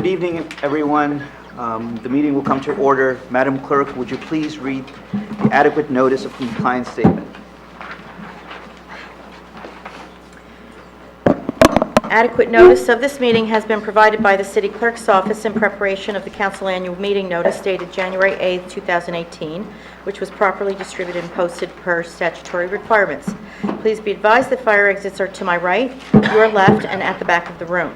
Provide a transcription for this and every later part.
Good evening, everyone. The meeting will come to order. Madam Clerk, would you please read the adequate notice of compliance statement? Adequate notice of this meeting has been provided by the City Clerk's Office in preparation of the Council Annual Meeting Notice dated January 8, 2018, which was properly distributed and posted per statutory requirements. Please be advised that fire exits are to my right, your left, and at the back of the room.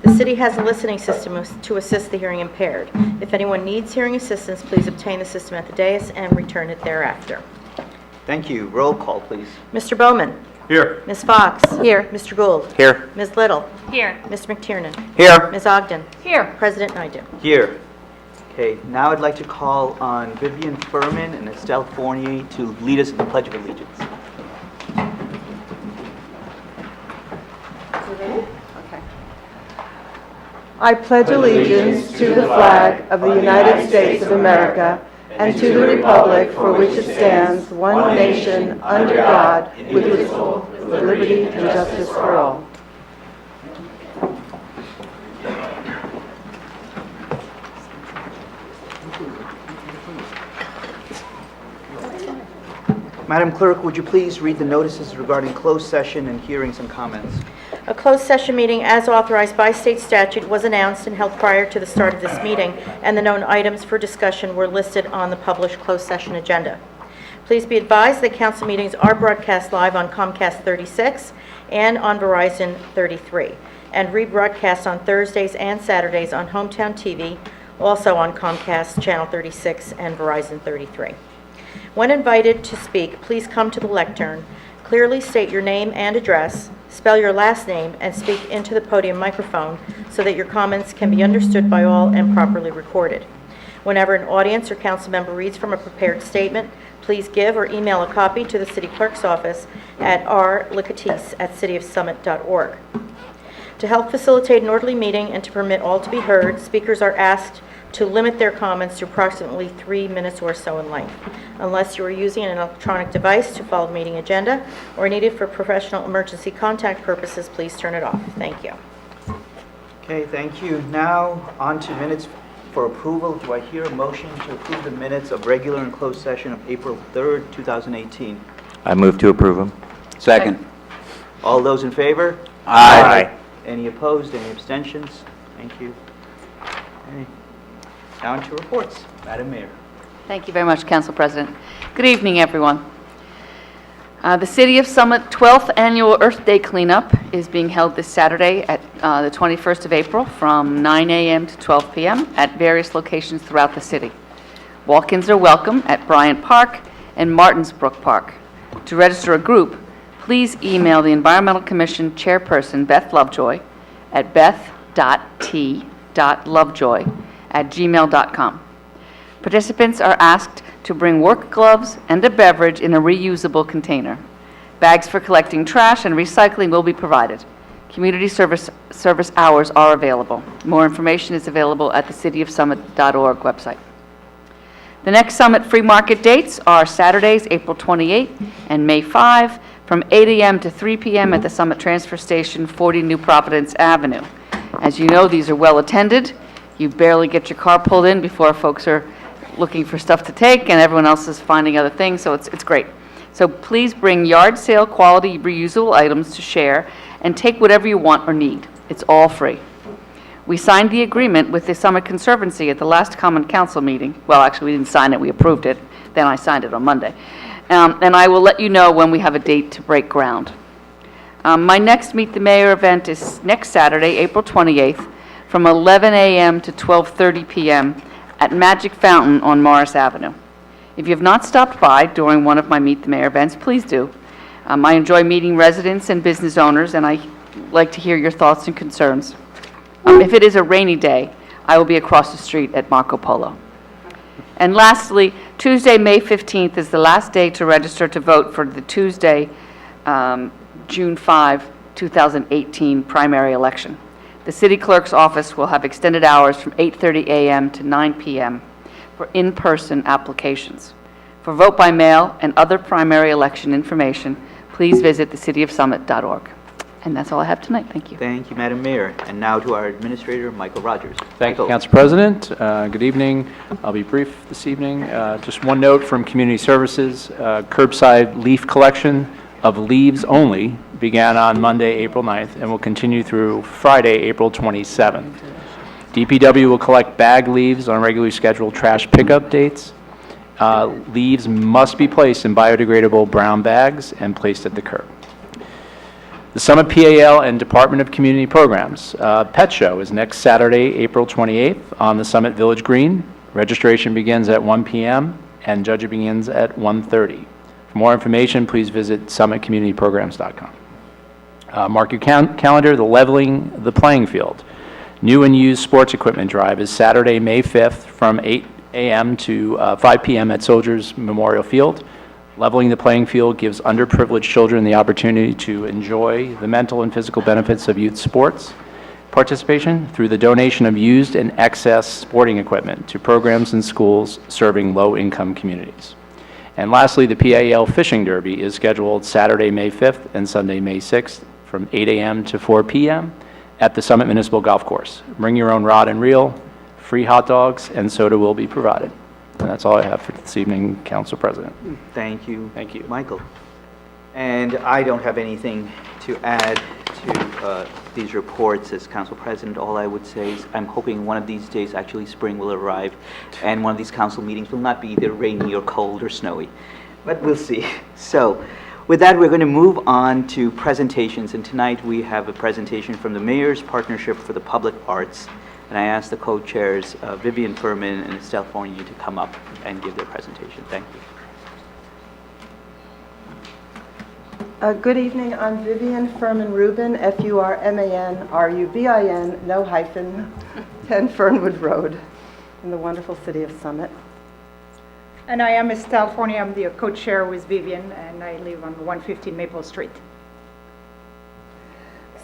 The City has a listening system to assist the hearing impaired. If anyone needs hearing assistance, please obtain the system at the dais and return it thereafter. Thank you. Roll call, please. Mr. Bowman. Here. Ms. Fox. Here. Mr. Gould. Here. Ms. Little. Here. Mr. McTiernan. Here. Ms. Ogden. Here. President Naidoo. Here. Okay, now I'd like to call on Vivian Furman and Estelle Fournier to lead us in the Pledge of Allegiance. I pledge allegiance to the flag of the United States of America and to the republic for which it stands, one nation, under God, indivisible, with liberty and justice for all. Madam Clerk, would you please read the notices regarding closed session and hearings and comments? A closed session meeting as authorized by state statute was announced and held prior to the start of this meeting, and the known items for discussion were listed on the published closed session agenda. Please be advised that council meetings are broadcast live on Comcast 36 and on Verizon 33, and rebroadcast on Thursdays and Saturdays on Hometown TV, also on Comcast Channel 36 and Verizon 33. When invited to speak, please come to the lectern, clearly state your name and address, spell your last name, and speak into the podium microphone so that your comments can be understood by all and properly recorded. Whenever an audience or council member reads from a prepared statement, please give or email a copy to the City Clerk's Office at rlicatis@cityofsummit.org. To help facilitate an orderly meeting and to permit all to be heard, speakers are asked to limit their comments to approximately 3 minutes or so in length. Unless you are using an electronic device to follow the meeting agenda or need it for professional emergency contact purposes, please turn it off. Thank you. Okay, thank you. Now, on to minutes for approval. Do I hear a motion to approve the minutes of regular and closed session of April 3rd, 2018? I move to approve them. Second. All those in favor? Aye. Any opposed? Any abstentions? Thank you. Okay. Down to reports. Madam Mayor. Thank you very much, Council President. Good evening, everyone. The City of Summit 12th Annual Earth Day Cleanup is being held this Saturday at the 21st of April from 9 a.m. to 12 p.m. at various locations throughout the city. Walk-ins are welcome at Bryant Park and Martinsbrook Park. To register a group, please email the Environmental Commission Chairperson, Beth Lovejoy, at beth.t.lovejoy@gmail.com. Participants are asked to bring work gloves and a beverage in a reusable container. Bags for collecting trash and recycling will be provided. Community service hours are available. More information is available at the cityofsummit.org website. The next Summit Free Market dates are Saturdays, April 28 and May 5, from 8 a.m. to 3 p.m. at the Summit Transfer Station, 40 New Providence Avenue. As you know, these are well attended. You barely get your car pulled in before folks are looking for stuff to take, and everyone else is finding other things, so it's great. So please bring yard sale quality reusable items to share and take whatever you want or need. It's all free. We signed the agreement with the Summit Conservancy at the last Common Council meeting. Well, actually, we didn't sign it, we approved it. Then I signed it on Monday. And I will let you know when we have a date to break ground. My next Meet the Mayor event is next Saturday, April 28th, from 11 a.m. to 12:30 p.m. at Magic Fountain on Morris Avenue. If you have not stopped by during one of my Meet the Mayor events, please do. I enjoy meeting residents and business owners, and I like to hear your thoughts and concerns. If it is a rainy day, I will be across the street at Marco Polo. And lastly, Tuesday, May 15th is the last day to register to vote for the Tuesday, June 5, 2018 primary election. The City Clerk's Office will have extended hours from 8:30 a.m. to 9 p.m. for in-person applications. For vote by mail and other primary election information, please visit thecityofsummit.org. And that's all I have tonight. Thank you. Thank you, Madam Mayor. And now to our Administrator, Michael Rogers. Thank you, Michael. Council President. Good evening. I'll be brief this evening. Just one note from Community Services. Curbside leaf collection of leaves only began on Monday, April 9th, and will continue through Friday, April 27th. DPW will collect bag leaves on regularly scheduled trash pickup dates. Leaves must be placed in biodegradable brown bags and placed at the curb. The Summit PAL and Department of Community Programs Pet Show is next Saturday, April 28th on the Summit Village Green. Registration begins at 1 p.m. and judging begins at 1:30. For more information, please visit summitcommunityprograms.com. Mark your calendar, the Leveling the Playing Field. New and used sports equipment drive is Saturday, May 5th from 8 a.m. to 5 p.m. at Soldiers Memorial Field. Leveling the playing field gives underprivileged children the opportunity to enjoy the mental and physical benefits of youth sports participation through the donation of used and excess sporting equipment to programs and schools serving low-income communities. And lastly, the PAL Fishing Derby is scheduled Saturday, May 5th and Sunday, May 6th from 8 a.m. to 4 p.m. at the Summit Municipal Golf Course. Bring your own rod and reel, free hot dogs, and soda will be provided. And that's all I have for this evening, Council President. Thank you. Thank you. Michael. And I don't have anything to add to these reports as Council President. All I would say is I'm hoping one of these days actually spring will arrive and one of these council meetings will not be either rainy or cold or snowy. But we'll see. So with that, we're going to move on to presentations. And tonight we have a presentation from the Mayor's Partnership for the Public Arts. And I ask the co-chairs, Vivian Furman and Estelle Fournier, to come up and give their presentation. Thank you. Good evening. I'm Vivian Furman Rubin, F-U-R-M-A-N-R-U-B-I-N, no hyphen, 10 Fernwood Road, in the wonderful city of Summit. And I am Estelle Fournier. I'm the co-chair with Vivian, and I live on 115 Maple Street.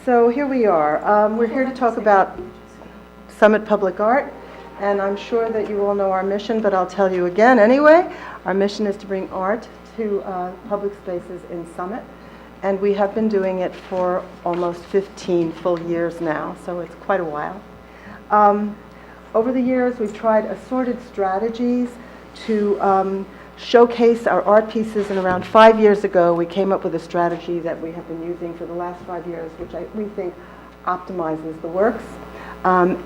So here we are. We're here to talk about Summit Public Art, and I'm sure that you all know our mission, but I'll tell you again anyway. Our mission is to bring art to public spaces in Summit, and we have been doing it for almost 15 full years now, so it's quite a while. Over the years, we've tried assorted strategies to showcase our art pieces, and around 5 years ago, we came up with a strategy that we have been using for the last 5 years, which we think optimizes the works.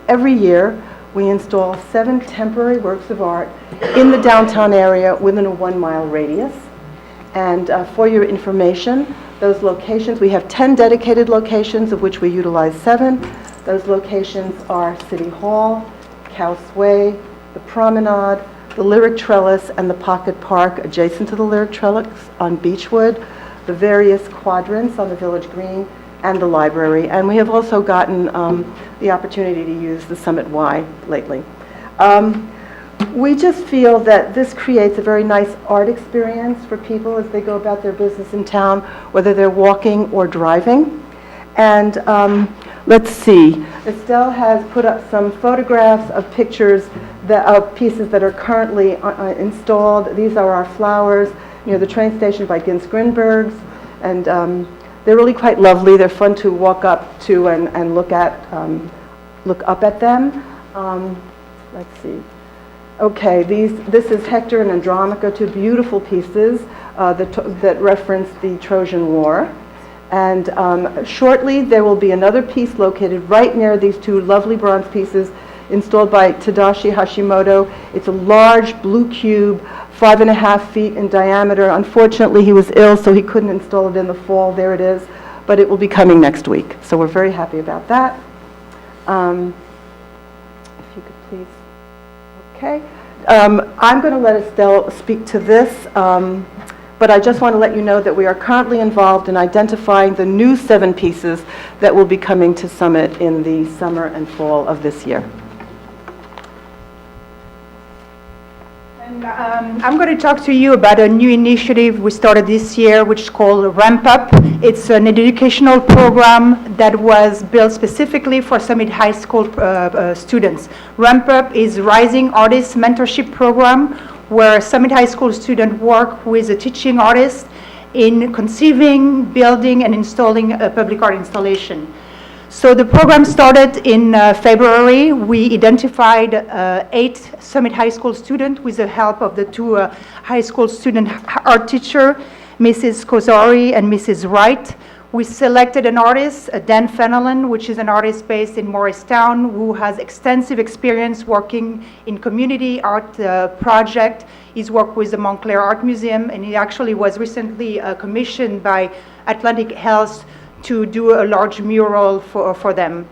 Every year, we install 7 temporary works of art in the downtown area within a 1-mile radius. And for your information, those locations, we have 10 dedicated locations, of which we utilize 7. Those locations are City Hall, Cow Sway, the Promenade, the Lyric Trellis, and the Pocket Park adjacent to the Lyric Trellis on Beechwood, the various quadrants on the Village Green, and the library. And we have also gotten the opportunity to use the Summit Y lately. We just feel that this creates a very nice art experience for people as they go about their business in town, whether they're walking or driving. And let's see, Estelle has put up some photographs of pictures of pieces that are currently installed. These are our flowers near the train station by Gins Grinberg's, and they're really quite lovely. They're fun to walk up to and look up at them. Let's see. Okay, this is Hector and Andromache, 2 beautiful pieces that reference the Trojan War. And shortly, there will be another piece located right near these 2 lovely bronze pieces installed by Tadashi Hashimoto. It's a large blue cube, 5.5 feet in diameter. Unfortunately, he was ill, so he couldn't install it in the fall. There it is. But it will be coming next week. So we're very happy about that. If you could please. Okay. I'm going to let Estelle speak to this, but I just want to let you know that we are currently involved in identifying the new 7 pieces that will be coming to Summit in the summer and fall of this year. And I'm going to talk to you about a new initiative we started this year, which is called Ramp Up. It's an educational program that was built specifically for Summit High School students. Ramp Up is Rising Artists Mentorship Program, where Summit High School students work with a teaching artist in conceiving, building, and installing a public art installation. So the program started in February. We identified 8 Summit High School students with the help of the 2 high school student art teacher, Mrs. Kozari and Mrs. Wright. We selected an artist, Dan Fenelon, which is an artist based in Morristown, who has extensive experience working in community art project. He's worked with the Montclair Art Museum, and he actually was recently commissioned by Atlantic Health to do a large mural for them.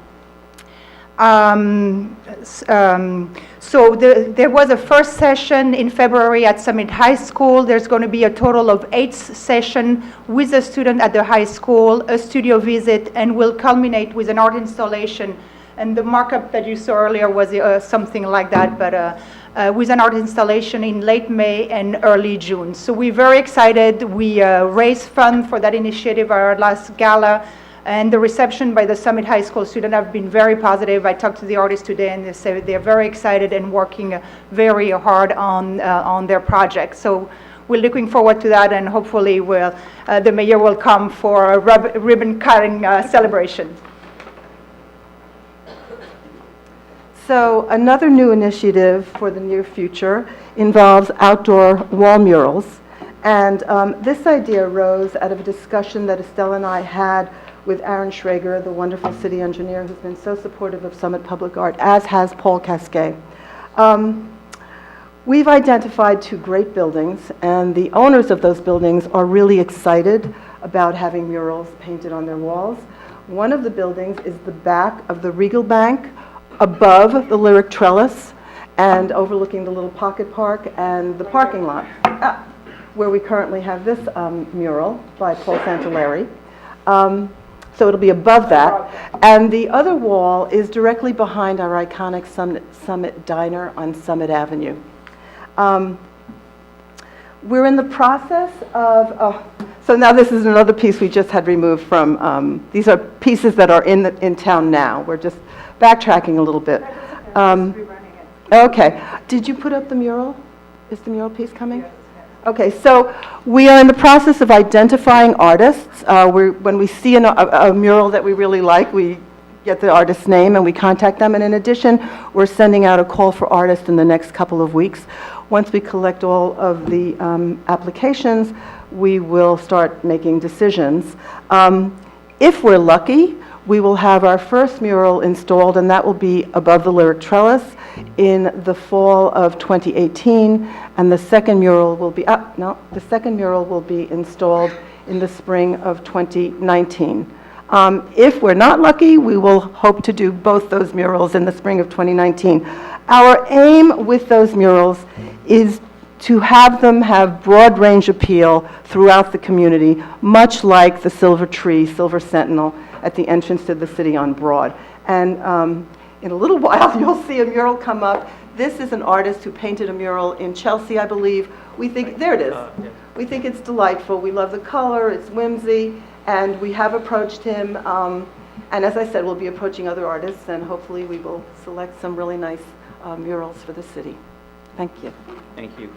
So there was a first session in February at Summit High School. There's going to be a total of 8 sessions with a student at the high school, a studio visit, and will culminate with an art installation. And the markup that you saw earlier was something like that, but with an art installation in late May and early June. So we're very excited. We raised funds for that initiative at our last gala. And the reception by the Summit High School students have been very positive. I talked to the artists today, and they say they're very excited and working very hard on their project. So we're looking forward to that, and hopefully the mayor will come for a ribbon cutting celebration. So another new initiative for the near future involves outdoor wall murals. And this idea arose out of a discussion that Estelle and I had with Aaron Schrager, the wonderful city engineer who's been so supportive of Summit Public Art, as has Paul Casquet. We've identified 2 great buildings, and the owners of those buildings are really excited about having murals painted on their walls. One of the buildings is the back of the Regal Bank, above the Lyric Trellis, and overlooking the little pocket park and the parking lot, where we currently have this mural by Paul Santalari. So it'll be above that. And the other wall is directly behind our iconic Summit Diner on Summit Avenue. We're in the process of, so now this is another piece we just had removed from, these are pieces that are in town now. We're just backtracking a little bit. Okay. Did you put up the mural? Is the mural piece coming? Okay, so we are in the process of identifying artists. When we see a mural that we really like, we get the artist's name and we contact them. And in addition, we're sending out a call for artists in the next couple of weeks. Once we collect all of the applications, we will start making decisions. If we're lucky, we will have our first mural installed, and that will be above the Lyric Trellis in the fall of 2018, and the second mural will be the second mural will be installed in the spring of 2019. If we're not lucky, we will hope to do both those murals in the spring of 2019. Our aim with those murals is to have them have broad range appeal throughout the community, much like the Silver Tree, Silver Sentinel, at the entrance to the city on Broad. And in a little while, you'll see a mural come up. This is an artist who painted a mural in Chelsea, I believe. We think, there it is. Yeah. We think it's delightful. We love the color, it's whimsy, and we have approached him. And as I said, we'll be approaching other artists, and hopefully we will select some really nice murals for the city. Thank you. Thank you.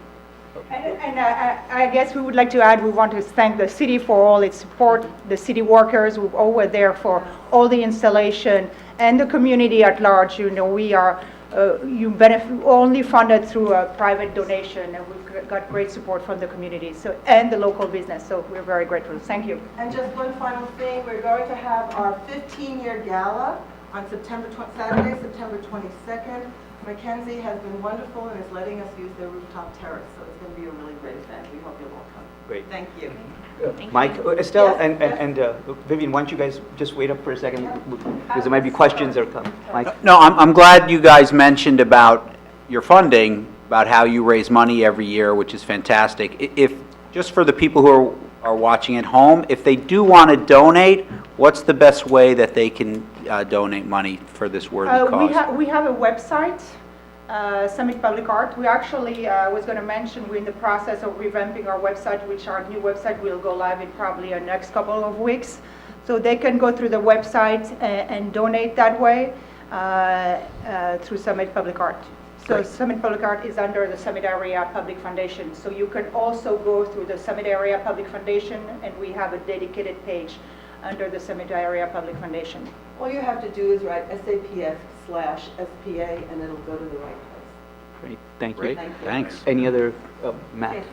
And I guess we would like to add, we want to thank the city for all its support, the city workers who all were there for all the installation, and the community at large. You know, we are only funded through a private donation, and we've got great support from the community and the local business, so we're very grateful. Thank you. And just one final thing, we're going to have our 15-year gala on Saturday, September 22nd. Mackenzie has been wonderful and is letting us use their rooftop terrace, so it's going to be a really great event. We hope you'll all come. Great. Thank you. Mike, Estelle, Yes, and Vivian, why don't you guys just wait up for a second, because there might be questions or come. Mike? No, I'm glad you guys mentioned about your funding, about how you raise money every year, which is fantastic. If, just for the people who are watching at home, if they do want to donate, what's the best way that they can donate money for this worthy cause? We have a website, Summit Public Art. We actually was going to mention we're in the process of revamping our website, which our new website will go live in probably the next couple of weeks. So they can go through the website and donate that way through Summit Public Art. So Summit Public Art is under the Summit Area Public Foundation. So you can also go through the Summit Area Public Foundation, and we have a dedicated page under the Summit Area Public Foundation. All you have to do is write SAPS/SPA, and it'll go to the right place. Great, thank you. Thank you. Thanks. Any other, Matt?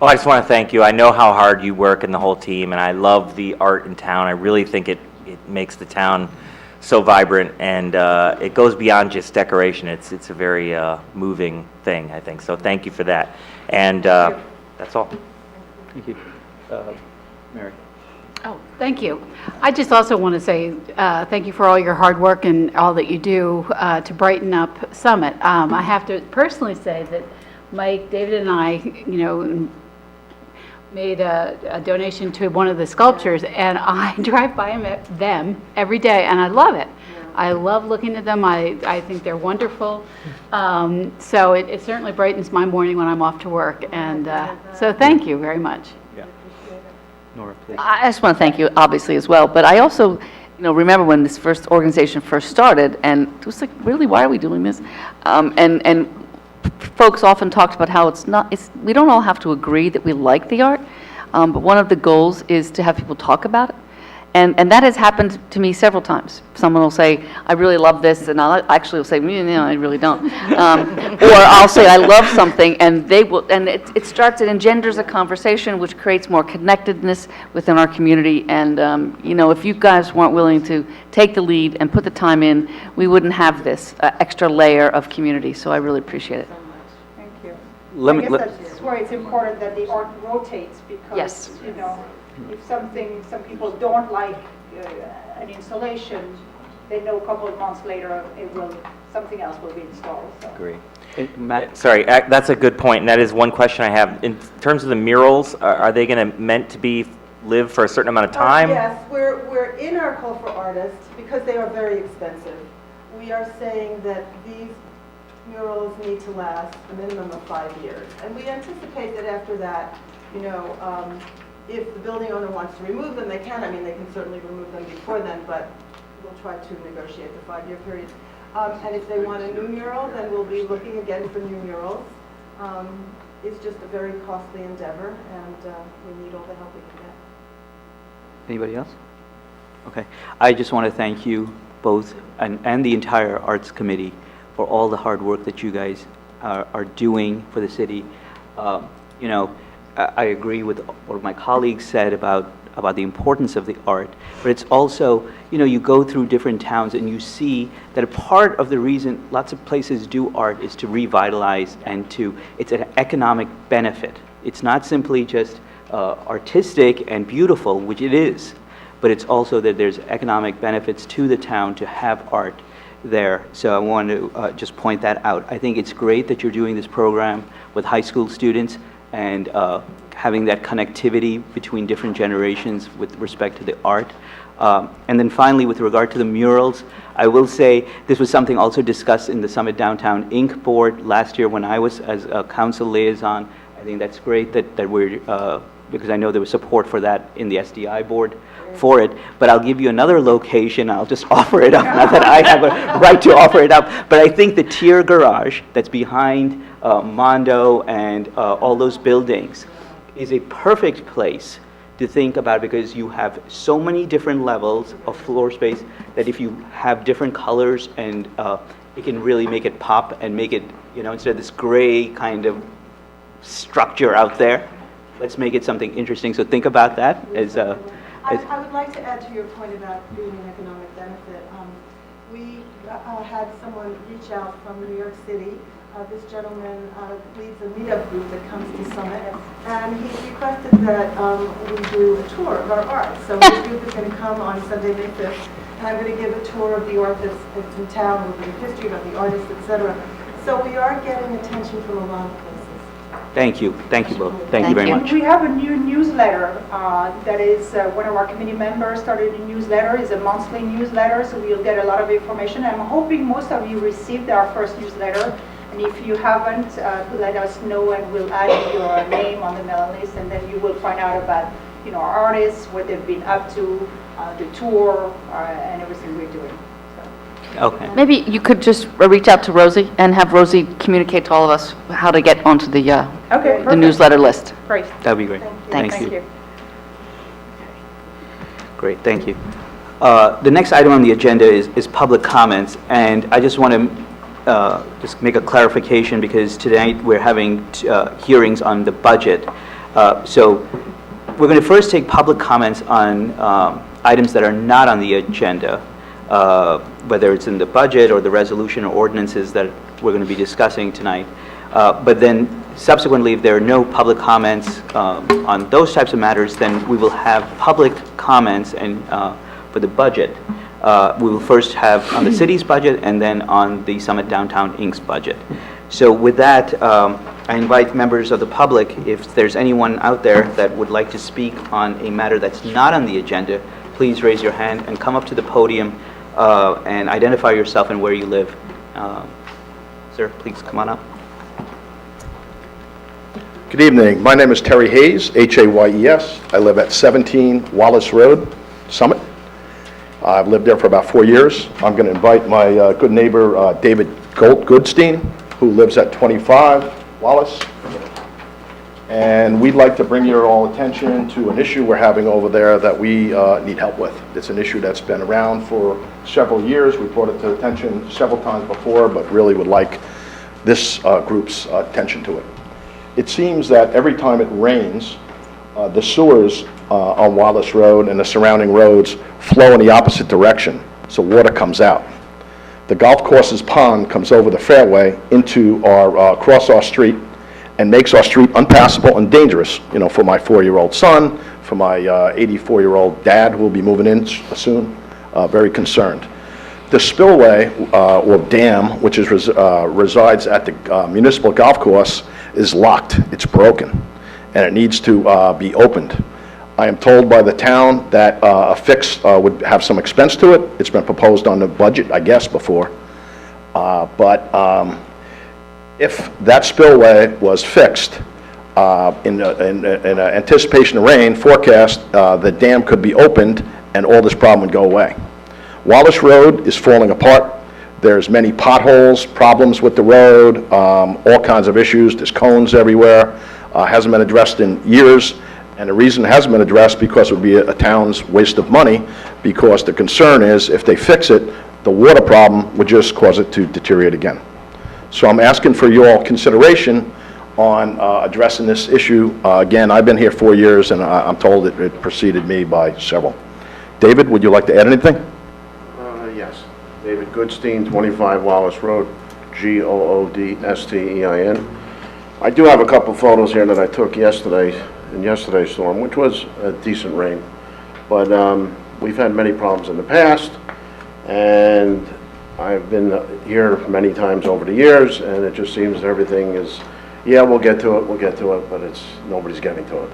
Oh, I just want to thank you. I know how hard you work and the whole team, and I love the art in town. I really think it makes the town so vibrant, and it goes beyond just decoration. It's a very moving thing, I think. So thank you for that. And that's all. Thank you. Mary? Oh, thank you. I just also want to say thank you for all your hard work and all that you do to brighten up Summit. I have to personally say that Mike, David, and I, made a donation to one of the sculptures, and I drive by them every day, and I love it. I love looking at them. I think they're wonderful. So it certainly brightens my morning when I'm off to work, and so thank you very much. Yeah. Nora, please. I just want to thank you, obviously, as well, but I also, remember when this organization first started, and it was like, really, why are we doing this? And folks often talked about how we don't all have to agree that we like the art, but one of the goals is to have people talk about it. And that has happened to me several times. Someone will say, I really love this, and I'll actually say, no, I really don't. Or I'll say, I love something, and they will, and it engenders a conversation which creates more connectedness within our community. And, if you guys weren't willing to take the lead and put the time in, we wouldn't have this extra layer of community. So I really appreciate it. Thank you. Let I me- guess let- that's why it's important that the art rotates, because, Yes. if some people don't like an installation, they know a couple of months later something else will be installed. So. Great. Matt? Sorry, that's a good point, and that is one question I have. In terms of the murals, are they going to meant to be live for a certain amount of time? Yes, we're in our call for artists because they are very expensive. We are saying that these murals need to last a minimum of 5 years. And we anticipate that after that, if the building owner wants to remove them, they can. I mean, they can certainly remove them before then, but we'll try to negotiate the 5-year period. And if they want a new mural, then we'll be looking again for new murals. It's just a very costly endeavor, and we need all the help we can get. Anybody else? Okay. I just want to thank you both and the entire Arts Committee for all the hard work that you guys are doing for the city. I agree with what my colleagues said about the importance of the art, but it's also, you go through different towns and you see that a part of the reason lots of places do art is to revitalize and it's an economic benefit. It's not simply just artistic and beautiful, which it is, but it's also that there's economic benefits to the town to have art there. So I want to just point that out. I think it's great that you're doing this program with high school students and having that connectivity between different generations with respect to the art. And then finally, with regard to the murals, I will say this was something also discussed in the Summit Downtown Inc. board last year when I was as a council liaison. I think that's great that we're, because I know there was support for that in the SDI board for it, but I'll give you another location. I'll just offer it up, not that I have a right to offer it up, but I think the Tier Garage that's behind Mondo and all those buildings is a perfect place to think about, because you have so many different levels of floor space that if you have different colors and it can really make it pop and make it, instead of this gray kind of structure out there, let's make it something interesting. So think about that as I would like to add to your point about being an economic benefit. We had someone reach out from New York City. This gentleman leads a meetup group that comes to Summit, and he requested that we do a tour of our art. So this group is going to come on Sunday, May 5th, and I'm going to give a tour of the art that's in town, with the history about the artists, etc. So we are getting attention from a lot of places. Thank you both. Thank you very And much. we have a new newsletter that is one of our committee members started a newsletter. It's a monthly newsletter, so we'll get a lot of information. I'm hoping most of you received our first newsletter, and if you haven't, let us know, and we'll add your name on the mailing list, and then you will find out about our artists, what they've been up to, the tour, and everything we're doing. So. Okay. Maybe you could just reach out to Rosie and have Rosie communicate to all of us how to get onto the Okay, the perfect. newsletter list. Great. That'd be great. Thanks. Thank you. Great, thank you. The next item on the agenda is public comments, and I just want to just make a clarification, because tonight we're having hearings on the budget. So we're going to first take public comments on items that are not on the agenda, whether it's in the budget or the resolution or ordinances that we're going to be discussing tonight. But then subsequently, if there are no public comments on those types of matters, then we will have public comments and for the budget. We will first have on the city's budget and then on the Summit Downtown Inc.'s budget. So with that, I invite members of the public, if there's anyone out there that would like to speak on a matter that's not on the agenda, please raise your hand and come up to the podium and identify yourself and where you live. Sir, please come on up. Good evening. My name is Terry Hayes, Hayes. I live at 17 Wallace Road, Summit. I've lived there for about 4 years. I'm going to invite my good neighbor, David Goodstein, who lives at 25 Wallace. And we'd like to bring your all attention to an issue we're having over there that we need help with. It's an issue that's been around for several years. We brought it to attention several times before, but really would like this group's attention to it. It seems that every time it rains, the sewers on Wallace Road and the surrounding roads flow in the opposite direction, so water comes out. The golf course's pond comes over the fairway into our, across our street, and makes our street unpassable and dangerous, you know, for my 4-year-old son, for my 84-year-old dad who will be moving in soon, very concerned. The spillway, or dam, which is resides at the municipal golf course, is locked. It's broken, and it needs to be opened. I am told by the town that a fix would have some expense to it. It's been proposed on the budget, I guess, before. If that spillway was fixed in anticipation of rain forecast, the dam could be opened and all this problem would go away. Wallace Road is falling apart. There's many potholes, problems with the road, all kinds of issues. There's cones everywhere. Hasn't been addressed in years. And the reason it hasn't been addressed because it would be a town's waste of money, because the concern is if they fix it, the water problem would just cause it to deteriorate again. So I'm asking for your consideration on addressing this issue. Again, I've been here 4 years, and I'm told it preceded me by several. David, would you like to add anything? Yes. David Goodstein, 25 Wallace Road, Goodstein. I do have a couple photos here that I took yesterday, in yesterday's storm, which was a decent rain. But we've had many problems in the past, and I've been here many times over the years, and it just seems that everything is, yeah, we'll get to it, but nobody's getting to it.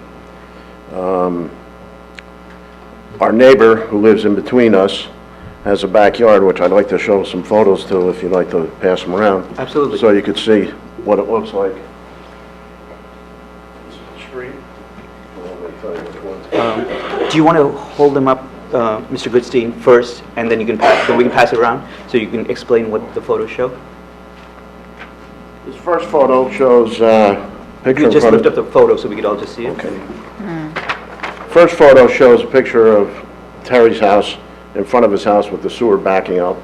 Our neighbor, who lives in between us, has a backyard, which I'd like to show some photos to, if you'd like to pass them around. Absolutely. So you could see what it looks like. This is the street. Let me tell you which ones. Do you want to hold them up, Mr. Goodstein, first, and then you can then we can pass it around, so you can explain what the photos show? This first photo shows picture You in just front lift of... up the photo so we could all just see it. Okay. First photo shows a picture of Terry's house, in front of his house with the sewer backing up,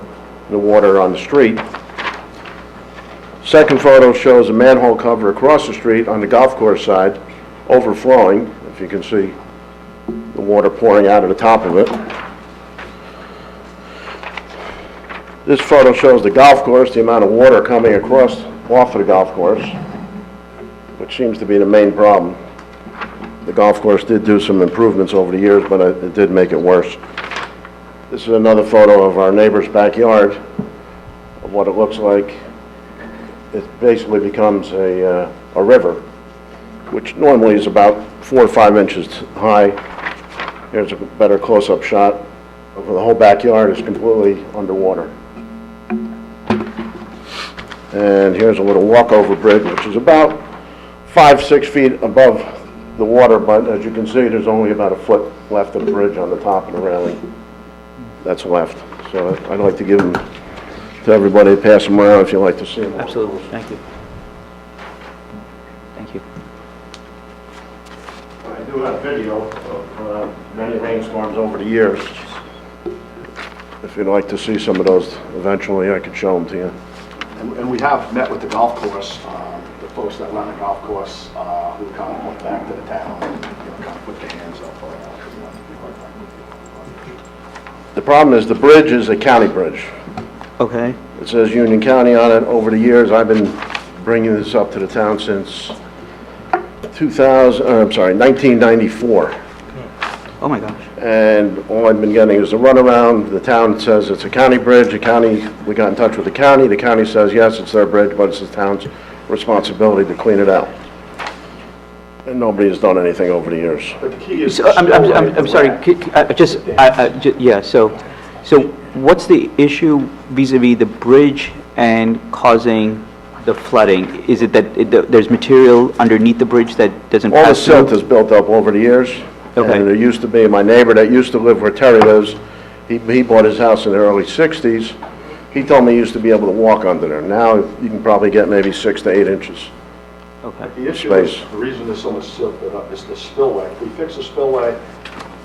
the water on the street. Second photo shows a manhole cover across the street on the golf course side, overflowing, if you can see the water pouring out of the top of it. This photo shows the golf course, the amount of water coming across off of the golf course, which seems to be the main problem. The golf course did do some improvements over the years, but it did make it worse. This is another photo of our neighbor's backyard, of what it looks like. It basically becomes a river, which normally is about 4 or 5 inches high. Here's a better close-up shot of the whole backyard is completely underwater. And here's a little walkover bridge, which is about 5-6 feet above the water, but as you can see, there's only about a foot left of the bridge on the top of the railing that's left. So I'd like to give them to everybody, pass them around if you'd like to see them. Absolutely, thank you. Thank you. I do have video of many rainstorms over the years. If you'd like to see some of those, eventually I could show them to you. And we have met with the golf course, the folks that run the golf course, who kind of went back to the town and, kind of put their hands up. The problem is the bridge is a county bridge. Okay, It says Union County on it. Over the years, I've been bringing this up to the town since 1994. oh my gosh. And all I've been getting is a runaround. The town says it's a county bridge. We got in touch with the county says, yes, it's their bridge, but it's the town's responsibility to clean it out. And nobody has done anything over the years. But the key is. So, I'm sorry, yeah, so what's the issue vis-à-vis the bridge and causing the flooding? Is it that there's material underneath the bridge that doesn't All the pass through? silt has built up over the years. Okay. And there used to be, my neighbor that used to live where Terry lives, he bought his house in the early 60s. He told me he used to be able to walk under there. Now, you can probably get maybe 6 to 8 inches. Okay. The issue is, the reason there's so much silt built up is the spillway. If we fix the spillway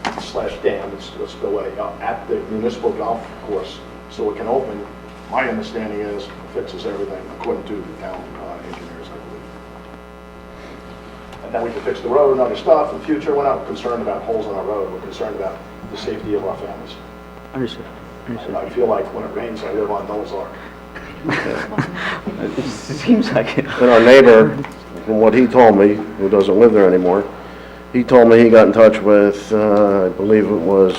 / dam, it's a spillway at the municipal golf course so it can open, my understanding is it fixes everything according to the town engineers, I believe. And then we can fix the road and other stuff in the future. We're not concerned about holes on our road. We're concerned about the safety of our families. Understood. And I feel like when it rains, I live on Noah's Ark. It seems like it. And our neighbor, from what he told me, who doesn't live there anymore, he told me he got in touch with, I believe it was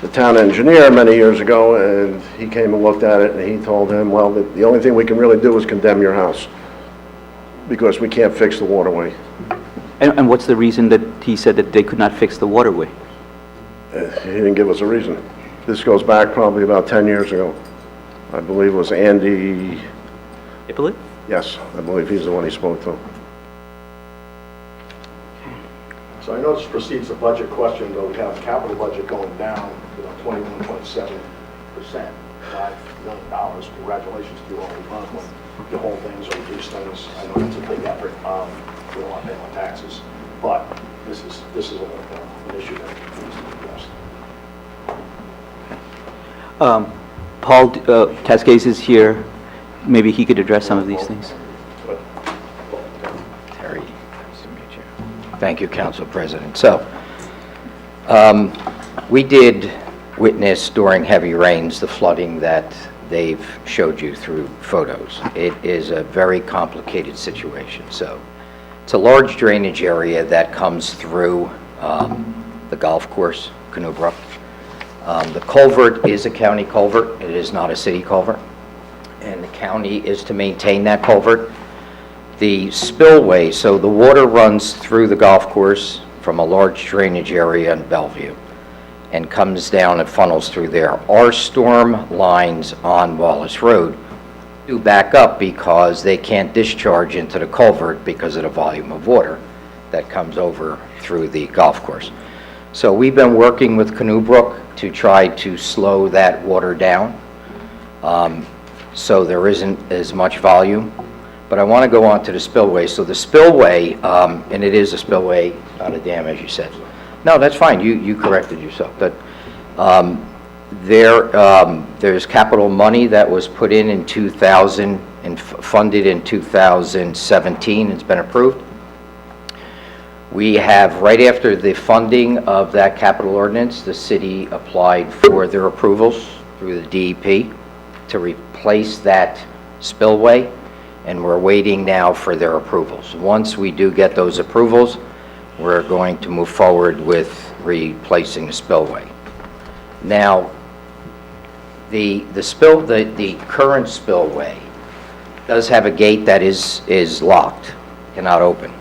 the town engineer many years ago, and he came and looked at it, and he told him, well, the only thing we can really do is condemn your house, because we can't fix the waterway. And what's the reason that he said that they could not fix the waterway? He didn't give us a reason. This goes back probably about 10 years ago. I believe it was Andy, Ippolit? yes, I believe he's the one he spoke to. So I know this precedes a budget question, though we have capital budget going down, 21.7%, $5 million. Congratulations to you all who run when the whole things or reduce things. I know it's a big effort. We don't want to pay more taxes, but this is an issue that needs to be addressed. Paul Tascase is here. Maybe he could address some of these things. Terry, nice to meet you. Thank you, Council President. So, we did witness during heavy rains the flooding that they've showed you through photos. It is a very complicated situation. So, it's a large drainage area that comes through the golf course, Canoe Brook. The culvert is a county culvert. It is not a city culvert. And the county is to maintain that culvert. The spillway, so the water runs through the golf course from a large drainage area in Bellevue and comes down and funnels through there. Our storm lines on Wallace Road do back up because they can't discharge into the culvert because of the volume of water that comes over through the golf course. So we've been working with Canoe Brook to try to slow that water down so there isn't as much volume. But I want to go on to the spillway. So the spillway, and it is a spillway, not a dam, as you said. No, that's fine. You corrected yourself. But there's capital money that was put in 2000 and funded in 2017. It's been approved. We have, right after the funding of that capital ordinance, the city applied for their approvals through the DEP to replace that spillway, and we're waiting now for their approvals. Once we do get those approvals, we're going to move forward with replacing the spillway. Now, the current spillway does have a gate that is locked, cannot open.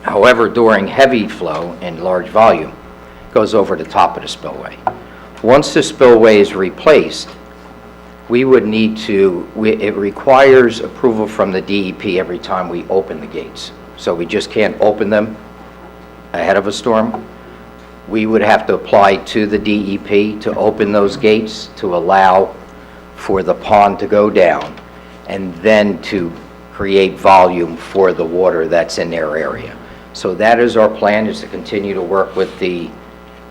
However, during heavy flow and large volume, it goes over the top of the spillway. Once the spillway is replaced, we would need to, it requires approval from the DEP every time we open the gates. So we just can't open them ahead of a storm. We would have to apply to the DEP to open those gates to allow for the pond to go down and then to create volume for the water that's in their area. So that is our plan, is to continue to work with the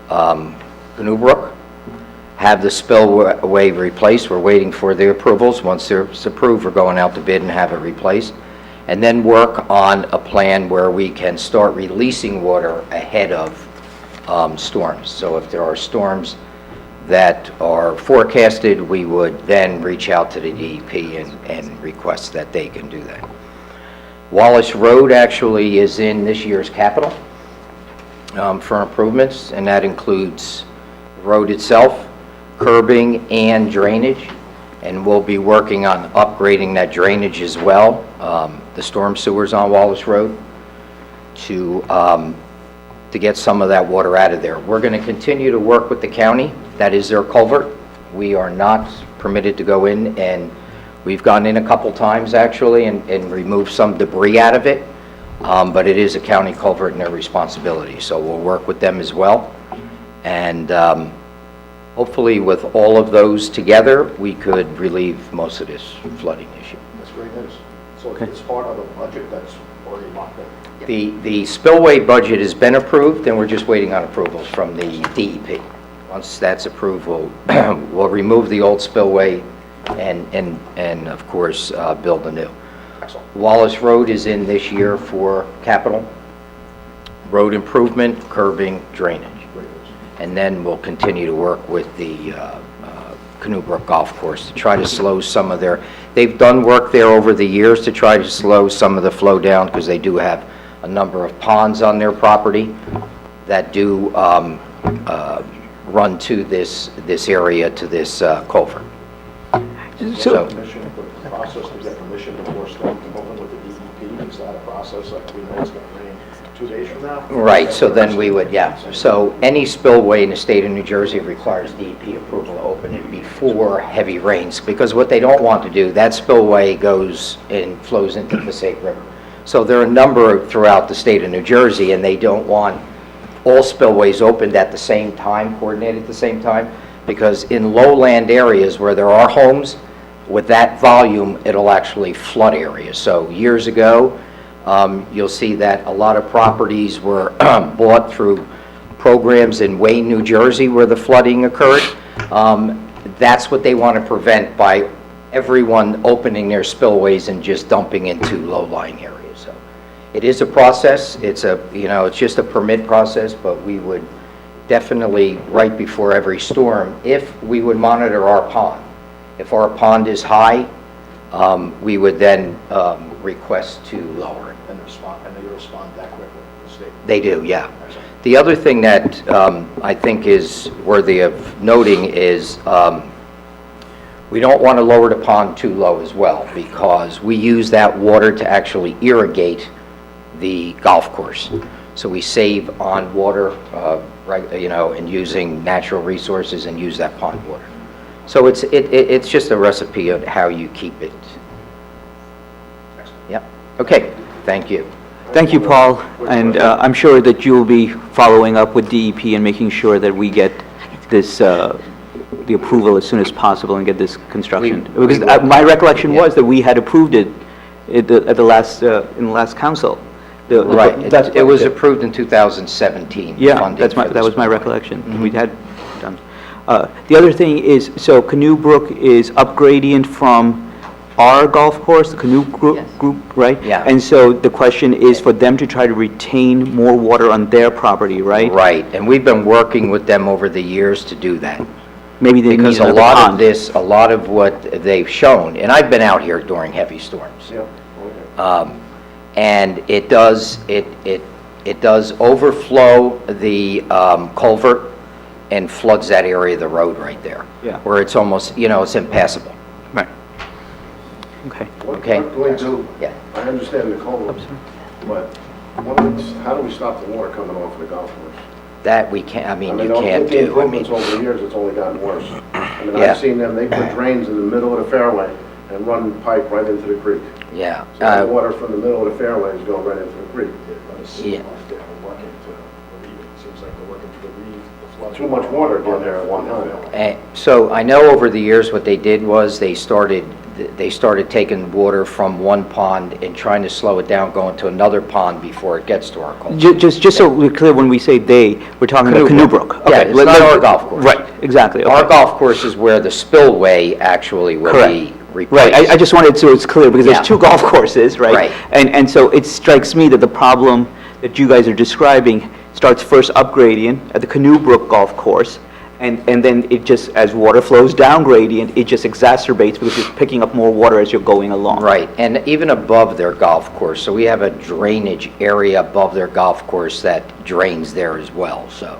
Canoe Brook, have the spillway replaced. We're waiting for the approvals. Once it's approved, we're going out to bid and have it replaced. And then work on a plan where we can start releasing water ahead of storms. So if there are storms that are forecasted, we would then reach out to the DEP and request that they can do that. Wallace Road actually is in this year's capital for improvements, and that includes the road itself, curbing, and drainage. And we'll be working on upgrading that drainage as well, the storm sewers on Wallace Road, to get some of that water out of there. We're going to continue to work with the county. That is their culvert. We are not permitted to go in, and we've gone in a couple times actually and removed some debris out of it, but it is a county culvert and their responsibility. So we'll work with them as well. And hopefully with all of those together, we could relieve most of this flooding issue. That's great news. So it's part of the budget that's already locked in. The spillway budget has been approved, and we're just waiting on approvals from the DEP. Once that's approved, we'll remove the old spillway and of course, build a new. Excellent. Wallace Road is in this year for capital, road improvement, curbing, drainage. Great news. And then we'll continue to work with the Canoe Brook Golf Course to try to slow some of they've done work there over the years to try to slow some of the flow down, because they do have a number of ponds on their property that do run to this area, to this culvert. So permission, the process to get permission before storm removal with the DEP, is that a process like we know it's going to rain 2 days from now? Right, so then we would, yeah. So any spillway in the state of New Jersey requires DEP approval to open it before heavy rains, because what they don't want to do, that spillway goes and flows into the Passaic River. So there are a number throughout the state of New Jersey, and they don't want all spillways opened at the same time, coordinated at the same time, because in lowland areas where there are homes, with that volume, it'll actually flood areas. So years ago, you'll see that a lot of properties were bought through programs in Wayne, New Jersey, where the flooding occurred. That's what they want to prevent by everyone opening their spillways and just dumping into low-lying areas. So it is a process. It's it's just a permit process, but we would definitely, right before every storm, if we would monitor our pond. If our pond is high, we would then request to lower it. And they respond that quickly, the state? They do, yeah. The other thing that I think is worthy of noting is we don't want to lower the pond too low as well, because we use that water to actually irrigate the golf course. So we save on water, and using natural resources and use that pond water. So it's just a recipe of how you keep it. Yep. Okay, thank you. Thank you, Paul, and I'm sure that you'll be following up with DEP and making sure that we get this, the approval as soon as possible and get this construction. We Because will. my recollection Yeah. was that we had approved it in the last council. Right, it was approved in 2017. Yeah, funding for that was my this. recollection. We had done. The other thing is, so Canoe Brook is upgradient from our golf course, the Canoe Group, right? Yeah. And so the question is for them to try to retain more water on their property, right? Right, and we've been working with them over the years to do that. Maybe they need Because another pond. a lot of what they've shown, and I've been out here during heavy storms. Yeah, okay. And it does overflow the culvert and floods that area of the road right there. Yeah. Where it's almost, it's impassable. Right. Okay. Okay. What going to, Yeah. I understand the culverts, but how do we stop the water coming off of the golf course? That we can't, you with can't the do. improvements over the years, it's only gotten worse. Yeah. I've seen them, they put drains in the middle of the fairway and run pipe right into the creek. Yeah. So the water from the middle of the fairways go right into the creek. Yeah. They're working to relieve it. Seems like they're working to relieve the flooding. too much water down there at one time. So I know over the years what they did was they started taking water from one pond and trying to slow it down, going to another pond before it gets to our culvert. Just so we're clear, when we say they, we're talking about Canoe Brook. Yeah, Okay, it's let- not let- our golf course. Right, exactly. Our okay. golf course is where the spillway actually will be replaced. Right, I just wanted, so it's clear, because Yeah. there's two golf courses, right? Right. And so it strikes me that the problem that you guys are describing starts first up gradient at the Canoe Brook Golf Course, and then it just, as water flows down gradient, it just exacerbates because you're picking up more water as you're going along. Right, and even above their golf course, so we have a drainage area above their golf course that drains there as well, so.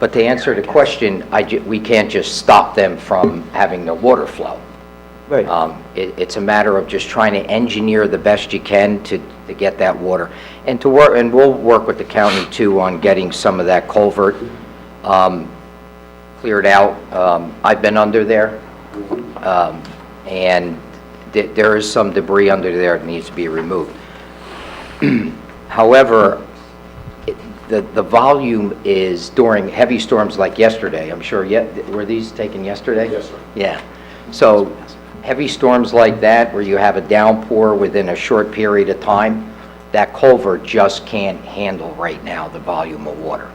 But to answer the question, we can't just stop them from having the water flow. Right. It's a matter of just trying to engineer the best you can to get that water. And to work, and we'll work with the county too on getting some of that culvert cleared out. I've been under there, and there is some debris under there that needs to be removed. However, the volume is during heavy storms like yesterday, I'm sure, were these taken yesterday? Yes, sir. Yeah. So heavy storms like that, where you have a downpour within a short period of time, that culvert just can't handle right now the volume of water.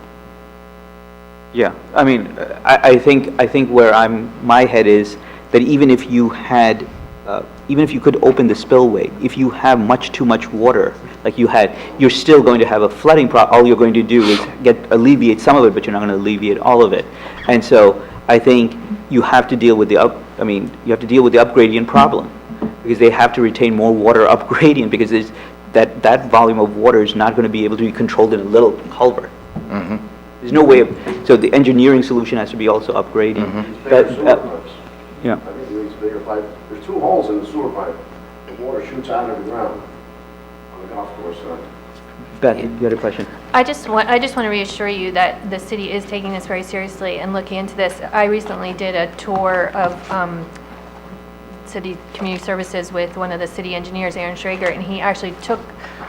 Yeah, I mean, I think where my head is that even if you had, even if you could open the spillway, if you have too much water, like you had, you're still going to have a flooding problem. All you're going to do is alleviate some of it, but you're not going to alleviate all of it. And so I think you have to deal with you have to deal with the up gradient problem, because they have to retain more water up gradient, because that volume of water is not going to be able to be controlled in a little culvert. There's no way of, so the engineering solution has to be also upgrading. Bigger sewer pipes. Yeah. I think it needs bigger pipe. There's 2 holes in the sewer pipe. The water shoots out of the ground on the golf course side. Beth, you had a question? I just want to reassure you that the city is taking this very seriously and looking into this. I recently did a tour of city community services with one of the city engineers, Aaron Schrager, and he actually took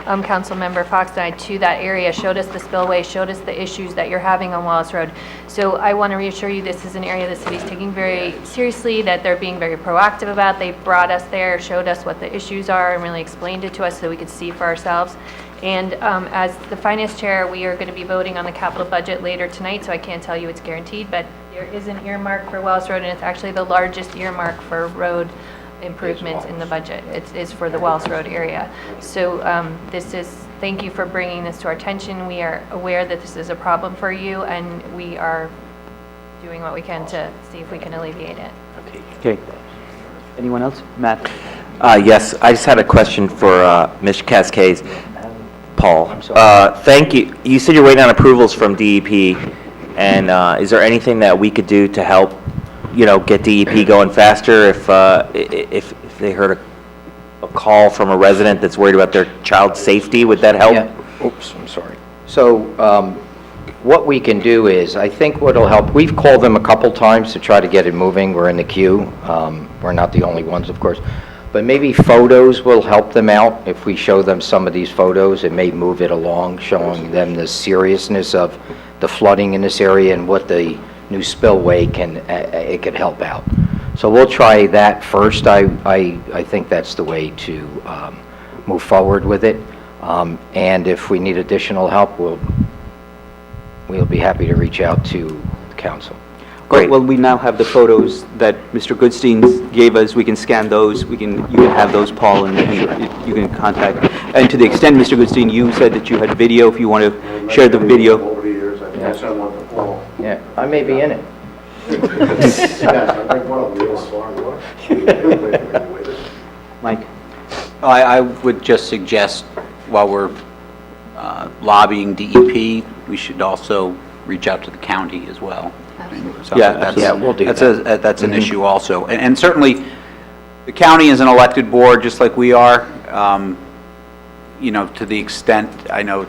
Councilmember Fox and I to that area, showed us the spillway, showed us the issues that you're having on Wallace Road. So I want to reassure you this is an area the city's taking very seriously, that they're being very proactive about. They brought us there, showed us what the issues are, and really explained it to us so we could see for ourselves. And as the finance chair, we are going to be voting on the capital budget later tonight, so I can't tell you it's guaranteed, but there is an earmark for Wallace Road, and it's actually the largest earmark for road improvements in the budget. It's for the Wallace Road area. So thank you for bringing this to our attention. We are aware that this is a problem for you, and we are doing what we can to see if we can alleviate it. Okay. Anyone else? Matt? Yes, I just had a question for Ms. Cascades. Paul, thank you. You said you're waiting on approvals from DEP, and is there anything that we could do to help, get DEP going faster if they heard a call from a resident that's worried about their child's safety? Would that help? Yeah. Oops, I'm sorry. So what we can do is, I think what'll help, we've called them a couple times to try to get it moving. We're in the queue. We're not the only ones, of course. But maybe photos will help them out. If we show them some of these photos, it may move it along, showing them the seriousness of the flooding in this area and what the new spillway it could help out. So we'll try that first. I think that's the way to move forward with it. And if we need additional help, we'll be happy to reach out to the council. Great. Well, we now have the photos that Mr. Goodstein gave us. We can scan those. You can have those, Paul, and you can contact. And to the extent, Mr. Goodstein, you said that you had video. If you want to share the video. Over the years, I think I sent one to Paul. Yeah, I may be in it. Yes, I think one of them is. Mike? I would just suggest, while we're lobbying DEP, we should also reach out to the county as well. Yeah, we'll do that. That's an issue also. And certainly, the county is an elected board, just like we are. To the extent, I know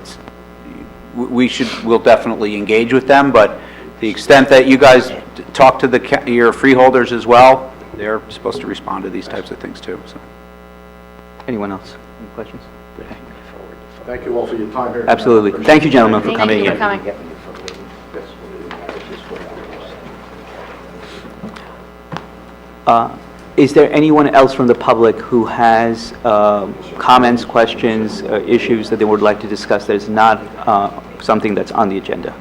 we'll definitely engage with them, but the extent that you guys talk to your freeholders as well, they're supposed to respond to these types of things too, so. Anyone else? Any questions? Thank you all for your time here. Absolutely. Thank you, gentlemen, for Thank coming you in. for coming. Yes. Is there anyone else from the public who has comments, questions, issues that they would like to discuss that is not something that's on the agenda?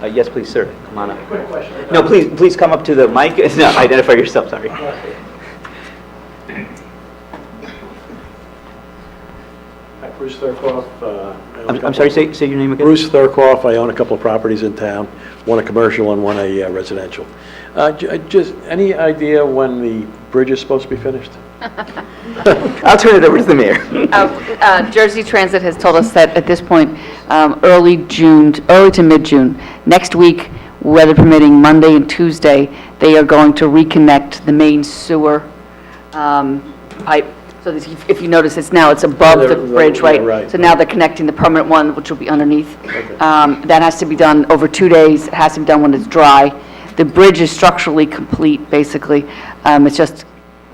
Yes, please, sir. Come on up. Quick question. No, please come up to the mic. No, identify yourself, sorry. Bruce Thurkoff. I'm sorry, say your name again? Bruce Thurkoff. I own a couple of properties in town, one a commercial and one a residential. Just any idea when the bridge is supposed to be finished? I'll turn it over to the mayor. Jersey Transit has told us that at this point, early to mid-June. Next week, weather permitting, Monday and Tuesday, they are going to reconnect the main sewer pipe. So if you notice, it's above the bridge, right? Right. So now they're connecting the permanent one, which will be underneath. That has to be done over 2 days. It has to be done when it's dry. The bridge is structurally complete, basically. It's just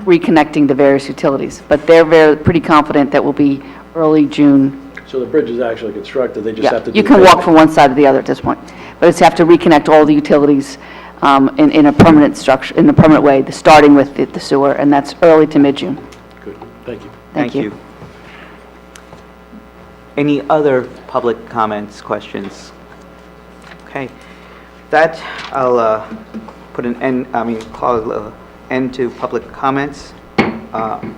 reconnecting the various utilities. But they're pretty confident that will be early June. So the bridge is actually constructed, they just have to do... You can walk from one side to the other at this point. But it's have to reconnect all the utilities in a permanent structure, in a permanent way, starting with the sewer, and that's early to mid-June. Good, thank you. Thank you. Any other public comments, questions? Okay. That, I'll put an end, call end to public comments.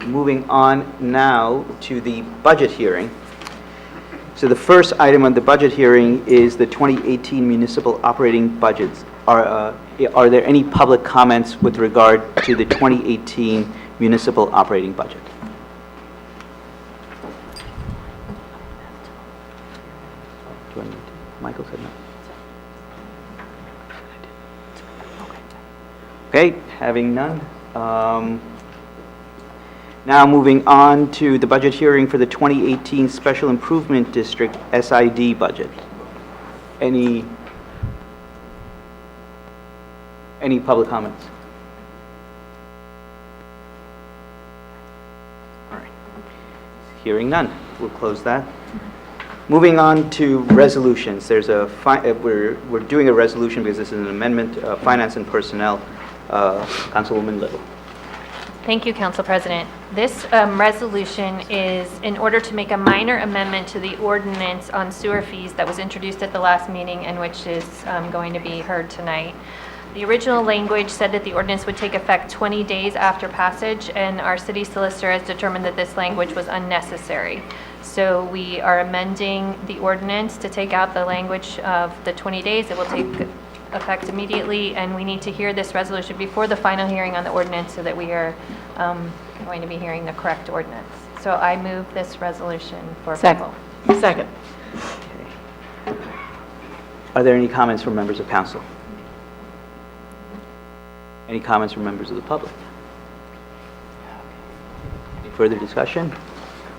Moving on now to the budget hearing. So the first item on the budget hearing is the 2018 municipal operating budgets. Are there any public comments with regard to the 2018 municipal operating budget? Michael said no. Okay, having none. Now moving on to the budget hearing for the 2018 Special Improvement District SID budget. Any public comments? All right. Hearing none, we'll close that. Moving on to resolutions. There's we're doing a resolution because this is an amendment, Finance and Personnel. Councilwoman Little. Thank you, Council President. This resolution is in order to make a minor amendment to the ordinance on sewer fees that was introduced at the last meeting and which is going to be heard tonight. The original language said that the ordinance would take effect 20 days after passage, and our city solicitor has determined that this language was unnecessary. So we are amending the ordinance to take out the language of the 20 days. It will take effect immediately, and we need to hear this resolution before the final hearing on the ordinance so that we are going to be hearing the correct ordinance. So I move this resolution for approval. Second. Are there any comments from members of council? Any comments from members of the public? Any further discussion?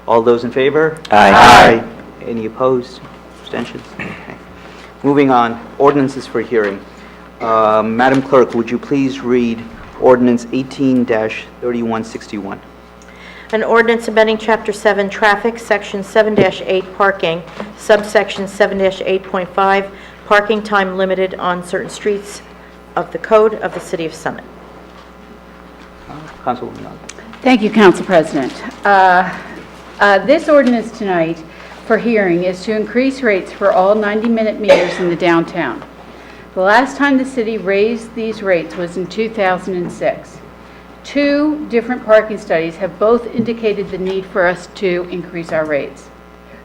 All those in favor? Aye. Any opposed? Abstentions? Okay. Moving on, ordinances for hearing. Madam Clerk, would you please read ordinance 18-3161? An ordinance amending Chapter 7 Traffic, Section 7-8 Parking, subsection 7-8.5, parking time limited on certain streets of the Code of the City of Summit. Councilwoman Young. Thank you, Council President. This ordinance tonight for hearing is to increase rates for all 90-minute meters in the downtown. The last time the city raised these rates was in 2006. Two different parking studies have both indicated the need for us to increase our rates.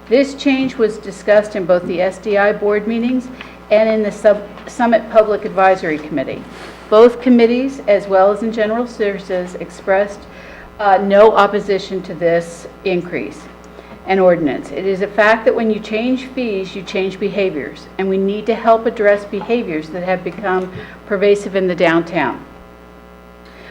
This change was discussed in both the SDI board meetings and in the Summit Public Advisory Committee. Both committees, as well as in General Services, expressed no opposition to this increase and ordinance. It is a fact that when you change fees, you change behaviors, and we need to help address behaviors that have become pervasive in the downtown.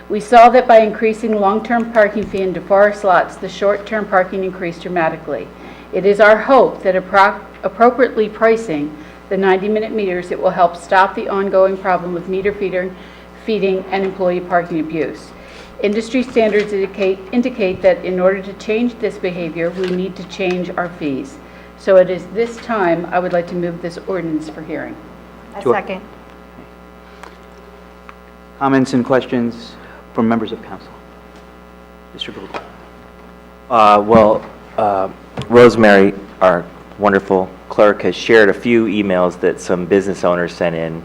We saw that by increasing long-term parking fee in DeForest lots, the short-term parking increased dramatically. It is our hope that appropriately pricing the 90-minute meters, it will help stop the ongoing problem with meter feeding and employee parking abuse. Industry standards indicate that in order to change this behavior, we need to change our fees. So it is this time I would like to move this ordinance for hearing. A second. Comments and questions from members of council. Mr. Gould. Rosemary, our wonderful clerk, has shared a few emails that some business owners sent in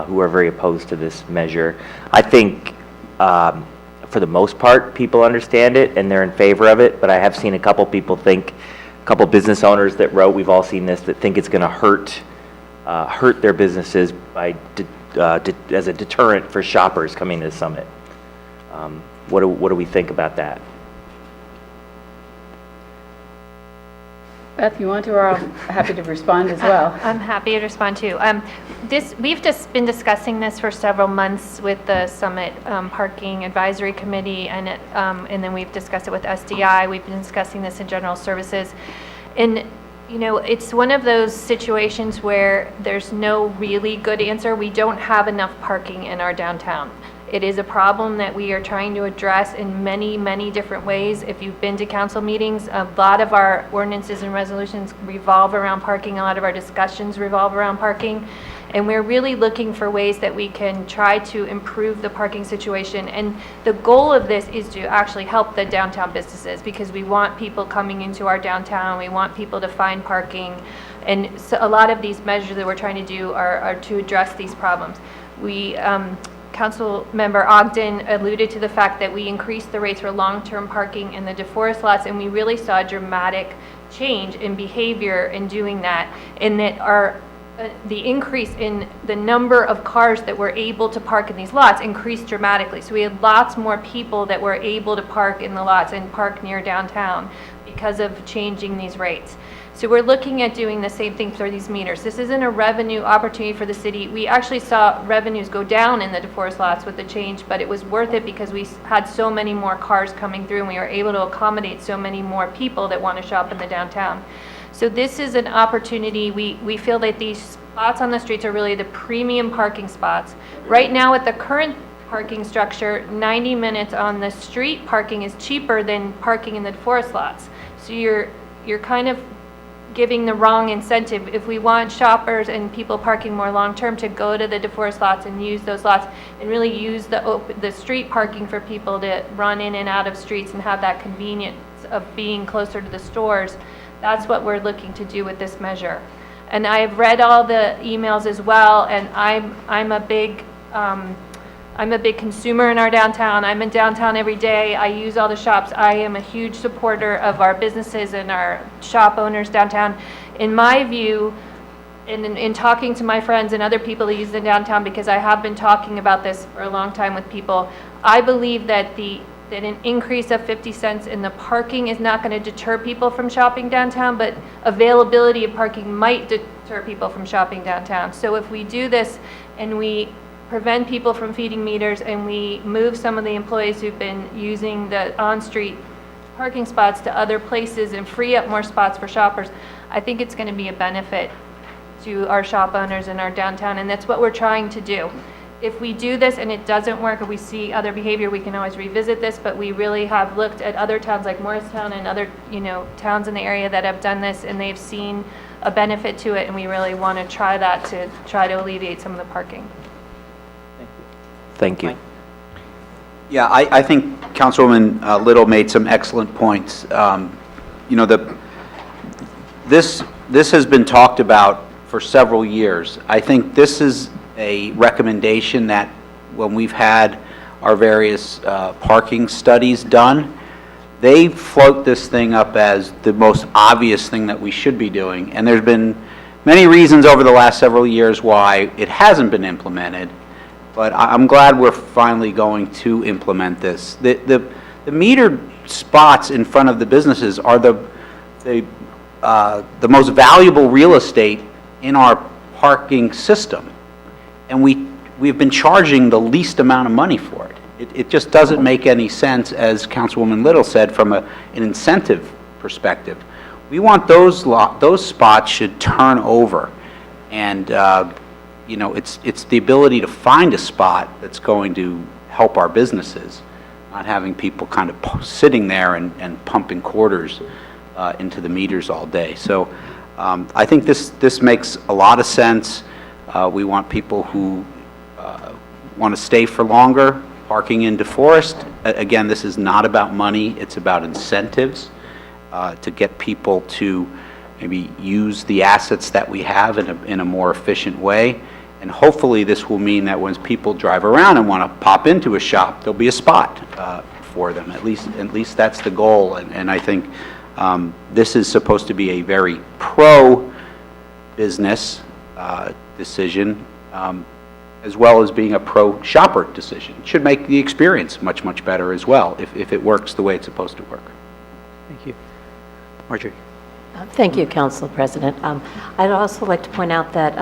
who are very opposed to this measure. I think, for the most part, people understand it and they're in favor of it, but I have seen a couple people think, a couple business owners that wrote, we've all seen this, that think it's going to hurt their businesses by as a deterrent for shoppers coming to the summit. What do we think about that? Beth, you want to, or I'm happy to respond as well. I'm happy to respond too. We've just been discussing this for several months with the Summit Parking Advisory Committee, and then we've discussed it with SDI. We've been discussing this in General Services. And, you know, it's one of those situations where there's no really good answer. We don't have enough parking in our downtown. It is a problem that we are trying to address in many, many different ways. If you've been to council meetings, a lot of our ordinances and resolutions revolve around parking. A lot of our discussions revolve around parking. And we're really looking for ways that we can try to improve the parking situation. And the goal of this is to actually help the downtown businesses, because we want people coming into our downtown. We want people to find parking. And so a lot of these measures that we're trying to do are to address these problems. Council Member Ogden alluded to the fact that we increased the rates for long-term parking in the DeForest lots, and we really saw a dramatic change in behavior in doing that, in that the increase in the number of cars that were able to park in these lots increased dramatically. So we had lots more people that were able to park in the lots and park near downtown because of changing these rates. So we're looking at doing the same thing for these meters. This isn't a revenue opportunity for the city. We actually saw revenues go down in the DeForest lots with the change, but it was worth it because we had so many more cars coming through and we were able to accommodate so many more people that want to shop in the downtown. So this is an opportunity. We feel that these spots on the streets are really the premium parking spots. Right now with the current parking structure, 90 minutes on the street parking is cheaper than parking in the DeForest lots. So you're kind of giving the wrong incentive. If we want shoppers and people parking more long-term to go to the DeForest lots and use those lots and really use the street parking for people to run in and out of streets and have that convenience of being closer to the stores, that's what we're looking to do with this measure. And I've read all the emails as well, and I'm a big consumer in our downtown. I'm in downtown every day. I use all the shops. I am a huge supporter of our businesses and our shop owners downtown. In my view, in talking to my friends and other people that use the downtown, because I have been talking about this for a long time with people, I believe that an increase of 50 cents in the parking is not going to deter people from shopping downtown, but availability of parking might deter people from shopping downtown. So if we do this and we prevent people from feeding meters and we move some of the employees who've been using the on-street parking spots to other places and free up more spots for shoppers, I think it's going to be a benefit to our shop owners in our downtown, and that's what we're trying to do. If we do this and it doesn't work or we see other behavior, we can always revisit this, but we really have looked at other towns like Morristown and other, towns in the area that have done this, and they've seen a benefit to it, and we really want to try that to try to alleviate some of the parking. Thank you. Yeah, I think Councilwoman Little made some excellent points. This has been talked about for several years. I think this is a recommendation that when we've had our various parking studies done, they float this thing up as the most obvious thing that we should be doing. And there's been many reasons over the last several years why it hasn't been implemented. But I'm glad we're finally going to implement this. The metered spots in front of the businesses are the most valuable real estate in our parking system, and we've been charging the least amount of money for it. It just doesn't make any sense, as Councilwoman Little said, from an incentive perspective. We want those spots should turn over, and it's the ability to find a spot that's going to help our businesses, not having people kind of sitting there and pumping quarters into the meters all day. So I think this makes a lot of sense. We want people who want to stay for longer Parking in DeForest, again, this is not about money, it's about incentives to get people to maybe use the assets that we have in a more efficient way. And hopefully this will mean that when people drive around and want to pop into a shop, there'll be a spot for them. At least that's the goal. And I think this is supposed to be a very pro-business decision, as well as being a pro-shopper decision. It should make the experience much, much better as well, if it works the way it's supposed to work. Thank you. Marjorie? Thank you, Council President. I'd also like to point out that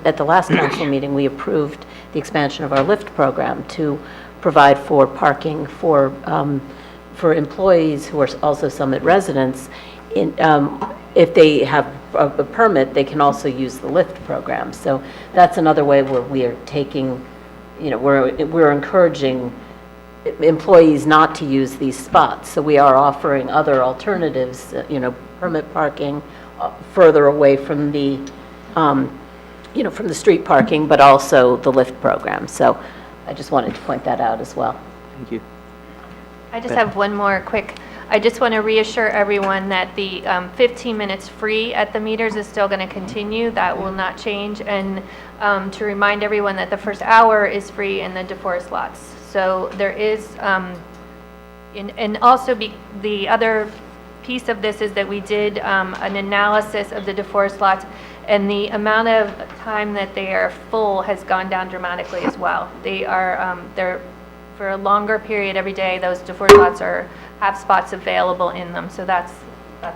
at the last council meeting, we approved the expansion of our Lyft program to provide for parking for employees who are also Summit residents. If they have a permit, they can also use the Lyft program. So that's another way where we are taking, we're encouraging employees not to use these spots. So we are offering other alternatives, permit parking further away from the, from the street parking, but also the Lyft program. So I just wanted to point that out as well. Thank you. I just have one more quick. I just want to reassure everyone that the 15 minutes free at the meters is still going to continue. That will not change. And to remind everyone that the first hour is free in the DeForest lots. So there is, and also the other piece of this is that we did an analysis of the DeForest lots, and the amount of time that they are full has gone down dramatically as well. They are, they're for a longer period every day. Those DeForest lots have spots available in them. So that's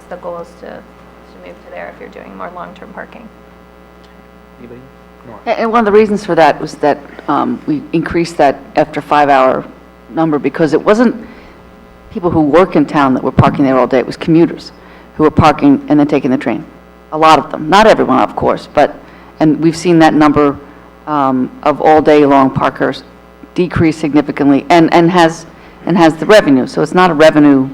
the goal, is to move to there if you're doing more long-term parking. Anybody? And one of the reasons for that was that we increased that after 5-hour number because it wasn't people who work in town that were parking there all day. It was commuters who were parking and then taking the train. A lot of them, not everyone, of course, and we've seen that number of all-day long parkers decrease significantly and has the revenue. So it's not a revenue.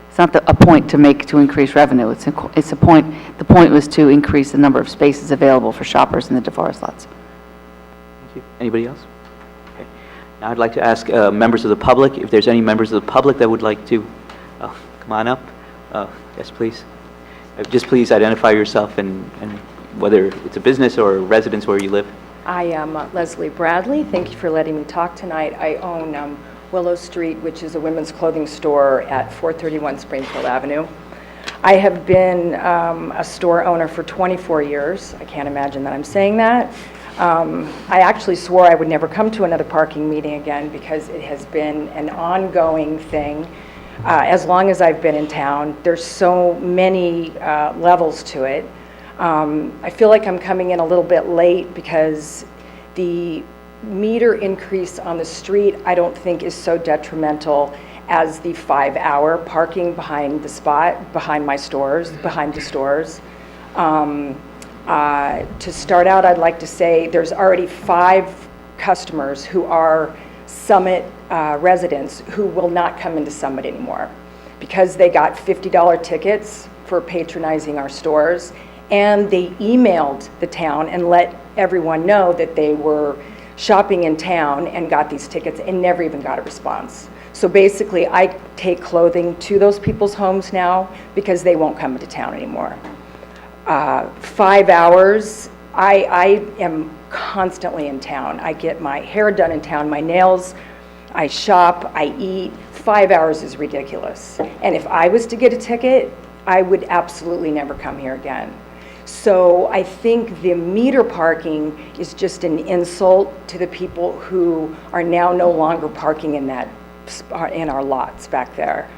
It's not a point to make to increase revenue. It's a point. The point was to increase the number of spaces available for shoppers in the DeForest lots. Thank you. Anybody else? Okay. Now I'd like to ask members of the public, if there's any members of the public that would like to come on up. Yes, please. Just please identify yourself and whether it's a business or a residence where you live. I am Leslie Bradley. Thank you for letting me talk tonight. I own Willow Street, which is a women's clothing store at 431 Springfield Avenue. I have been a store owner for 24 years. I can't imagine that I'm saying that. I actually swore I would never come to another parking meeting again because it has been an ongoing thing. As long as I've been in town, there's so many levels to it. I feel like I'm coming in a little bit late because the meter increase on the street I don't think is so detrimental as the 5-hour parking behind the spot, behind my stores, behind the stores. To start out, I'd like to say there's already 5 customers who are Summit residents who will not come into Summit anymore because they got $50 tickets for patronizing our stores, and they emailed the town and let everyone know that they were shopping in town and got these tickets and never even got a response. So basically, I take clothing to those people's homes now because they won't come into town anymore. 5 hours, I am constantly in town. I get my hair done in town, my nails, I shop, I eat. 5 hours is ridiculous. And if I was to get a ticket, I would absolutely never come here again. So I think the meter parking is just an insult to the people who are now no longer parking in our lots back there.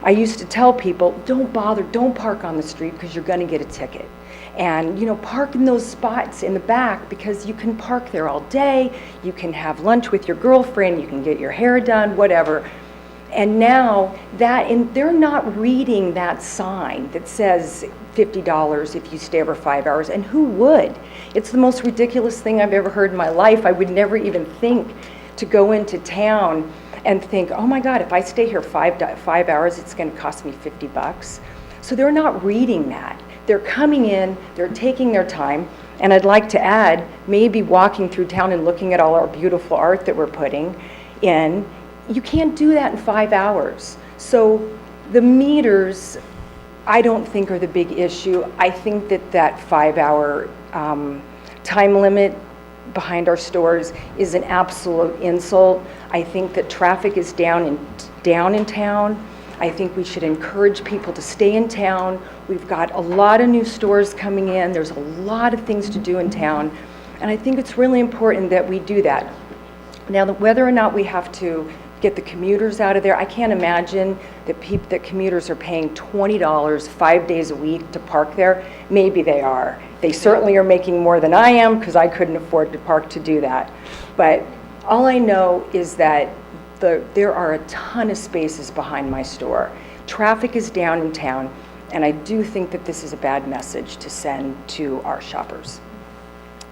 I used to tell people, don't bother, don't park on the street because you're going to get a ticket. And, park in those spots in the back because you can park there all day, you can have lunch with your girlfriend, you can get your hair done, whatever. And now they're not reading that sign that says $50 if you stay over 5 hours, and who would? It's the most ridiculous thing I've ever heard in my life. I would never even think to go into town and think, oh my God, if I stay here 5 hours, it's going to cost me $50. So they're not reading that. They're coming in, they're taking their time, and I'd like to add, maybe walking through town and looking at all our beautiful art that we're putting, in. You can't do that in 5 hours. So the meters, I don't think are the big issue. I think that that 5-hour time limit behind our stores is an absolute insult. I think that traffic is down in town. I think we should encourage people to stay in town. We've got a lot of new stores coming in. There's a lot of things to do in town. And I think it's really important that we do that. Now, whether or not we have to get the commuters out of there, I can't imagine that commuters are paying $20 5 days a week to park there. Maybe they are. They certainly are making more than I am, because I couldn't afford to park to do that. But all I know is that there are a ton of spaces behind my store. Traffic is down in town, and I do think that this is a bad message to send to our shoppers.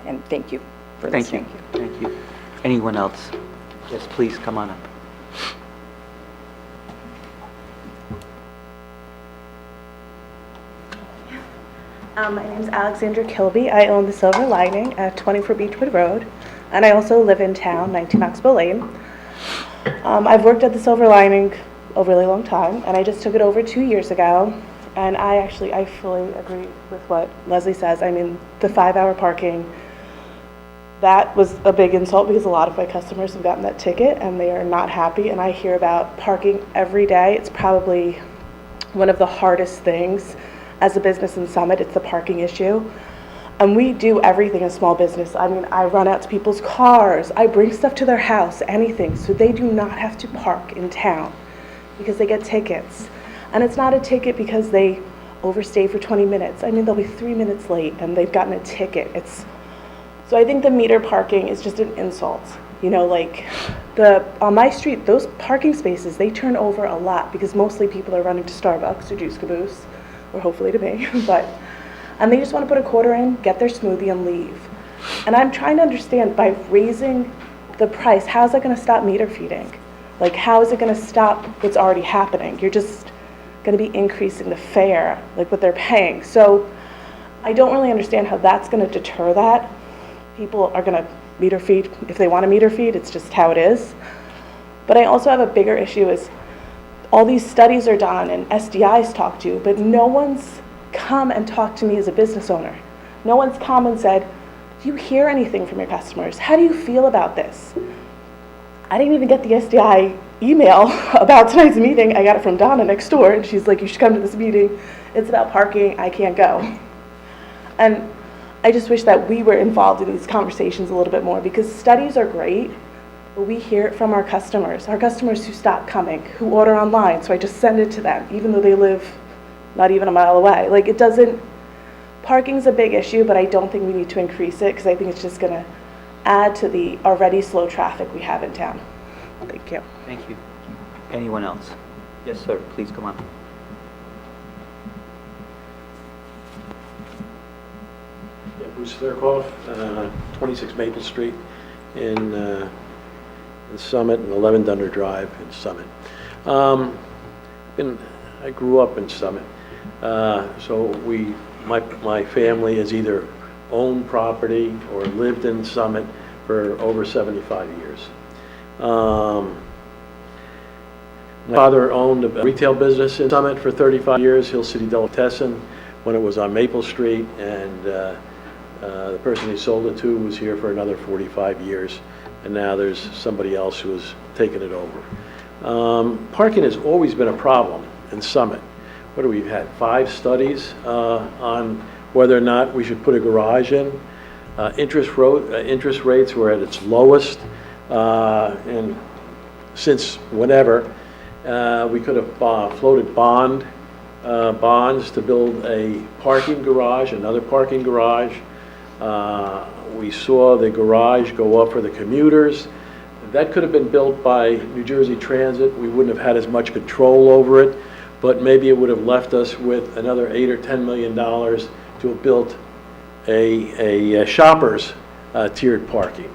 And thank you for listening. Thank you. Anyone else? Yes, please, come on up. My name is Alexandra Kilby. I own the Silver Lining at 24 Beechwood Road, and I also live in town, 19 Oxbow Lane. I've worked at the Silver Lining a really long time, and I just took it over 2 years ago, and I fully agree with what Leslie says. I mean, the 5-hour parking, that was a big insult, because a lot of my customers have gotten that ticket and they are not happy, and I hear about parking every day. It's probably one of the hardest things as a business in Summit. It's the parking issue. And we do everything as small business. I mean, I run out to people's cars, I bring stuff to their house, anything, so they do not have to park in town because they get tickets. And it's not a ticket because they overstay for 20 minutes. I mean, they'll be 3 minutes late and they've gotten a ticket. So I think the meter parking is just an insult. You know, like on my street, those parking spaces, they turn over a lot because mostly people are running to Starbucks or Juice Caboose, or hopefully to me, and they just want to put a quarter in, get their smoothie, and leave. And I'm trying to understand, by raising the price, how is that going to stop meter feeding? Like, how is it going to stop what's already happening? You're just going to be increasing the fare, like what they're paying. So I don't really understand how that's going to deter that. People are going to meter feed if they want to meter feed. It's just how it is. But I also have a bigger issue is all these studies are done and SDI's talked to, but no one's come and talked to me as a business owner. No one's come and said, do you hear anything from your customers? How do you feel about this? I didn't even get the SDI email about tonight's meeting. I got it from Donna next door, and she's like, you should come to this meeting. It's about parking. I can't go. And I just wish that we were involved in these conversations a little bit more, because studies are great, but we hear it from our customers who stop coming, who order online, so I just send it to them, even though they live not even a mile away. Like, it doesn't, parking's a big issue, but I don't think we need to increase it, because I think it's just going to add to the already slow traffic we have in town. Thank you. Thank you. Anyone else? Yes, sir, please come on. Yeah, Bruce Thurkoff, 26 Maple Street in Summit, and 11 Dunder Drive in Summit. I grew up in Summit, so my family has either owned property or lived in Summit for over 75 years. My father owned a retail business in Summit for 35 years, Hill City Delicatessen, when it was on Maple Street, and the person he sold it to was here for another 45 years, and now there's somebody else who has taken it over. Parking has always been a problem in Summit. What do we had? 5 studies on whether or not we should put a garage in. Interest rates were at its lowest, and since whenever, we could have floated bonds to build a parking garage, another parking garage. We saw the garage go up for the commuters. That could have been built by New Jersey Transit. We wouldn't have had as much control over it, but maybe it would have left us with another $8 or $10 million to have built a shoppers tiered parking.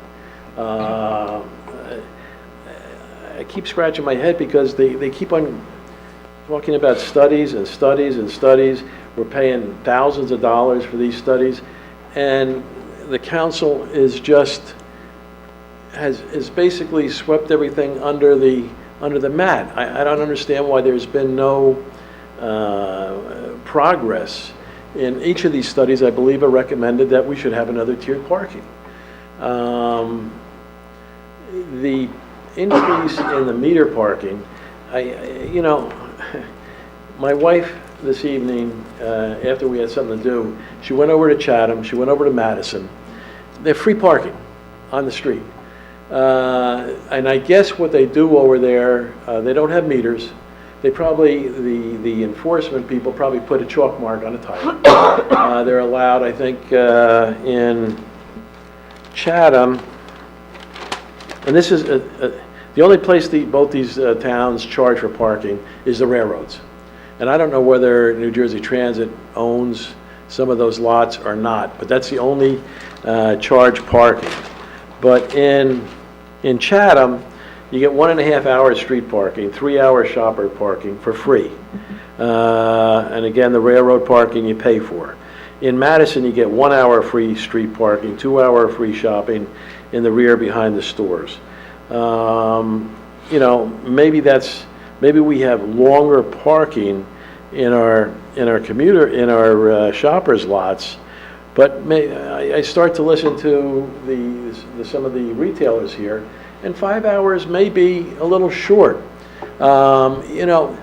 I keep scratching my head because they keep on talking about studies and studies and studies. We're paying thousands of dollars for these studies, and the council is just has basically swept everything under the mat. I don't understand why there's been no progress. In each of these studies, I believe, are recommended that we should have another tiered parking. The increase in the meter parking, you know, my wife this evening, after we had something to do, she went over to Chatham, she went over to Madison. They're free parking on the street. And I guess what they do over there, they don't have meters. They probably, the enforcement people probably put a chalk mark on a tire. They're allowed, I think, in Chatham, and this is, the only place both these towns charge for parking is the railroads. And I don't know whether New Jersey Transit owns some of those lots or not, but that's the only charge parking. But in Chatham, you get 1.5 hours street parking, 3-hour shopper parking for free. And again, the railroad parking you pay for. In Madison, you get 1 hour free street parking, 2-hour free shopping in the rear behind the stores. You know, maybe we have longer parking in our shoppers lots, but I start to listen to some of the retailers here, and 5 hours may be a little short. You know,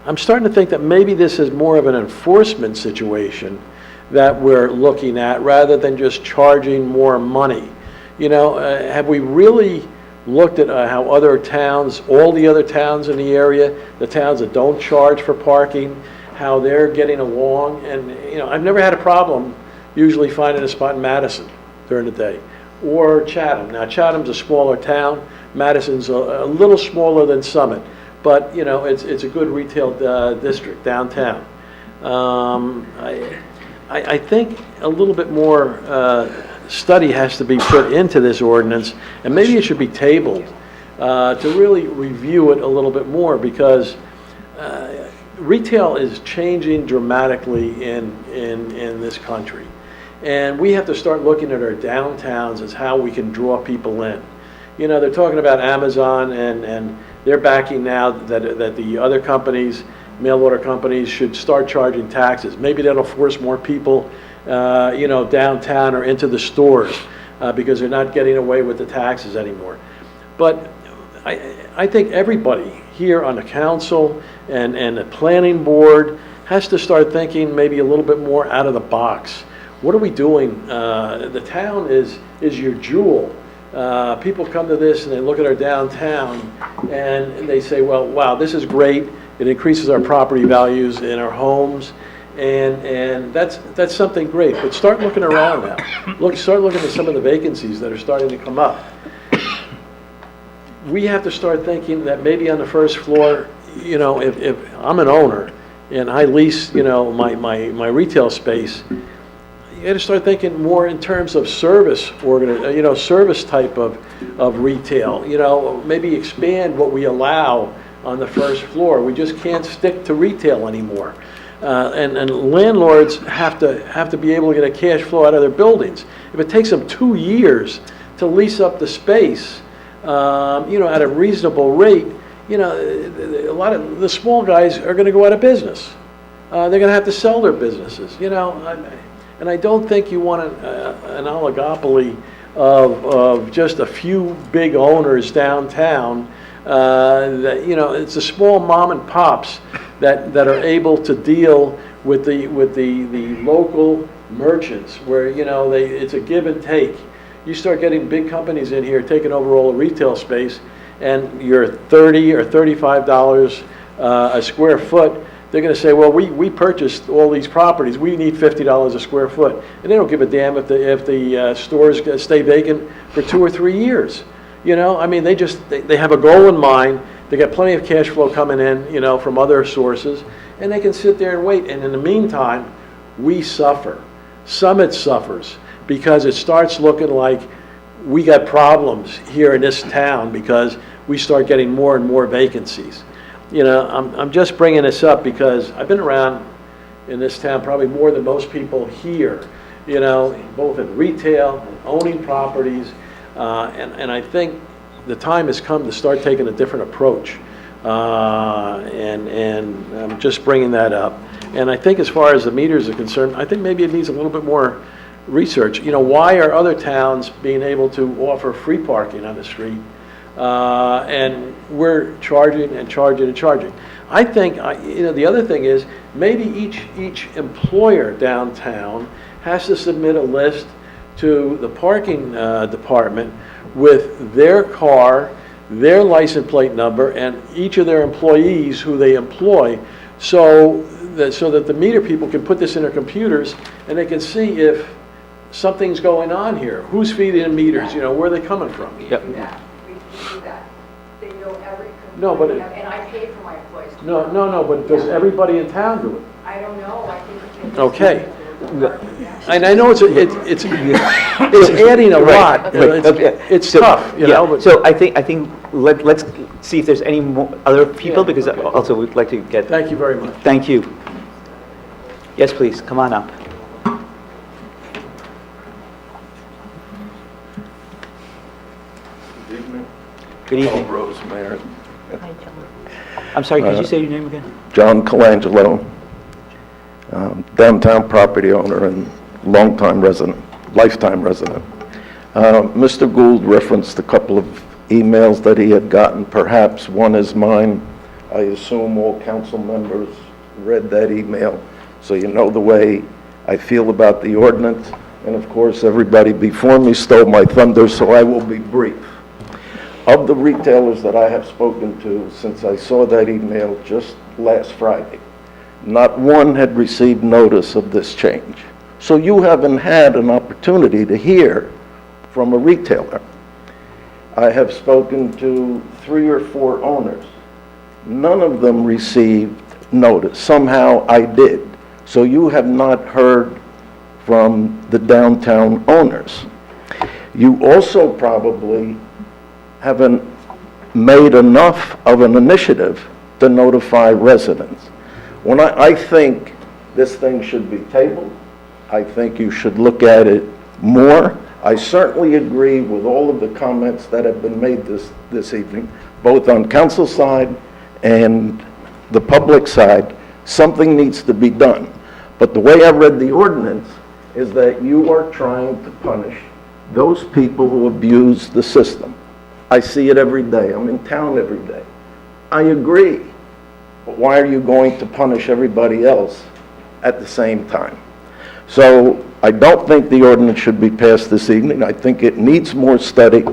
I'm starting to think that maybe this is more of an enforcement situation that we're looking at rather than just charging more money. You know, have we really looked at how other towns, all the other towns in the area, the towns that don't charge for parking, how they're getting along? And, you know, I've never had a problem usually finding a spot in Madison during the day, or Chatham. Now, Chatham's a smaller town. Madison's a little smaller than Summit, but, you know, it's a good retail district downtown. I think a little bit more study has to be put into this ordinance, and maybe it should be tabled to really review it a little bit more, because retail is changing dramatically in this country. And we have to start looking at our downtowns as how we can draw people in. You know, they're talking about Amazon, and they're backing now that the other companies, mail order companies, should start charging taxes. Maybe that'll force more people you know, downtown or into the stores because they're not getting away with the taxes anymore. But I think everybody here on the council and the planning board has to start thinking maybe a little bit more out of the box. What are we doing? The town is your jewel. People come to this and they look at our downtown and they say, well, wow, this is great. It increases our property values in our homes. And that's something great, but start looking around now. Start looking at some of the vacancies that are starting to come up. We have to start thinking that maybe on the first floor, you know, if I'm an owner and I lease, you know, my retail space, you got to start thinking more in terms of service, you know, service type of retail. You know, maybe expand what we allow on the first floor. We just can't stick to retail anymore. And landlords have to be able to get a cash flow out of their buildings. If it takes them 2 years to lease up the space, you know, at a reasonable rate, you know, a lot of the small guys are going to go out of business. They're going to have to sell their businesses, you know. And I don't think you want an oligopoly of just a few big owners downtown. That, you know, it's the small mom and pops that are able to deal with the local merchants, where, you know, it's a give and take. You start getting big companies in here taking over all the retail space, and you're $30 or $35 a square foot. They're going to say, well, we purchased all these properties. We need $50 a square foot, and they don't give a damn if the stores stay vacant for 2 or 3 years. You know, I mean, they have a goal in mind. They got plenty of cash flow coming in, you know, from other sources, and they can sit there and wait. And in the meantime, we suffer. Summit suffers because it starts looking like we got problems here in this town because we start getting more and more vacancies. You know, I'm just bringing this up because I've been around in this town probably more than most people here, you know, both in retail and owning properties. And I think the time has come to start taking a different approach. And I'm just bringing that up. And I think as far as the meters are concerned, I think maybe it needs a little bit more research. You know, why are other towns being able to offer free parking on the street? And we're charging and charging and charging. I think, you know, the other thing is maybe each employer downtown has to submit a list to the parking department with their car, their license plate number, and each of their employees who they employ, so that the meter people can put this in their computers and they can see if something's going on here. Who's feeding the meters? You know, where are they coming from? Yep. We do that. They know every No, but and I pay for my employees. No, but does everybody in town do it? I don't know, I think. Okay. And I know it's adding a lot. It's tough, you know. but- So I think let's see if there's any more other people, because also we'd like to get. Thank you very much. Thank you. Yes, please, come on up. Good evening. Rose, Mayor. I'm sorry, could you say your name again? John Colangelo, downtown property owner and longtime resident, lifetime resident. Mr. Gould referenced a couple of emails that he had gotten. Perhaps one is mine. I assume all council members read that email, so you know the way I feel about the ordinance. And of course, everybody before me stole my thunder, so I will be brief. Of the retailers that I have spoken to since I saw that email just last Friday, not one had received notice of this change. So you haven't had an opportunity to hear from a retailer. I have spoken to 3 or 4 owners. None of them received notice. Somehow I did. So you have not heard from the downtown owners. You also probably haven't made enough of an initiative to notify residents. When I think this thing should be tabled, I think you should look at it more. I certainly agree with all of the comments that have been made this evening, both on council side and the public side. Something needs to be done. But the way I read the ordinance is that you are trying to punish those people who abuse the system. I see it every day. I'm in town every day. I agree. But why are you going to punish everybody else at the same time? So I don't think the ordinance should be passed this evening. I think it needs more study.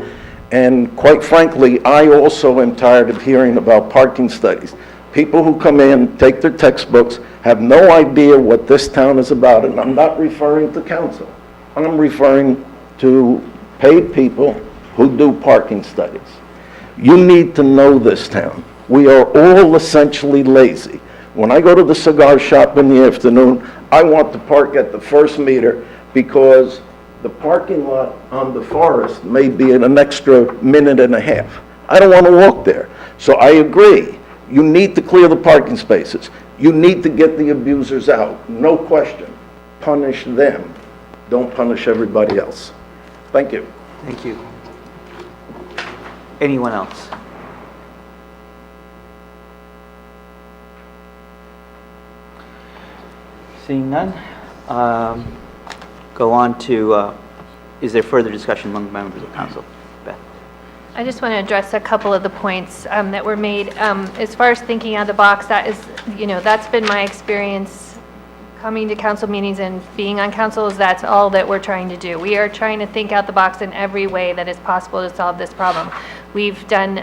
And quite frankly, I also am tired of hearing about parking studies. People who come in, take their textbooks, have no idea what this town is about. And I'm not referring to council. I'm referring to paid people who do parking studies. You need to know this town. We are all essentially lazy. When I go to the cigar shop in the afternoon, I want to park at the first meter because the parking lot on the Forest may be in an extra minute and a half. I don't want to walk there. So I agree. You need to clear the parking spaces. You need to get the abusers out. No question. Punish them. Don't punish everybody else. Thank you. Thank you. Anyone else? Seeing none, go on to, is there further discussion among members of council? Beth? I just want to address a couple of the points that were made. As far as thinking out of the box, that is, that's been my experience coming to council meetings and being on council, is that's all that we're trying to do. We are trying to think out the box in every way that is possible to solve this problem. We've done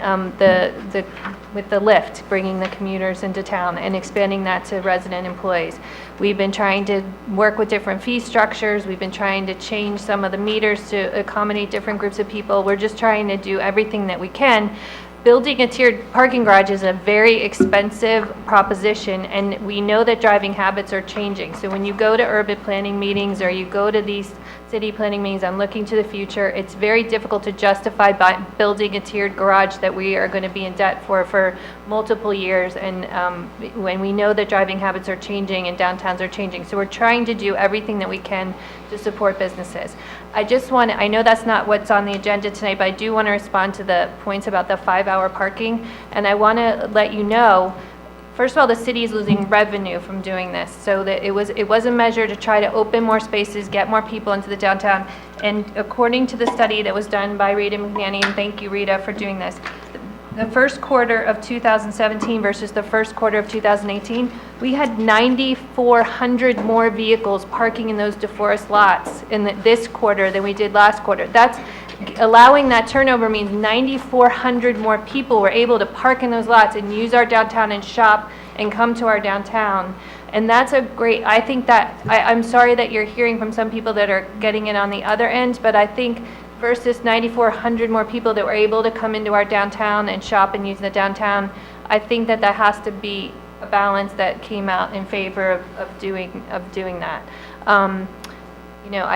with the lift, bringing the commuters into town and expanding that to resident employees. We've been trying to work with different fee structures. We've been trying to change some of the meters to accommodate different groups of people. We're just trying to do everything that we can. Building a tiered parking garage is a very expensive proposition, and we know that driving habits are changing. So when you go to urban planning meetings or you go to these city planning meetings, I'm looking to the future. It's very difficult to justify building a tiered garage that we are going to be in debt for multiple years, and when we know that driving habits are changing and downtowns are changing. So we're trying to do everything that we can to support businesses. I know that's not what's on the agenda tonight, but I do want to respond to the points about the 5-hour parking, and I want to let you know, first of all, the city is losing revenue from doing this, so that it was a measure to try to open more spaces, get more people into the downtown, and according to the study that was done by Rita McNanny, and thank you, Rita, for doing this, the first quarter of 2017 versus the first quarter of 2018, we had 9,400 more vehicles parking in those DeForest lots in this quarter than we did last quarter. Allowing that turnover means 9,400 more people were able to park in those lots and use our downtown and shop and come to our downtown. And that's I think that, I'm sorry that you're hearing from some people that are getting it on the other end, but I think versus 9,400 more people that were able to come into our downtown and shop and use the downtown, I think that has to be a balance that came out in favor of doing that. I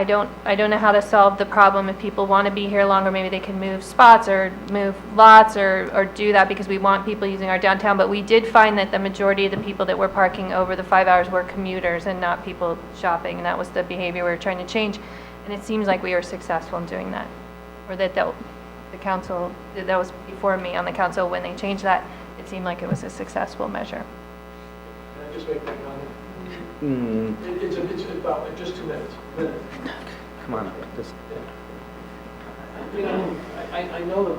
don't know how to solve the problem. If people want to be here longer, maybe they can move spots or move lots or do that, because we want people using our downtown. But we did find that the majority of the people that were parking over the 5 hours were commuters and not people shopping, and that was the behavior we were trying to change. And it seems like we were successful in doing that, or that the council, that was before me on the council, when they changed that, it seemed like it was a successful measure. Can I just make that comment? It's about just 2 minutes. Come on up. I know the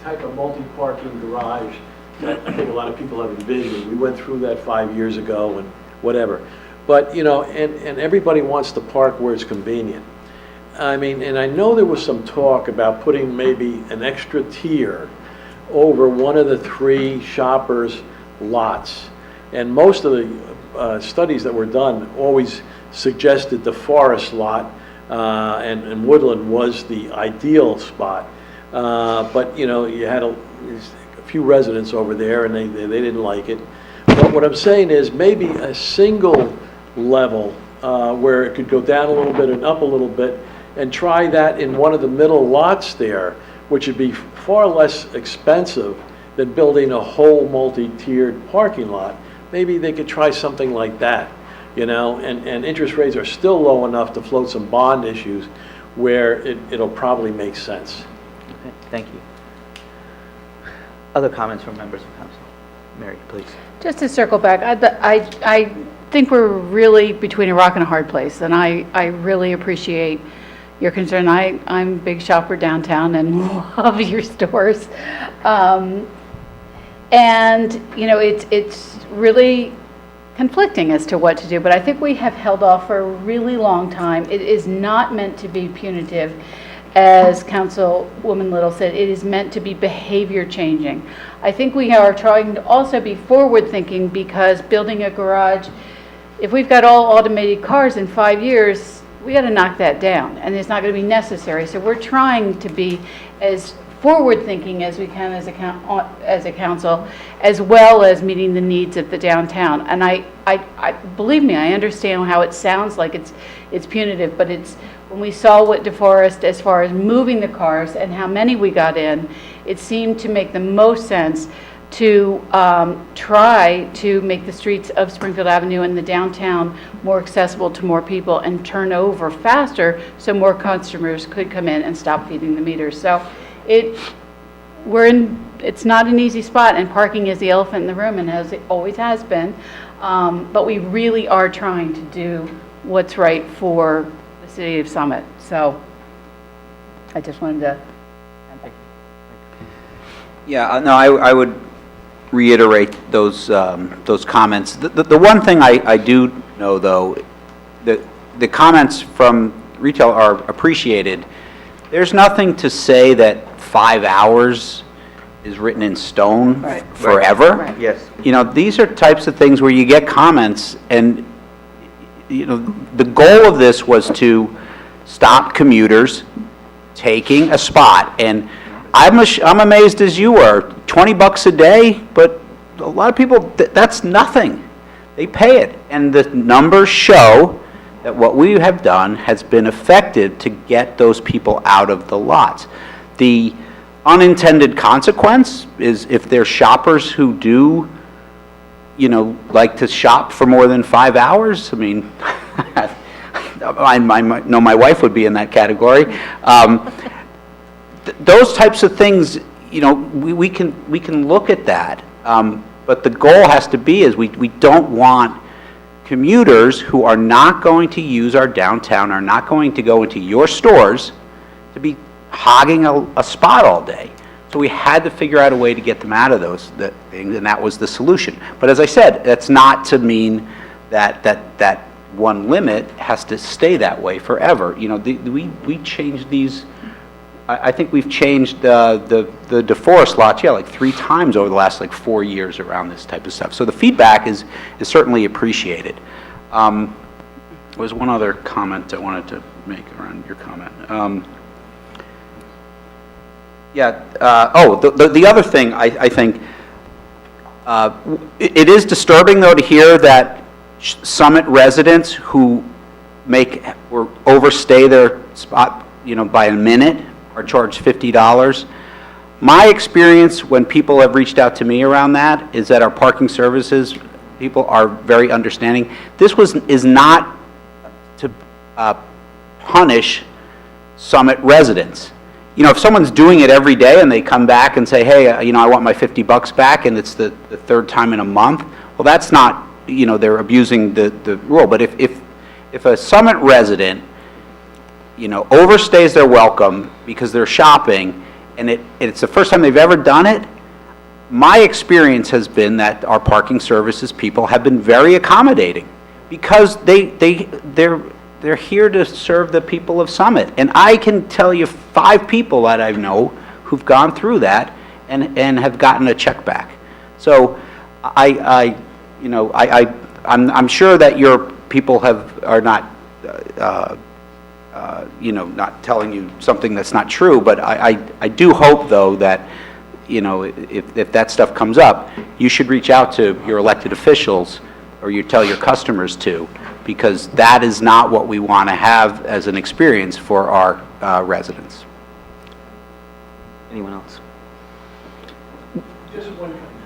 type of multi-parking garage that I think a lot of people have envisioned. We went through that 5 years ago and whatever. But, and everybody wants to park where it's convenient. I mean, and I know there was some talk about putting maybe an extra tier over one of the 3 shoppers' lots. And most of the studies that were done always suggested the Forest lot, and Woodland was the ideal spot. But, you had a few residents over there, and they didn't like it. But what I'm saying is maybe a single level where it could go down a little bit and up a little bit, and try that in one of the middle lots there, which would be far less expensive than building a whole multi-tiered parking lot. Maybe they could try something like that, and interest rates are still low enough to float some bond issues where it'll probably make sense. Okay, thank you. Other comments from members of council? Mary, please. Just to circle back, I think we're really between a rock and a hard place, and I really appreciate your concern. I'm a big shopper downtown and love your stores. It's really conflicting as to what to do, but I think we have held off for a really long time. It is not meant to be punitive. As Councilwoman Little said, it is meant to be behavior changing. I think we are trying to also be forward thinking, because building a garage, if we've got all automated cars in 5 years, we got to knock that down, and it's not going to be necessary. So we're trying to be as forward thinking as we can as a council, as well as meeting the needs of the downtown. And I believe me, I understand how it sounds like it's punitive, but it's, when we saw what DeForest, as far as moving the cars and how many we got in, it seemed to make the most sense to try to make the streets of Springfield Avenue and the downtown more accessible to more people and turn over faster so more customers could come in and stop feeding the meters. So it's not an easy spot, and parking is the elephant in the room, and it always has been. But we really are trying to do what's right for the city of Summit. So I just wanted to. Yeah, no, I would reiterate those comments. The one thing I do know, though, the comments from retail are appreciated. There's nothing to say that 5 hours is written in stone forever. Right. Yes. These are types of things where you get comments, and the goal of this was to stop commuters taking a spot. And I'm amazed as you are. $20 a day, but a lot of people, that's nothing. They pay it, and the numbers show that what we have done has been effective to get those people out of the lots. The unintended consequence is if there's shoppers who do, you know, like to shop for more than 5 hours, I mean, I know my wife would be in that category. Those types of things, you know, we can look at that. But the goal has to be is we don't want commuters who are not going to use our downtown, are not going to go into your stores, to be hogging a spot all day. So we had to figure out a way to get them out of those things, and that was the solution. But as I said, that's not to mean that one limit has to stay that way forever. You know, we changed these. I think we've changed the DeForest lots, like 3 times over the last 4 years around this type of stuff. So the feedback is certainly appreciated. There was one other comment I wanted to make around your comment. The other thing I think, it is disturbing though to hear that Summit residents who or overstay their spot, you know, by a minute are charged $50. My experience when people have reached out to me around that is that our parking services people are very understanding. This is not to punish Summit residents. You know, if someone's doing it every day and they come back and say, hey, you know, I want my $50 back, and it's the 3rd time in a month, well, that's not, you know, they're abusing the rule. But if a Summit resident, you know, overstays their welcome because they're shopping, and it's the first time they've ever done it, my experience has been that our parking services people have been very accommodating because they're here to serve the people of Summit. And I can tell you 5 people that I know who've gone through that and have gotten a check back. So I'm sure that your people are not you know, not telling you something that's not true, but I do hope, though, that, you know, if that stuff comes up, you should reach out to your elected officials, or you tell your customers to, because that is not what we want to have as an experience for our residents. Anyone else?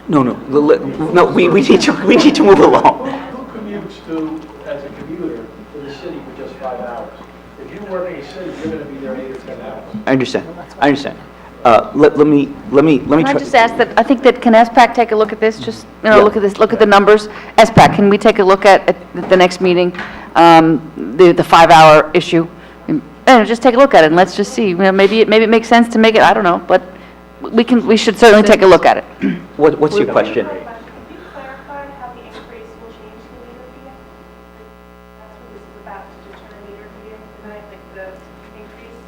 No, we need to move along. Who commutes as a commuter to the city for just 5 hours? If you work in the city, you're going to be there 8 or 10 hours. I understand. Let me Can I just ask that, I think that, can SPAC take a look at this? Just, you know, look at this, look at the numbers. SPAC, can we take a look at the next meeting, the 5-hour issue? And just take a look at it, and let's just see. You know, maybe it makes sense to make it, I don't know, but we should certainly take a look at it. What's your question? Can you clarify how the increase will change the meter reading? That's what this is about, to determine meter reading tonight, like the increase.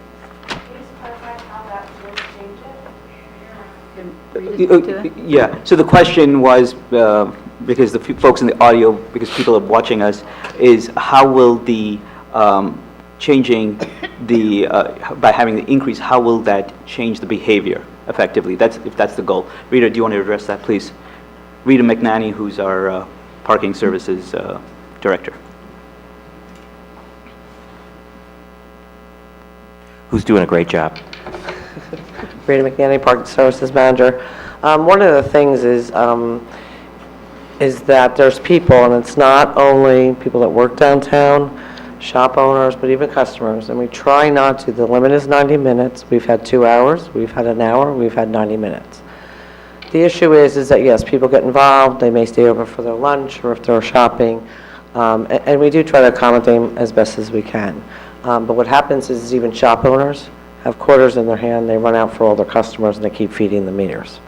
Can you just clarify how that will change it? Yeah, so the question was, because the folks in the audio, because people are watching us, is how will the changing the, by having the increase, how will that change the behavior effectively? If that's the goal. Rita, do you want to address that, please? Rita McNanny, who's our Parking Services Director. Who's doing a great job. Rita McNanny, Parking Services Manager. One of the things is that there's people, and it's not only people that work downtown, shop owners, but even customers, and we try not to. The limit is 90 minutes. We've had 2 hours, we've had an hour, we've had 90 minutes. The issue is that, yes, people get involved, they may stay over for their lunch or if they're shopping, and we do try to accommodate them as best as we can. But what happens is even shop owners have quarters in their hand, they run out for all their customers, and they keep feeding the meters.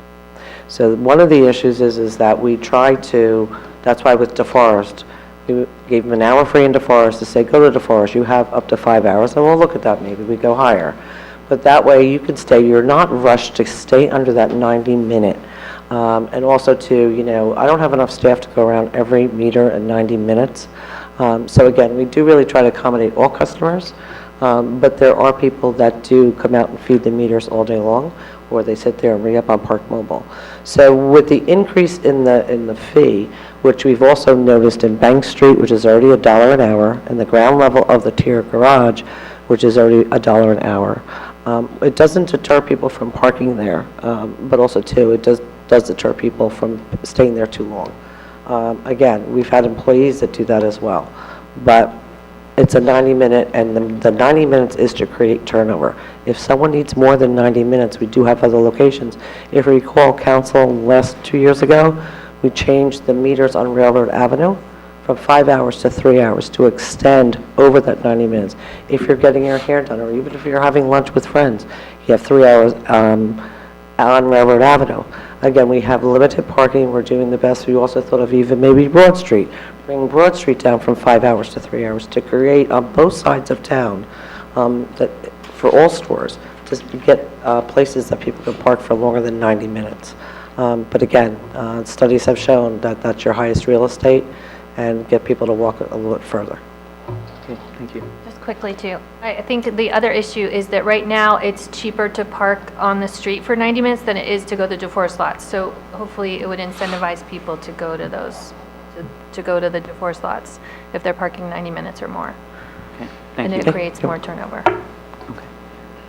So one of the issues is that we try to, that's why with DeForest, we gave them an hour free in DeForest to say, go to DeForest, you have up to 5 hours, and we'll look at that, maybe we go higher. But that way you can stay, you're not rushed to stay under that 90-minute. And also to, you know, I don't have enough staff to go around every meter in 90 minutes. So again, we do really try to accommodate all customers, but there are people that do come out and feed the meters all day long. or they sit there and re-up on Park Mobile. So with the increase in the fee, which we've also noticed in Bank Street, which is already $1 an hour, and the ground level of the tier garage, which is already $1 an hour, it doesn't deter people from parking there, but also, too, it does deter people from staying there too long. Again, we've had employees that do that as well, but it's a 90-minute, and the 90 minutes is to create turnover. If someone needs more than 90 minutes, we do have other locations. If you recall, council last 2 years ago, we changed the meters on Railroad Avenue from 5 hours to 3 hours to extend over that 90 minutes. If you're getting your hair done, or even if you're having lunch with friends, you have 3 hours on Railroad Avenue. Again, we have limited parking. We're doing the best. We also thought of even maybe Broad Street, bringing Broad Street down from 5 hours to 3 hours to create on both sides of town that for all stores to get places that people can park for longer than 90 minutes. But again, studies have shown that that's your highest real estate, and get people to walk a little bit further. Okay, thank you. Just quickly too, I think the other issue is that right now it's cheaper to park on the street for 90 minutes than it is to go to DeForest lots. So hopefully it would incentivize people to go to those, to go to the DeForest lots if they're parking 90 minutes or more. Okay, thank you. And it creates more turnover.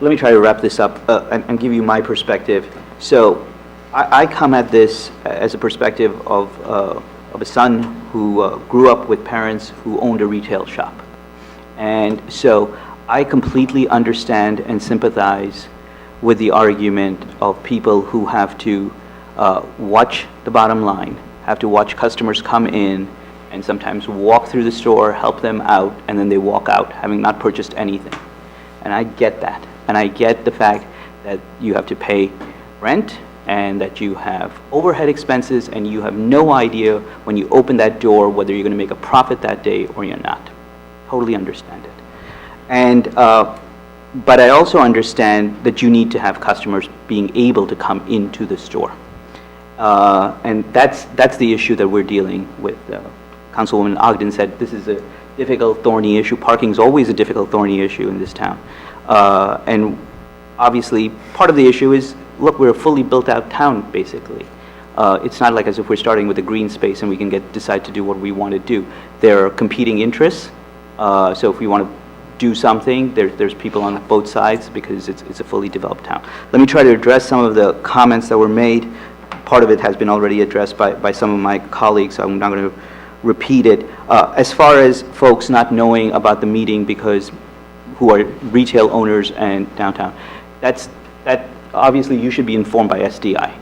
Let me try to wrap this up and give you my perspective. So I come at this as a perspective of a son who grew up with parents who owned a retail shop. And so I completely understand and sympathize with the argument of people who have to watch the bottom line, have to watch customers come in and sometimes walk through the store, help them out, and then they walk out having not purchased anything. And I get that. And I get the fact that you have to pay rent and that you have overhead expenses and you have no idea when you open that door whether you're going to make a profit that day or you're not. Totally understand it. And but I also understand that you need to have customers being able to come into the store. And that's the issue that we're dealing with. Councilwoman Ogden said this is a difficult, thorny issue. Parking is always a difficult, thorny issue in this town. And obviously, part of the issue is, look, we're a fully built-out town, basically. It's not like as if we're starting with a green space and we can decide to do what we want to do. There are competing interests. So if we want to do something, there's people on both sides because it's a fully developed town. Let me try to address some of the comments that were made. Part of it has been already addressed by some of my colleagues, so I'm not going to repeat it. As far as folks not knowing about the meeting because who are retail owners and downtown, that obviously you should be informed by SDI.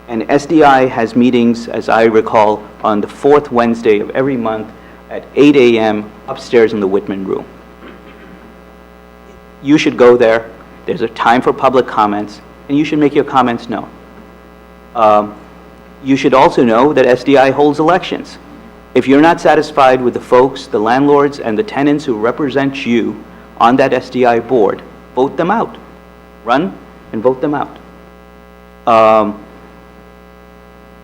And SDI has meetings, as I recall, on the fourth Wednesday of every month at 8 a.m. upstairs in the Whitman room. You should go there. There's a time for public comments, and you should make your comments known. You should also know that SDI holds elections. If you're not satisfied with the folks, the landlords, and the tenants who represent you on that SDI board, vote them out. Run and vote them out.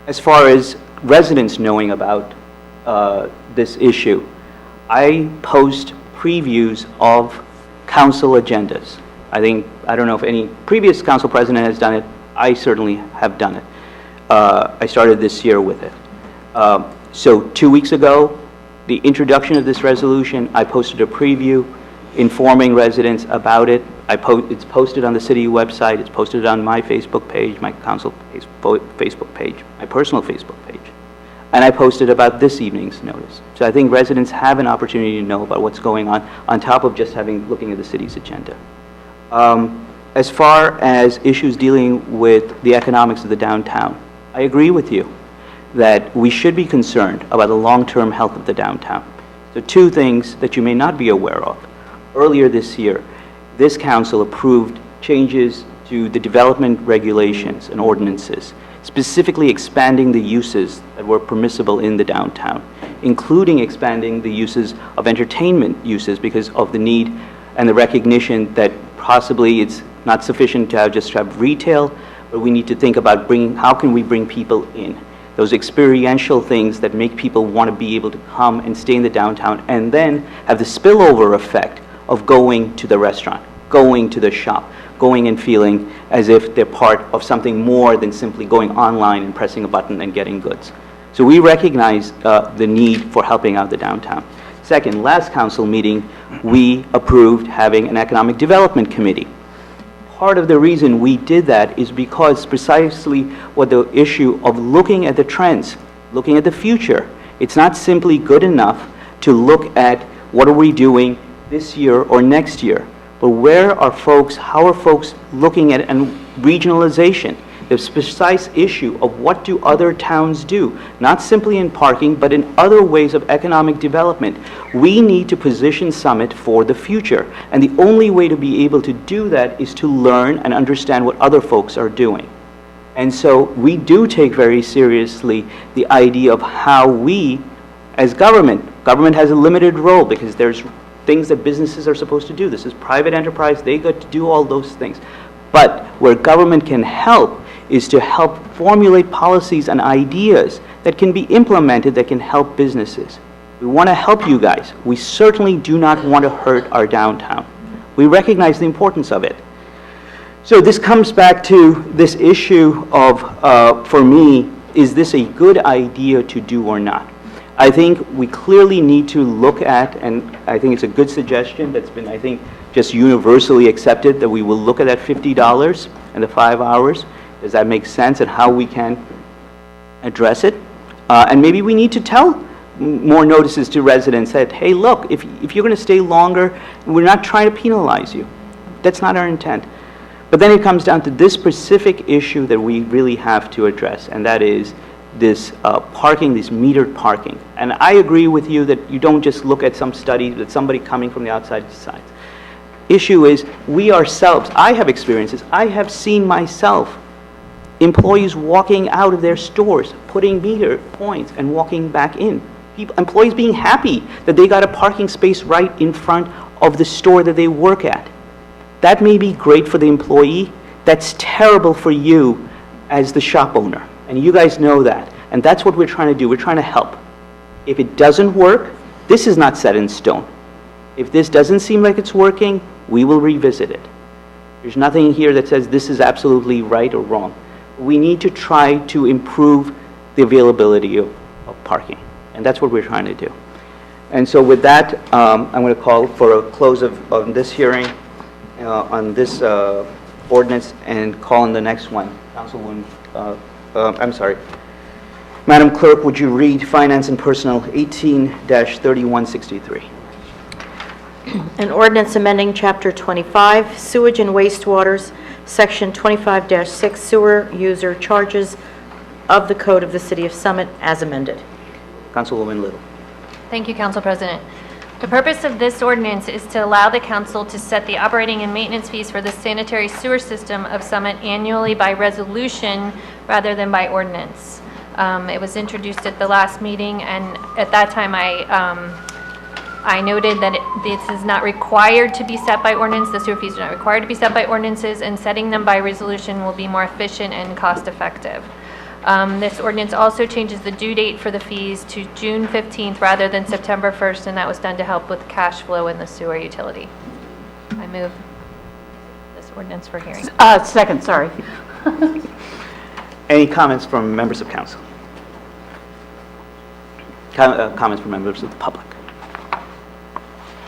As far as residents knowing about this issue, I post previews of council agendas. I don't know if any previous council president has done it. I certainly have done it. I started this year with it. So 2 weeks ago, the introduction of this resolution, I posted a preview informing residents about it. It's posted on the city website. It's posted on my Facebook page, my council Facebook page, my personal Facebook page. And I posted about this evening's notice. So I think residents have an opportunity to know about what's going on top of just looking at the city's agenda. As far as issues dealing with the economics of the downtown, I agree with you that we should be concerned about the long-term health of the downtown. So two things that you may not be aware of. Earlier this year, this council approved changes to the development regulations and ordinances, specifically expanding the uses that were permissible in the downtown, including expanding the uses of entertainment uses because of the need and the recognition that possibly it's not sufficient to just have retail, but we need to think about how can we bring people in? Those experiential things that make people want to be able to come and stay in the downtown and then have the spillover effect of going to the restaurant, going to the shop, going and feeling as if they're part of something more than simply going online and pressing a button and getting goods. So we recognize the need for helping out the downtown. Second, last council meeting, we approved having an economic development committee. Part of the reason we did that is because precisely what the issue of looking at the trends, looking at the future. It's not simply good enough to look at what are we doing this year or next year, but where are folks, how are folks looking at it, and regionalization, the precise issue of what do other towns do, not simply in parking, but in other ways of economic development. We need to position Summit for the future, and the only way to be able to do that is to learn and understand what other folks are doing. And so we do take very seriously the idea of how we, as government has a limited role because there's things that businesses are supposed to do. This is private enterprise, they got to do all those things. But where government can help is to help formulate policies and ideas that can be implemented that can help businesses. We want to help you guys. We certainly do not want to hurt our downtown. We recognize the importance of it. So this comes back to this issue of, for me, is this a good idea to do or not? I think we clearly need to look at, and I think it's a good suggestion that's been, I think, just universally accepted, that we will look at that $50 and the 5 hours. Does that make sense, and how we can address it? And maybe we need to tell more notices to residents that, hey, look, if you're going to stay longer, we're not trying to penalize you. That's not our intent. But then it comes down to this specific issue that we really have to address, and that is this parking, this metered parking. And I agree with you that you don't just look at some study that somebody coming from the outside decides. Issue is, we ourselves, I have experiences, I have seen myself, employees walking out of their stores, putting meter points and walking back in. Employees being happy that they got a parking space right in front of the store that they work at. That may be great for the employee. That's terrible for you as the shop owner. And you guys know that. And that's what we're trying to do. We're trying to help. If it doesn't work, this is not set in stone. If this doesn't seem like it's working, we will revisit it. There's nothing here that says this is absolutely right or wrong. We need to try to improve the availability of parking. And that's what we're trying to do. And so with that, I'm going to call for a close of this hearing on this ordinance and call on the next one. Councilwoman, I'm sorry. Madam Clerk, would you read Finance and Personnel 18-3163? An ordinance amending Chapter 25, Sewage and Wastewaters, Section 25-6, Sewer User Charges of the Code of the City of Summit, as amended. Councilwoman Little. Thank you, Council President. The purpose of this ordinance is to allow the council to set the operating and maintenance fees for the sanitary sewer system of Summit annually by resolution rather than by ordinance. It was introduced at the last meeting, and at that time I noted that this is not required to be set by ordinance. The sewer fees are not required to be set by ordinances, and setting them by resolution will be more efficient and cost-effective. This ordinance also changes the due date for the fees to June 15th rather than September 1st, and that was done to help with cash flow in the sewer utility. I move this ordinance for hearing. Second, sorry. Any comments from members of council? Comments from members of the public?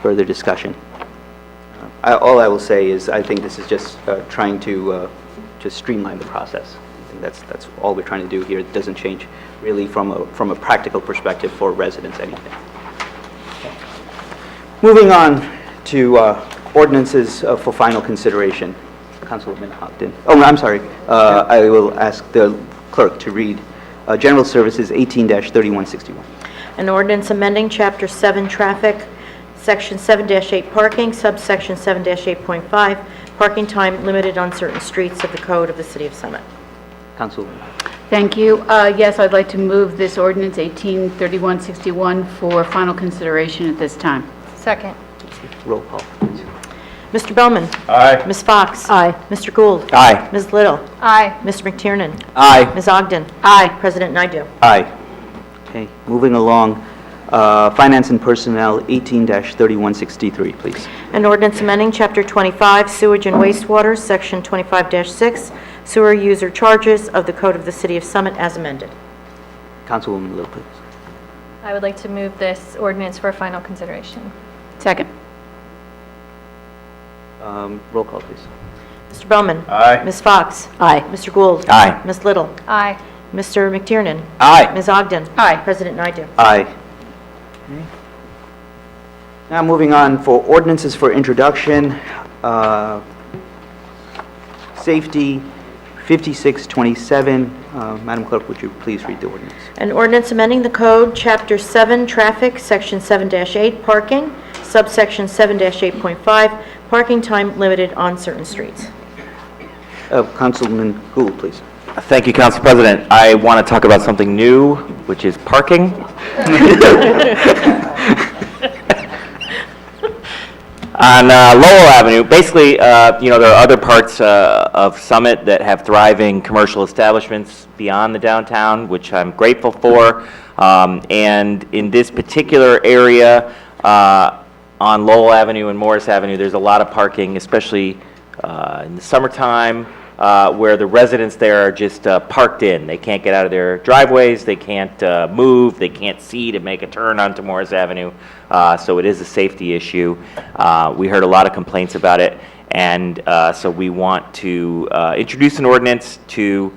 Further discussion? All I will say is I think this is just trying to just streamline the process. I think that's all we're trying to do here. It doesn't change really from a practical perspective for residents anything. Okay. Moving on to ordinances for final consideration. Councilwoman Ogden. Oh, I'm sorry. I will ask the clerk to read General Services 18-3161. An ordinance amending Chapter 7 Traffic, Section 7-8 Parking, subsection 7-8.5, parking time limited on certain streets of the Code of the City of Summit. Councilwoman. Thank you. Yes, I'd like to move this ordinance 183161 for final consideration at this time. Second. Roll call, please. Mr. Bowman? Aye. Ms. Fox? Aye. Mr. Gould? Aye. Ms. Little? Aye. Mr. McTiernan? Aye. Ms. Ogden? Aye. President Naidoo? Aye. Okay, moving along. Finance and Personnel 18-3163, please. An ordinance amending Chapter 25 Sewage and Wastewater, Section 25-6 Sewer User Charges of the Code of the City of Summit as amended. Councilwoman Little, please. I would like to move this ordinance for final consideration. Second. Roll call, please. Mr. Bowman? Aye. Ms. Fox? Aye. Mr. Gould? Aye. Ms. Little? Aye. Mr. McTiernan? Aye. Ms. Ogden? Aye. President Naidoo? Aye. Okay. Now moving on for ordinances for introduction. Safety 5627. Madam Clerk, would you please read the ordinance? An ordinance amending the code, Chapter 7, Traffic, Section 7-8, Parking, subsection 7-8.5, parking time limited on certain streets. Councilman Gould, please. Thank you, Council President. I want to talk about something new, which is parking. On Lowell Avenue, basically, there are other parts of Summit that have thriving commercial establishments beyond the downtown, which I'm grateful for. And in this particular area, on Lowell Avenue and Morris Avenue, there's a lot of parking, especially in the summertime, where the residents there are just parked in. They can't get out of their driveways, they can't move, they can't see to make a turn onto Morris Avenue. So it is a safety issue. We heard a lot of complaints about it, and so we want to introduce an ordinance to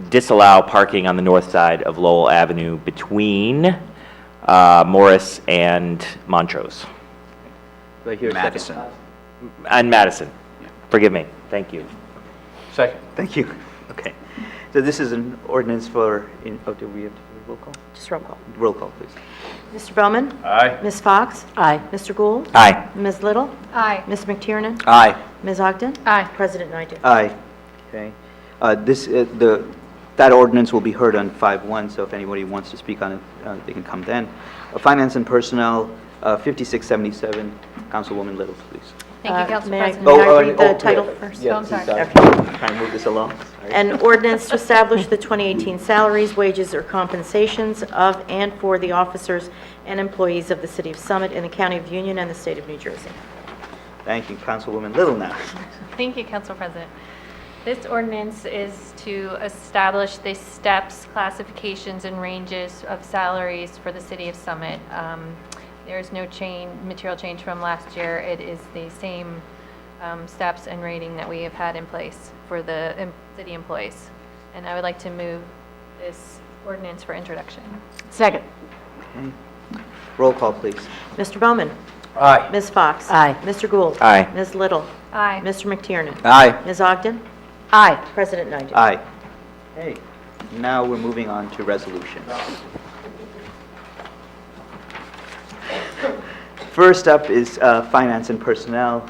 disallow parking on the north side of Lowell Avenue between Morris and Montrose. Do I hear a second? Madison. And Madison. Forgive me. Thank you. Second. Thank you. Okay. So this is an ordinance for, do we have to do a roll call? Just roll call. Roll call, please. Mr. Bowman? Aye. Ms. Fox? Aye. Mr. Gould? Aye. Ms. Little? Aye. Ms. McTiernan? Aye. Ms. Ogden? Aye. President Naidoo? Aye. Okay. That ordinance will be heard on 5-1, so if anybody wants to speak on it, they can come then. Finance and Personnel 5677, Councilwoman Little, please. Thank you, Council May President. I read the title first? Yeah, Oh, I'm sorry. please, Try and move this along. Sorry. An ordinance to establish the 2018 salaries, wages, or compensations of and for the officers and employees of the City of Summit in the County of Union and the State of New Jersey. Thank you, Councilwoman Little now. Thank you, Council President. This ordinance is to establish the steps, classifications, and ranges of salaries for the City of Summit. There is no material change from last year. It is the same steps and rating that we have had in place for the city employees. And I would like to move this ordinance for introduction. Second. Okay. Roll call, please. Mr. Bowman? Aye. Ms. Fox? Aye. Mr. Gould? Aye. Ms. Little? Aye. Mr. McTiernan? Aye. Ms. Ogden? Aye. President Naidoo? Aye. Okay. Now we're moving on to resolutions. First up is Finance and Personnel,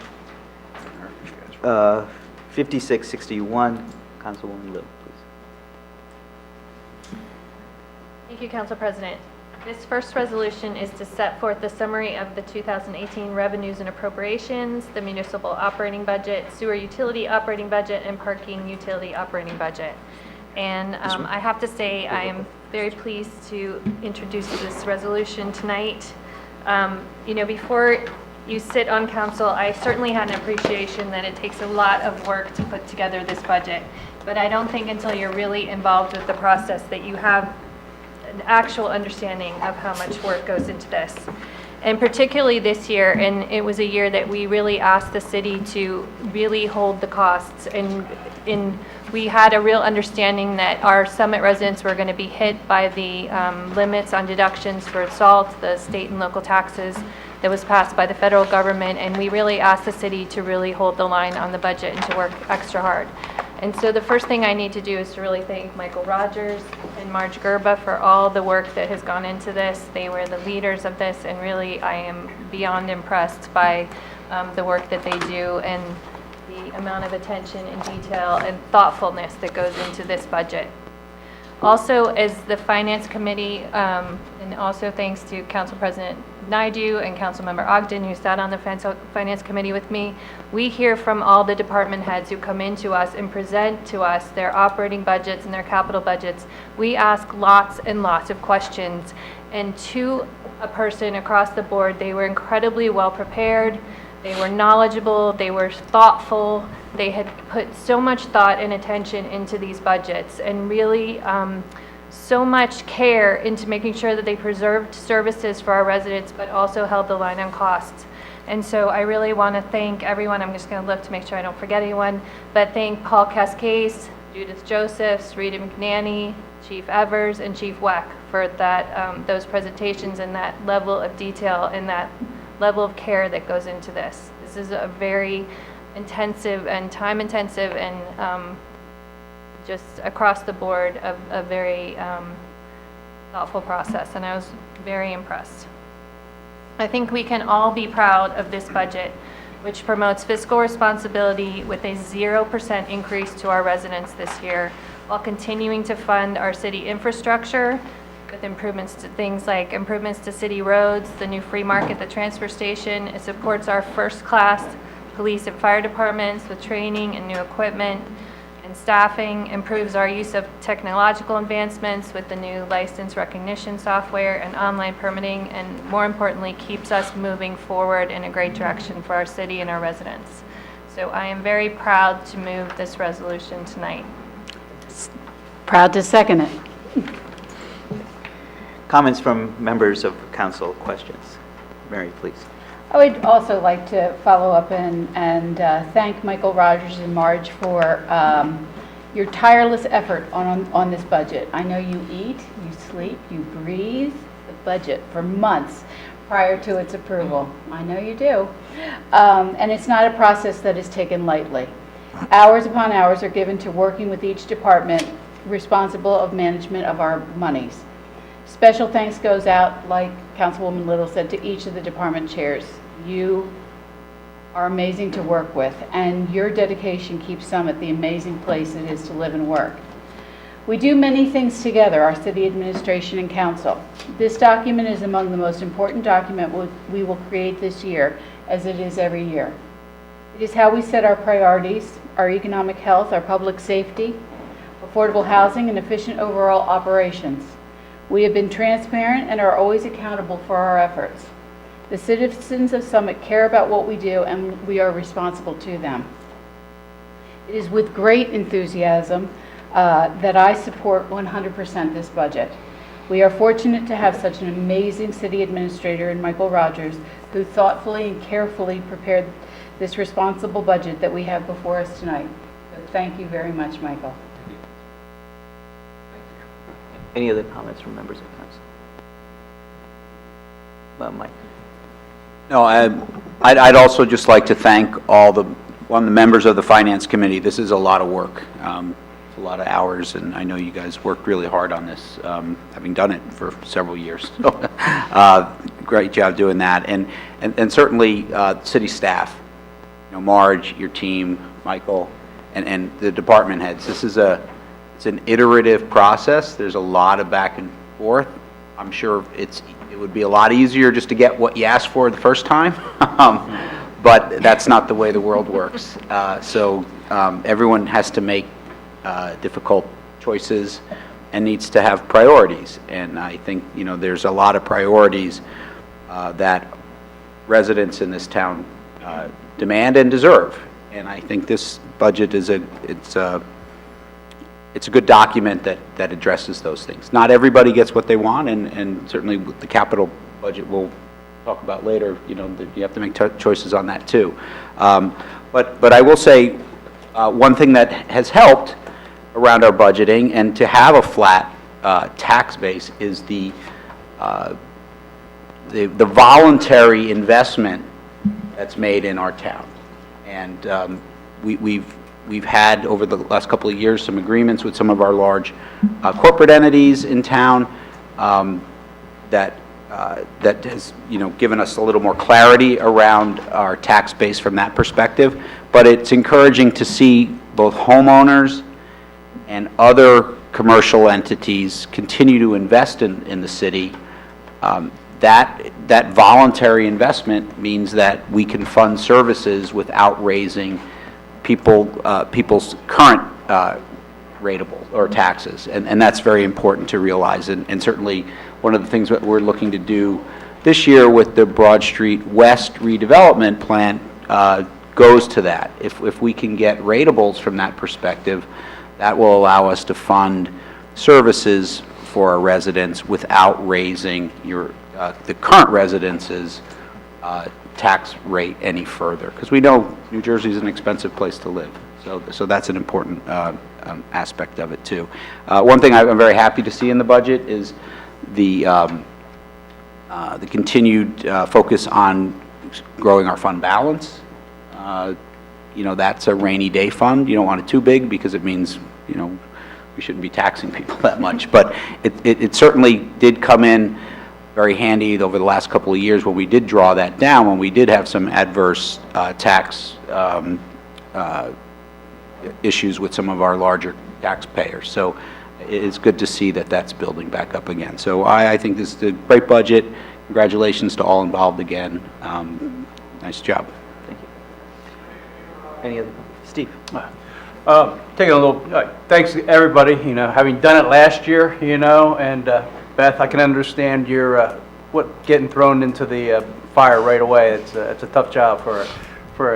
5661. Councilwoman Little, please. Thank you, Council President. This first resolution is to set forth the summary of the 2018 revenues and appropriations, the municipal operating budget, sewer utility operating budget, and parking utility operating budget. And I have to say, I am very pleased to introduce this resolution tonight. Before you sit on council, I certainly had an appreciation that it takes a lot of work to put together this budget. But I don't think until you're really involved with the process that you have an actual understanding of how much work goes into this. And particularly this year, and it was a year that we really asked the city to really hold the costs, and we had a real understanding that our Summit residents were going to be hit by the limits on deductions for SALT, the state and local taxes that was passed by the federal government, and we really asked the city to really hold the line on the budget and to work extra hard. And so the first thing I need to do is to really thank Michael Rogers and Marge Gerba for all the work that has gone into this. They were the leaders of this, and really I am beyond impressed by the work that they do and the amount of attention and detail and thoughtfulness that goes into this budget. Also, as the Finance Committee, and also thanks to Council President Naidu and Councilmember Ogden, who sat on the Finance Committee with me, we hear from all the department heads who come into us and present to us their operating budgets and their capital budgets. We ask lots and lots of questions, and to a person across the board, they were incredibly well prepared, they were knowledgeable, they were thoughtful, they had put so much thought and attention into these budgets, and really so much care into making sure that they preserved services for our residents, but also held the line on costs. And so I really want to thank everyone. I'm just going to look to make sure I don't forget anyone, but thank Paul Cascase, Judith Josephs, Rita McNanny, Chief Evers, and Chief Weck for that, those presentations and that level of detail and that level of care that goes into this. This is a very intensive and time-intensive and just across the board a very thoughtful process, and I was very impressed. I think we can all be proud of this budget, which promotes fiscal responsibility with a 0% increase to our residents this year, while continuing to fund our city infrastructure with improvements to things like improvements to city roads, the new free market, the transfer station. It supports our first-class police and fire departments with training and new equipment and staffing, improves our use of technological advancements with the new license recognition software and online permitting, and more importantly, keeps us moving forward in a great direction for our city and our residents. So I am very proud to move this resolution tonight. Proud to second it. Comments from members of council, questions? Mary, please. I would also like to follow up and thank Michael Rogers and Marge for your tireless effort on this budget. I know you eat, you sleep, you breathe the budget for months prior to its approval. I know you do. And it's not a process that is taken lightly. Hours upon hours are given to working with each department responsible of management of our monies. Special thanks goes out, like Councilwoman Little said, to each of the department chairs. You are amazing to work with, and your dedication keeps Summit the amazing place it is to live and work. We do many things together, our city administration and council. This document is among the most important document we will create this year, as it is every year. It is how we set our priorities, our economic health, our public safety, affordable housing, and efficient overall operations. We have been transparent and are always accountable for our efforts. The citizens of Summit care about what we do, and we are responsible to them. It is with great enthusiasm that I support 100% this budget. We are fortunate to have such an amazing city administrator in Michael Rogers, who thoughtfully and carefully prepared this responsible budget that we have before us tonight. So thank you very much, Michael. Any other comments from members of council? Mike. No, I'd also just like to thank all the members of the Finance Committee. This is a lot of work, a lot of hours, and I know you guys worked really hard on this, having done it for several years. So, great job doing that, and certainly city staff, you know, Marge, your team, Michael, and the department heads. This is it's an iterative process. There's a lot of back and forth. I'm sure it would be a lot easier just to get what you asked for the first time, but that's not the way the world works. So everyone has to make difficult choices and needs to have priorities. And I think, you know, there's a lot of priorities that residents in this town demand and deserve. And I think this budget is it's a good document that addresses those things. Not everybody gets what they want, and certainly with the capital budget we'll talk about later, you know, you have to make choices on that too. But I will say one thing that has helped around our budgeting and to have a flat tax base is the voluntary investment that's made in our town. And we've had, over the last couple of years, some agreements with some of our large corporate entities in town that has, you know, given us a little more clarity around our tax base from that perspective. But it's encouraging to see both homeowners and other commercial entities continue to invest in the city, that voluntary investment means that we can fund services without raising people's current rateable or taxes, and that's very important to realize. And certainly, one of the things that we're looking to do this year with the Broad Street West redevelopment plan goes to that. If we can get ratables from that perspective, that will allow us to fund services for our residents without raising the current residents' tax rate any further. Because we know New Jersey is an expensive place to live. So that's an important aspect of it, too. One thing I'm very happy to see in the budget is the continued focus on growing our fund balance. That's a rainy day fund. You don't want it too big because it means, we shouldn't be taxing people that much. But it certainly did come in very handy over the last couple of years when we did draw that down, when we did have some adverse tax issues with some of our larger taxpayers. So it's good to see that that's building back up again. So I think this is a great budget. Congratulations to all involved again. Nice job. Thank you. Any other? Steve? Taking a little, thanks to everybody, having done it last year, and Beth, I can understand your, getting thrown into the fire right away. It's a tough job for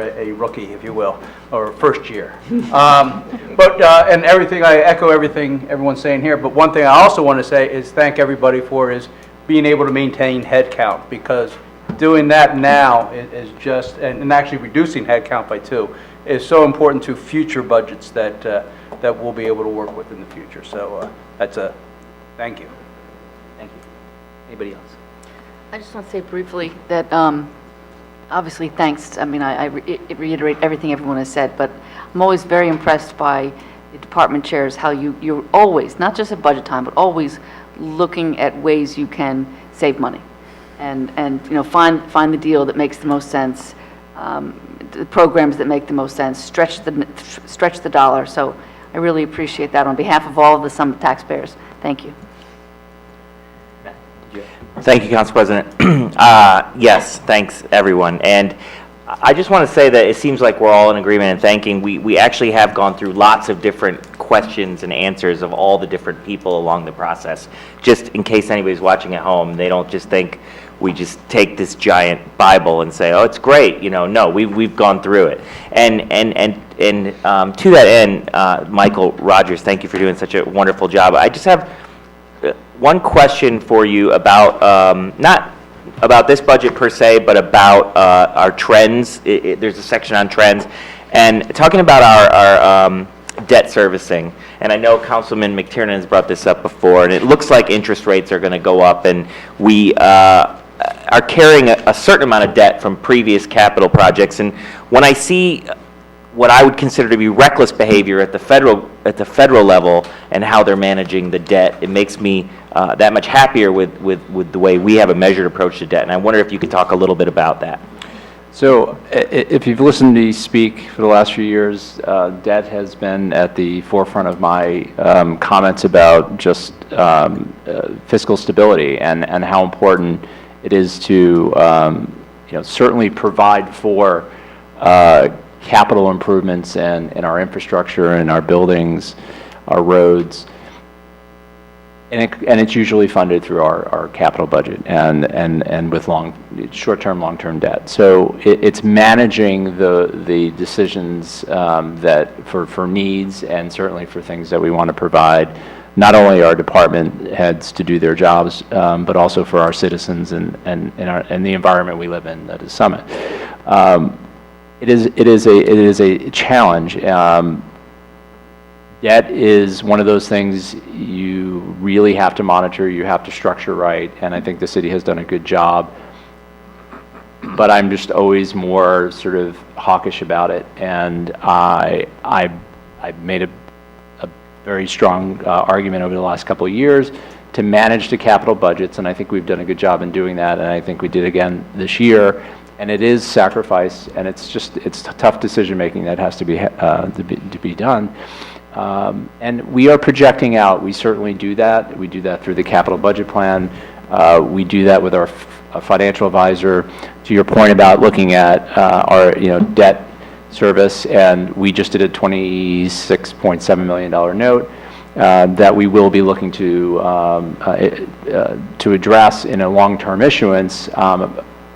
a rookie, if you will, or first year. And everything, I echo everything everyone's saying here, but one thing I also want to say is thank everybody for is being able to maintain head count, because doing that now is just, and actually reducing head count by 2, is so important to future budgets that we'll be able to work with in the future. So that's a thank you. Thank you. Anybody else? I just want to say briefly that obviously thanks, I reiterate everything everyone has said, but I'm always very impressed by the department chairs, how you're always, not just at budget time, but always looking at ways you can save money and find the deal that makes the most sense, the programs that make the most sense, stretch the dollar. So I really appreciate that on behalf of all of the Summit taxpayers. Thank you. Thank you, Council President. Yes, thanks, everyone. And I just want to say that it seems like we're all in agreement and thanking. We actually have gone through lots of different questions and answers of all the different people along the process. Just in case anybody's watching at home, they don't just think we just take this giant Bible and say, oh, it's great. No, we've gone through it. And to that end, Michael Rogers, thank you for doing such a wonderful job. I just have one question for you about, not about this budget per se, but about our trends. There's a section on trends. And talking about our debt servicing, and I know Councilman McTiernan has brought this up before, and it looks like interest rates are going to go up, and we are carrying a certain amount of debt from previous capital projects. And when I see what I would consider to be reckless behavior at the federal level and how they're managing the debt, it makes me that much happier with the way we have a measured approach to debt. And I wonder if you could talk a little bit about that. So if you've listened to me speak for the last few years, debt has been at the forefront of my comments about just fiscal stability and how important it is to certainly provide for capital improvements in our infrastructure and our buildings, our roads. And it's usually funded through our capital budget and with short-term, long-term debt. So it's managing the decisions that for needs and certainly for things that we want to provide, not only our department heads to do their jobs, but also for our citizens and the environment we live in, that is Summit. It is a challenge. Debt is one of those things you really have to monitor, you have to structure right, and I think the city has done a good job. But I'm just always more sort of hawkish about it, and I made a very strong argument over the last couple of years to manage the capital budgets, and I think we've done a good job in doing that, and I think we did again this year. And it is sacrifice, and it's tough decision making that has to be done. And we are projecting out. We certainly do that. We do that through the capital budget plan. We do that with our financial advisor. To your point about looking at our debt service, and we just did a $26.7 million note that we will be looking to address in a long-term issuance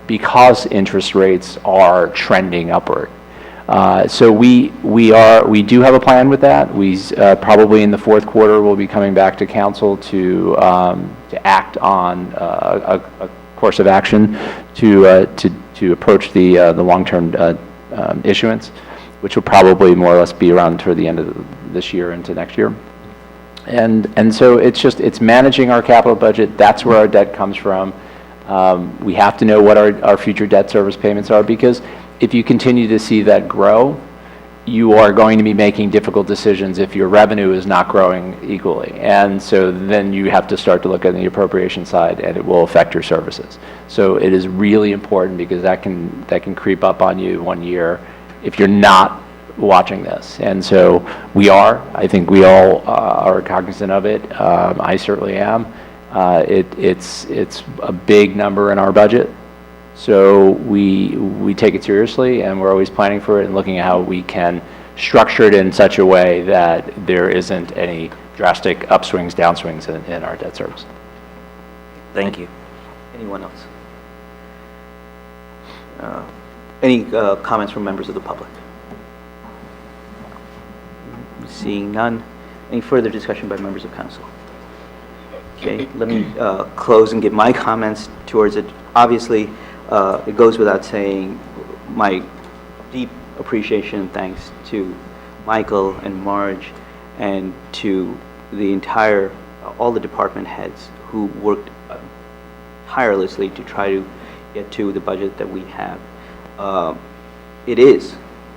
because interest rates are trending upward. So we do have a plan with that. We probably in the fourth quarter will be coming back to council to act on a course of action to approach the long-term issuance, which will probably more or less be around toward the end of this year into next year. And so it's managing our capital budget. That's where our debt comes from. We have to know what our future debt service payments are, because if you continue to see that grow, you are going to be making difficult decisions if your revenue is not growing equally. And so then you have to start to look at the appropriation side, and it will affect your services. So it is really important, because that can creep up on you one year if you're not watching this. And so I think we all are cognizant of it. I certainly am. It's a big number in our budget. So we take it seriously, and we're always planning for it and looking at how we can structure it in such a way that there isn't any drastic upswings, downswings in our debt service. Thank you. Anyone else? Any comments from members of the public? Seeing none. Any further discussion by members of council? Okay, let me close and give my comments towards it. Obviously, it goes without saying my deep appreciation and thanks to Michael and Marge and to the all the department heads who worked tirelessly to try to get to the budget that we have. It is,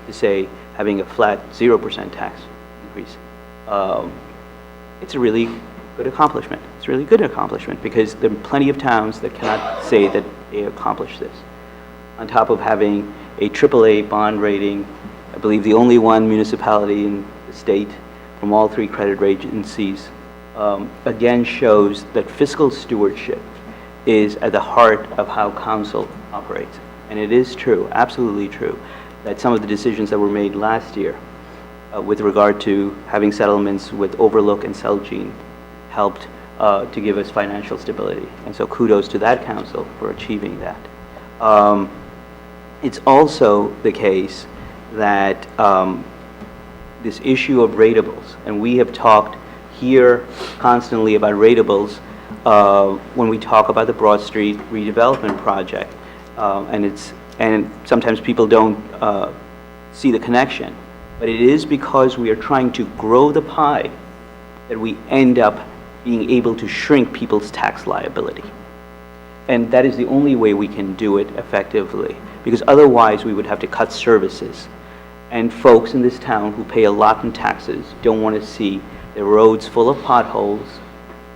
to say, having a flat 0% tax increase. It's a really good accomplishment. It's a really good accomplishment, because there are plenty of towns that cannot say that they accomplished this. On top of having a AAA bond rating, I believe the only one municipality in the state from all three credit agencies, again shows that fiscal stewardship is at the heart of how council operates. And it is true, absolutely true, that some of the decisions that were made last year with regard to having settlements with Overlook and Celgene helped to give us financial stability. And so kudos to that council for achieving that. It's also the case that this issue of ratables, and we have talked here constantly about ratables when we talk about the Broad Street redevelopment project, and sometimes people don't see the connection, but it is because we are trying to grow the pie that we end up being able to shrink people's tax liability. And that is the only way we can do it effectively, because otherwise we would have to cut services. And folks in this town who pay a lot in taxes don't want to see their roads full of potholes,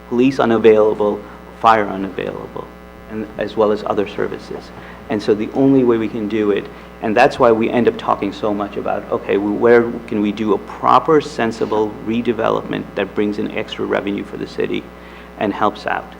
police unavailable, fire unavailable, and as well as other services. And so the only way we can do it, and that's why we end up talking so much about, okay, where can we do a proper, sensible redevelopment that brings in extra revenue for the city and helps out.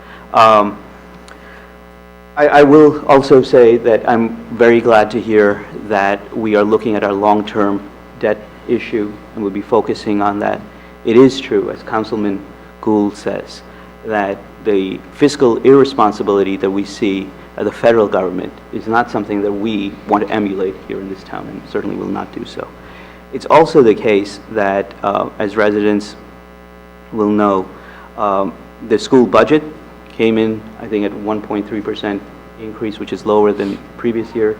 I will also say that I'm very glad to hear that we are looking at our long-term debt issue and we'll be focusing on that. It is true, as Councilman Gould says, that the fiscal irresponsibility that we see at the federal government is not something that we want to emulate here in this town, and certainly will not do so. It's also the case that, as residents will know, the school budget came in, I think, at 1.3% increase, which is lower than previous year,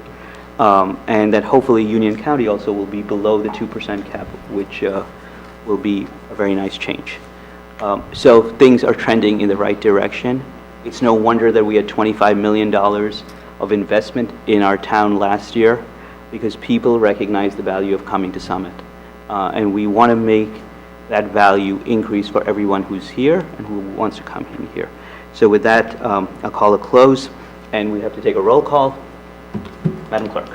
and that hopefully Union County also will be below the 2% cap, which will be a very nice change. So things are trending in the right direction. It's no wonder that we had $25 million of investment in our town last year, because people recognize the value of coming to Summit. And we want to make that value increase for everyone who's here and who wants to come in here. So with that, I'll call a close, and we have to take a roll call. Madam Clerk.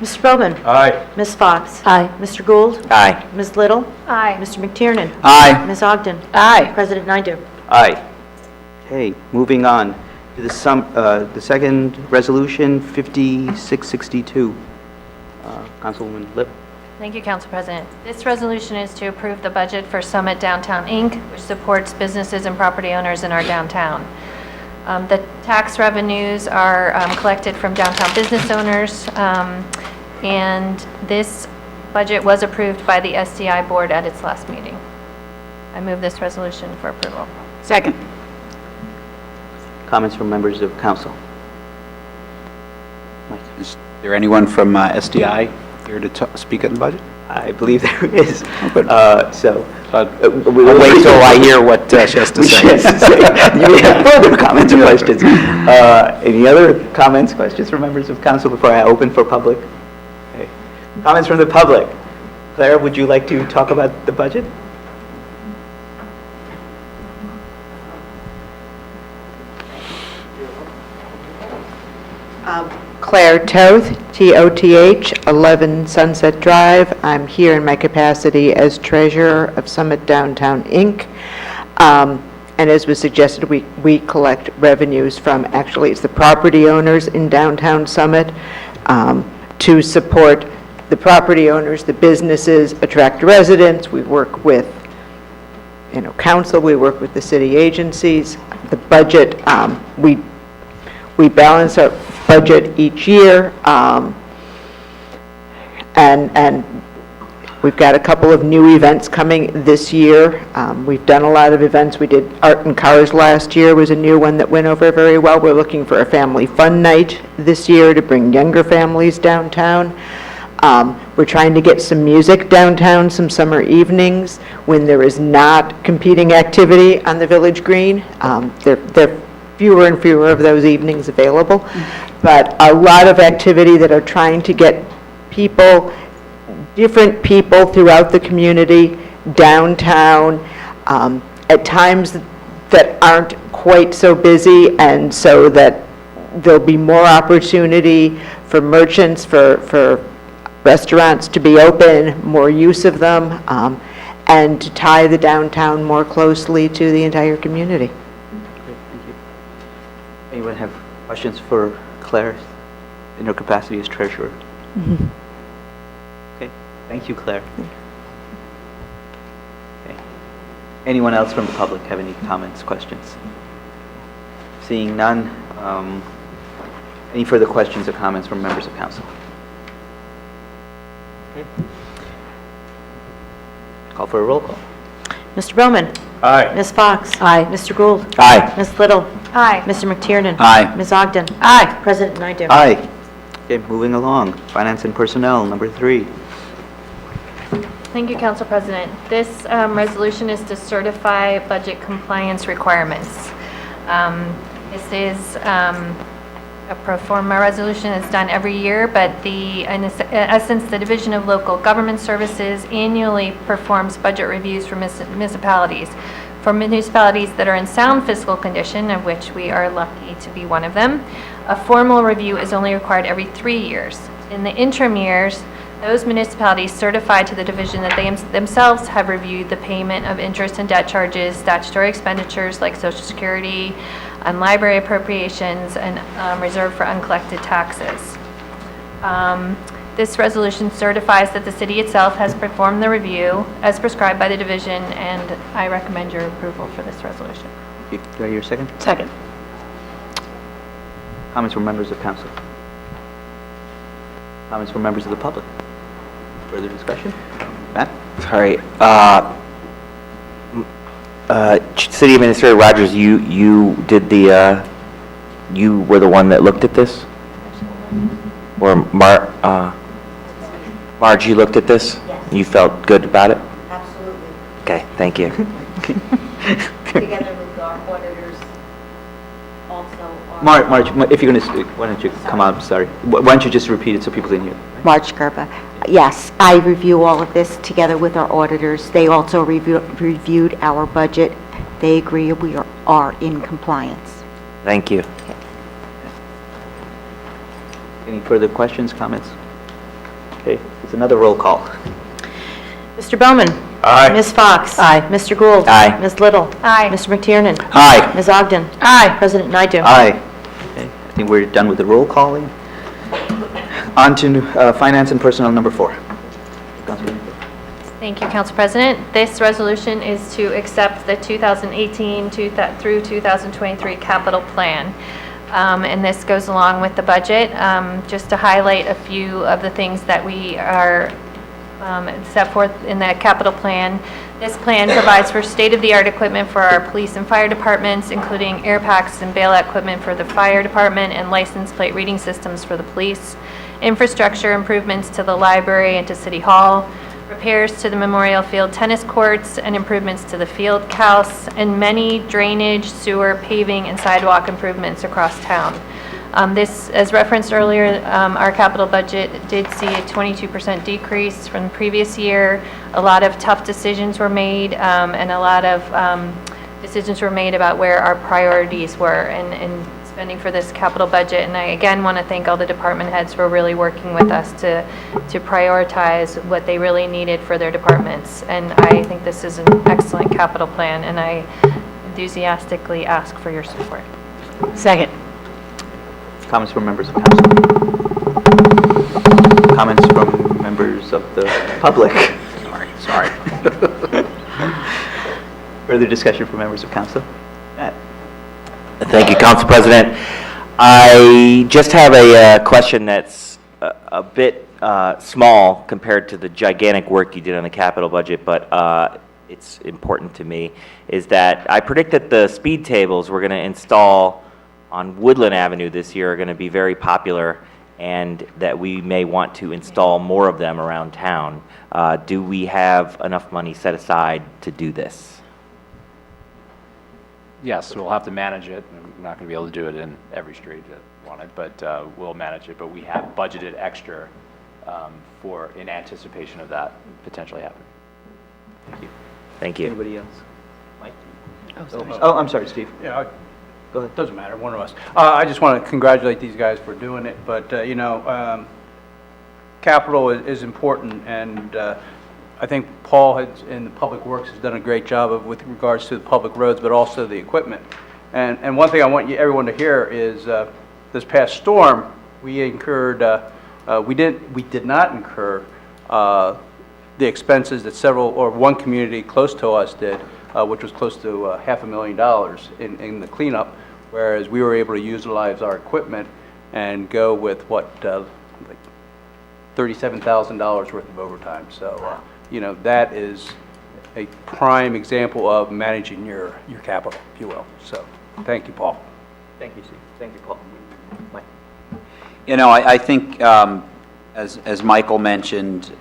Mr. Bowman? Aye. Ms. Fox? Aye. Mr. Gould? Aye. Ms. Little? Aye. Mr. McTiernan? Aye. Ms. Ogden? Aye. President Naidoo? Aye. Okay, moving on to the second resolution, 5662. Councilwoman Lipp. Thank you, Council President. This resolution is to approve the budget for Summit Downtown, Inc., which supports businesses and property owners in our downtown. The tax revenues are collected from downtown business owners, and this budget was approved by the SDI Board at its last meeting. I move this resolution for approval. Second. Comments from members of council? Mike? Is there anyone from SDI here to speak on the budget? I believe there is. good. So, I'll wait till I hear what she has to say. You may have further comments or questions. Any other comments, questions from members of council before I open for public? Okay. Comments from the public. Claire, would you like to talk about the budget? Claire Toth, T-O-T-H, 11 Sunset Drive. I'm here in my capacity as treasurer of Summit Downtown, Inc. And as was suggested, we collect revenues from, actually, it's the property owners in downtown Summit to support the property owners, the businesses, attract residents. We work with, council, we work with the city agencies. The budget, we balance our budget each year, and we've got a couple of new events coming this year. We've done a lot of events. We did Art and Cars last year, was a new one that went over very well. We're looking for a family fun night this year to bring younger families downtown. We're trying to get some music downtown, some summer evenings when there is not competing activity on the Village Green. There are fewer and fewer of those evenings available, but a lot of activity that are trying to get people, different people throughout the community, downtown, at times that aren't quite so busy, and so that there'll be more opportunity for merchants, for restaurants to be open, more use of them, and to tie the downtown more closely to the entire community. Great, thank you. Anyone have questions for Claire in her capacity as treasurer? Okay, thank you, Claire. Okay. Anyone else from the public have any comments, questions? Seeing none, any further questions or comments from members of council? Okay. Call for a roll call. Mr. Bowman? Aye. Ms. Fox? Aye. Mr. Gould? Aye. Ms. Little? Aye. Mr. McTiernan? Aye. Ms. Ogden? Aye. President Naidoo? Aye. Okay, moving along. Finance and personnel, number 3. Thank you, Council President. This resolution is to certify budget compliance requirements. This is a pro forma resolution. It's done every year, but in essence, the Division of Local Government Services annually performs budget reviews for municipalities. For municipalities that are in sound fiscal condition, of which we are lucky to be one of them, a formal review is only required every 3 years. In the interim years, those municipalities certify to the division that they themselves have reviewed the payment of interest and debt charges, statutory expenditures like Social Security, and library appropriations, and reserve for uncollected taxes. This resolution certifies that the city itself has performed the review as prescribed by the division, and I recommend your approval for this resolution. Do I hear a second? Second. Comments from members of council? Comments from members of the public? Further discussion? Matt? Sorry. City Administrator Rogers, you did the, you were the one that looked at this? Or Marge, you looked at this? Yes. You felt good about it? Absolutely. Okay, thank you. Together with our auditors, also. Marge, if you're going to speak, why don't you come up, sorry. Why don't you just repeat it so people can hear? Marge Gerba. Yes, I review all of this together with our auditors. They also reviewed our budget. They agree we are in compliance. Thank you. Any further questions, comments? Okay, it's another roll call. Mr. Bowman? Aye. Ms. Fox? Aye. Mr. Gould? Aye. Ms. Little? Aye. Mr. McTiernan? Aye. Ms. Ogden? Aye. President Naidoo? Aye. Okay, I think we're done with the roll calling. On to Finance and Personnel number 4. Thank you, Council President. This resolution is to accept the 2018 through 2023 capital plan. And this goes along with the budget. Just to highlight a few of the things that we are set forth in the capital plan. This plan provides for state-of-the-art equipment for our police and fire departments, including air packs and bailout equipment for the fire department and license plate reading systems for the police, infrastructure improvements to the library and to City Hall, repairs to the Memorial Field tennis courts, and improvements to the field house, and many drainage, sewer, paving, and sidewalk improvements across town. This, as referenced earlier, our capital budget did see a 22% decrease from the previous year. A lot of tough decisions were made, and a lot of decisions were made about where our priorities were in spending for this capital budget. And I again want to thank all the department heads for really working with us to prioritize what they really needed for their departments. And I think this is an excellent capital plan, and I enthusiastically ask for your support. Second. Comments from members of council? Comments from members of the public? Sorry. Further discussion from members of council? Matt? Thank you, Council President. I just have a question that's a bit small compared to the gigantic work you did on the capital budget, but it's important to me, is that I predict that the speed tables we're going to install on Woodland Avenue this year are going to be very popular, and that we may want to install more of them around town. Do we have enough money set aside to do this? Yes, we'll have to manage it. We're not going to be able to do it in every street that wanted, but we'll manage it. But we have budgeted extra in anticipation of that potentially happening. Thank you. Thank you. Anybody else? Mike? Oh, sorry. Oh, I'm sorry, Steve. Yeah, Go ahead. doesn't matter, one of us. I just want to congratulate these guys for doing it, but, capital is important, and I think Paul in the Public Works has done a great job with regards to the public roads, but also the equipment. And one thing I want everyone to hear is this past storm, we incurred, we did not incur the expenses that one community close to us did, which was close to $500,000 in the cleanup, whereas we were able to utilize our equipment and go with like $37,000 worth of overtime. So, that is a prime example of managing your capital, if you will. So, thank you, Paul. Thank you, Steve. Thank you, Paul. Mike? I think, as Michael mentioned,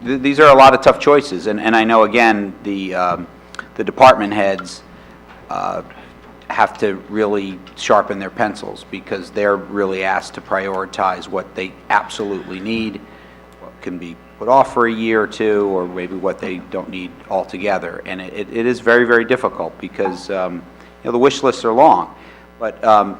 these are a lot of tough choices, and I know, again, the department heads have to really sharpen their pencils, because they're really asked to prioritize what they absolutely need, what can be put off for a year or two, or maybe what they don't need altogether. And it is very, very difficult, because the wish lists are long. But I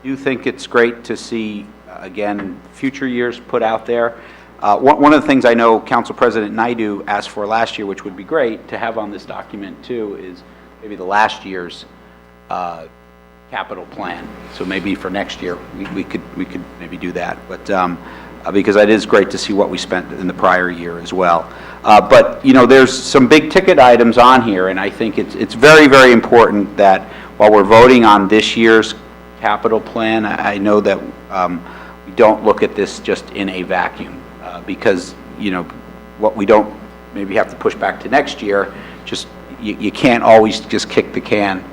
do think it's great to see, again, future years put out there. One of the things I know Council President Naidoo asked for last year, which would be great to have on this document too, is maybe the last year's capital plan. So maybe for next year, we could maybe do that. But because it is great to see what we spent in the prior year as well. But there's some big ticket items on here, and I think it's very, very important that while we're voting on this year's capital plan, I know that we don't look at this just in a vacuum, because what we don't maybe have to push back to next year, just you can't always just kick the can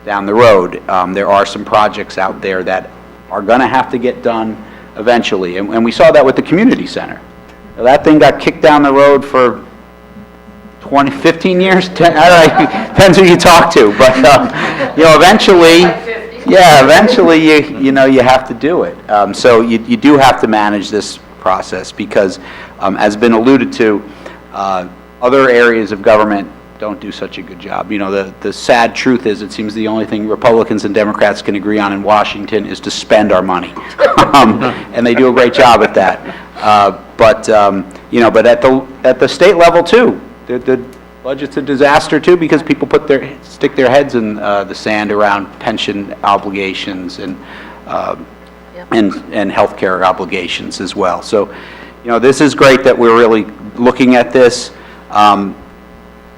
down the road. There are some projects out there that are going to have to get done eventually, and we saw that with the community center. Now, that thing got kicked down the road for 15 years. I don't know, depends who you talk to, but eventually, you have to do it. So you do have to manage this process, because, as been alluded to, other areas of government don't do such a good job. You know, the sad truth is, it seems the only thing Republicans and Democrats can agree on in Washington is to spend our money. And they do a great job at that. You know, but at the state level too, the budget's a disaster too, because people stick their heads in the sand around pension obligations and healthcare obligations as well. So, you know, this is great that we're really looking at this.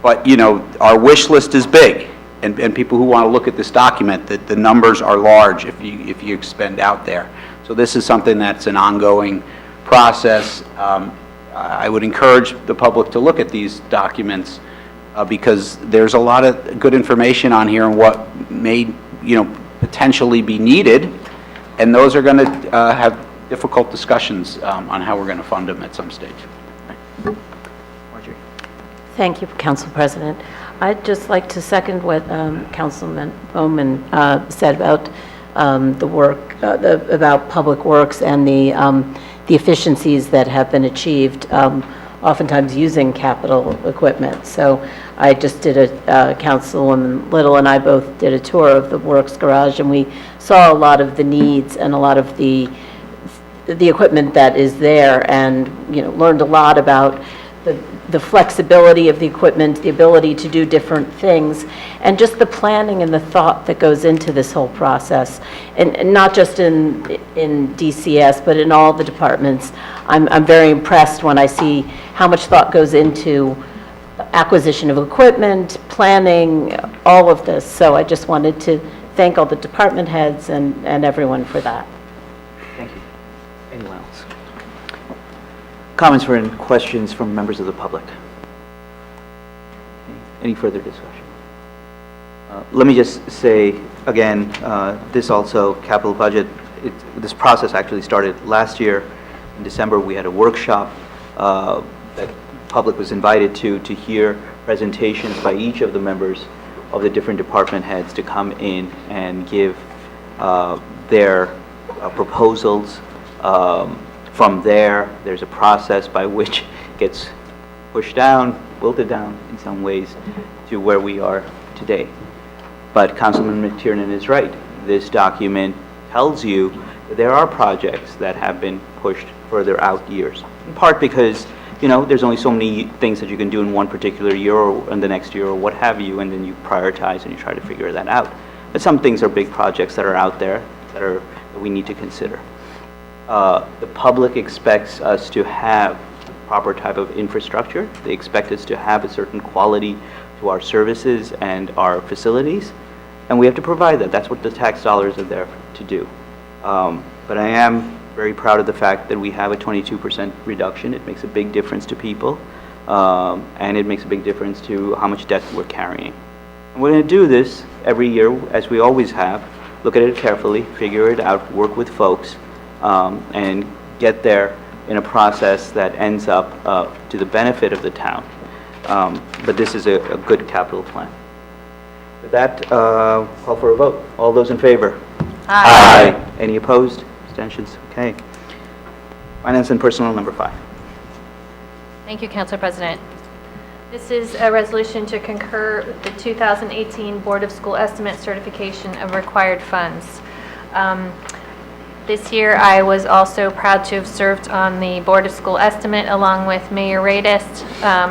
But, you know, our wish list is big, and people who want to look at this document, that the numbers are large if you expend out there. So this is something that's an ongoing process. I would encourage the public to look at these documents because there's a lot of good information on here and what may, you know, potentially be needed, and those are going to have difficult discussions on how we're going to fund them at some stage. Thank you, Council President. I'd just like to second what Councilman Bowman said about the work, about Public Works and the efficiencies that have been achieved, oftentimes using capital equipment. So I just did Councilwoman Little and I both did a tour of the Works Garage, and we saw a lot of the needs and a lot of the equipment that is there, and, you know, learned a lot about the flexibility of the equipment, the ability to do different things, and just the planning and the thought that goes into this whole process. And not just in DCS, but in all the departments. I'm very impressed when I see how much thought goes into acquisition of equipment, planning, all of this. So I just wanted to thank all the department heads and everyone for that. Thank you. Anyone else? Comments or questions from members of the public? Any further discussion? Let me just say, again, this also, capital budget, this process actually started last year. In December, we had a workshop that the public was invited to hear presentations by each of the members of the different department heads to come in and give their proposals. From there, there's a process by which it gets pushed down, wilted down in some ways to where we are today. But Councilman McTiernan is right. This document tells you that there are projects that have been pushed further out years, in part because, you know, there's only so many things that you can do in one particular year or in the next year or what have you, and then you prioritize and you try to figure that out. But some things are big projects that are out there that we need to consider. The public expects us to have proper type of infrastructure. They expect us to have a certain quality to our services and our facilities, and we have to provide that. That's what the tax dollars are there to do. But I am very proud of the fact that we have a 22% reduction. It makes a big difference to people, and it makes a big difference to how much debt we're carrying. And we're going to do this every year, as we always have, look at it carefully, figure it out, work with folks, and get there in a process that ends up to the benefit of the town. But this is a good capital plan. With that, call for a vote. All those in favor? Aye. Any opposed? Abstentions? Okay. Finance and Personnel, number 5. Thank you, Council President. This is a resolution to concur with the 2018 Board of School Estimate certification of required funds. This year, I was also proud to have served on the Board of School Estimate along with Mayor Radis,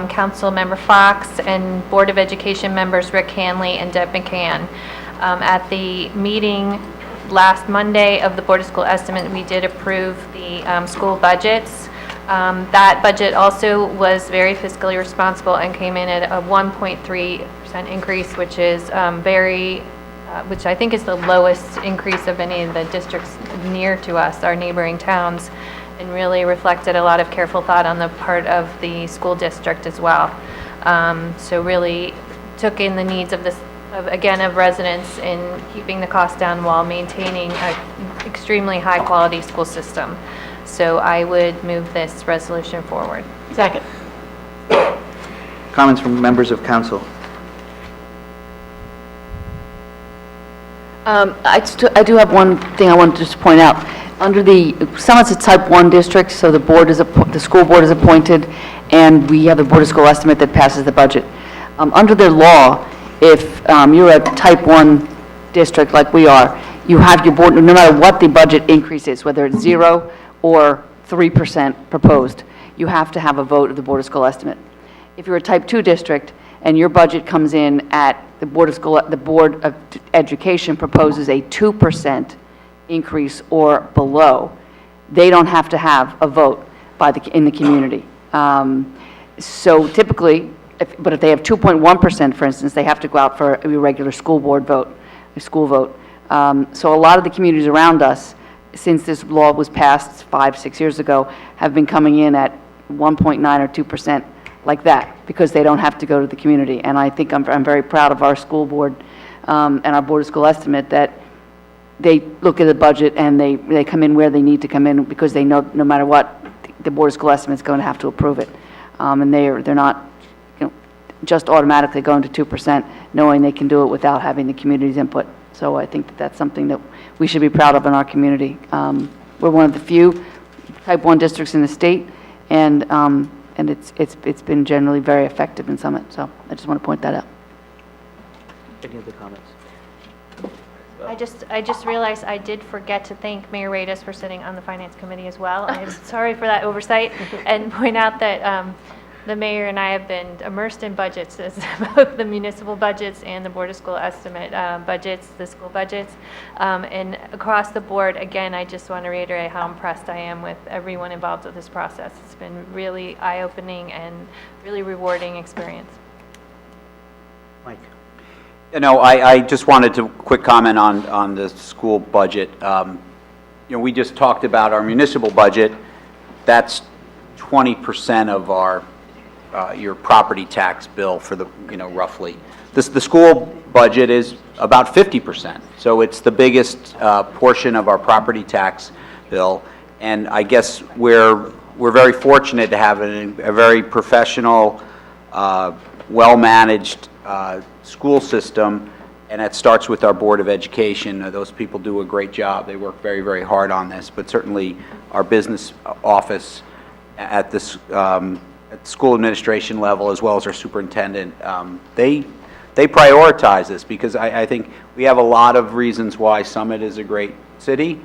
Council Member Fox, and Board of Education members Rick Hanley and Deb McCann. At the meeting last Monday of the Board of School Estimate, we did approve the school budgets. That budget also was very fiscally responsible and came in at a 1.3% increase, which is which I think is the lowest increase of any of the districts near to us, our neighboring towns, and really reflected a lot of careful thought on the part of the school district as well. So really took in the needs of of residents in keeping the cost down while maintaining an extremely high quality school system. So I would move this resolution forward. Second. Comments from members of council? I do have one thing I wanted to just point out. Under the Summit's a type 1 district, so the school board is appointed, and we have the Board of School Estimate that passes the budget. Under their law, if you're a type 1 district like we are, you have your board, no matter what the budget increase is, whether it's 0 or 3% proposed, you have to have a vote of the Board of School Estimate. If you're a type 2 district and your budget comes in at the Board of Education proposes a 2% increase or below, they don't have to have a vote in the community. So typically, but if they have 2.1%, for instance, they have to go out for a regular school board vote, a school vote. So a lot of the communities around us, since this law was passed 5-6 years ago, have been coming in at 1.9 or 2% like that, because they don't have to go to the community. And I think I'm very proud of our school board and our Board of School Estimate that they look at the budget and they come in where they need to come in, because they know no matter what, the Board of School Estimate is going to have to approve it. And they're not just automatically going to 2%, knowing they can do it without having the community's input. So I think that that's something that we should be proud of in our community. We're one of the few type 1 districts in the state, and it's been generally very effective in Summit. So I just want to point that out. Any other comments? I just realized I did forget to thank Mayor Radis for sitting on the Finance Committee as well. I'm sorry for that oversight, and point out that the mayor and I have been immersed in budgets, as both the municipal budgets and the Board of School Estimate budgets, the school budgets. And across the board, again, I just want to reiterate how impressed I am with everyone involved with this process. It's been really eye-opening and really rewarding experience. Mike? You know, I just wanted to quick comment on the school budget. You know, we just talked about our municipal budget. That's 20% of our your property tax bill for the, you know, roughly. The school budget is about 50%, so it's the biggest portion of our property tax bill. And I guess we're very fortunate to have a very professional, well-managed school system, and it starts with our Board of Education. Those people do a great job. They work very, very hard on this, but certainly our business office at this at the school administration level, as well as our superintendent, they prioritize this, because I think we have a lot of reasons why Summit is a great city.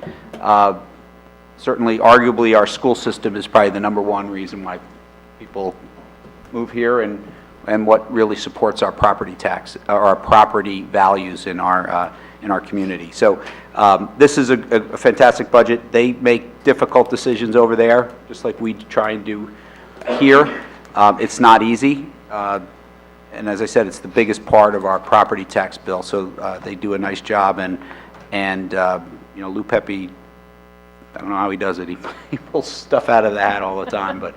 Certainly, arguably, our school system is probably the #1 reason why people move here, and what really supports our property tax, or our property values in our community. So this is a fantastic budget. They make difficult decisions over there, just like we try and do here. It's not easy, and as I said, it's the biggest part of our property tax bill, so they do a nice job, and you know, Lou Pepe, I don't know how he does it. He pulls stuff out of the hat all the time, but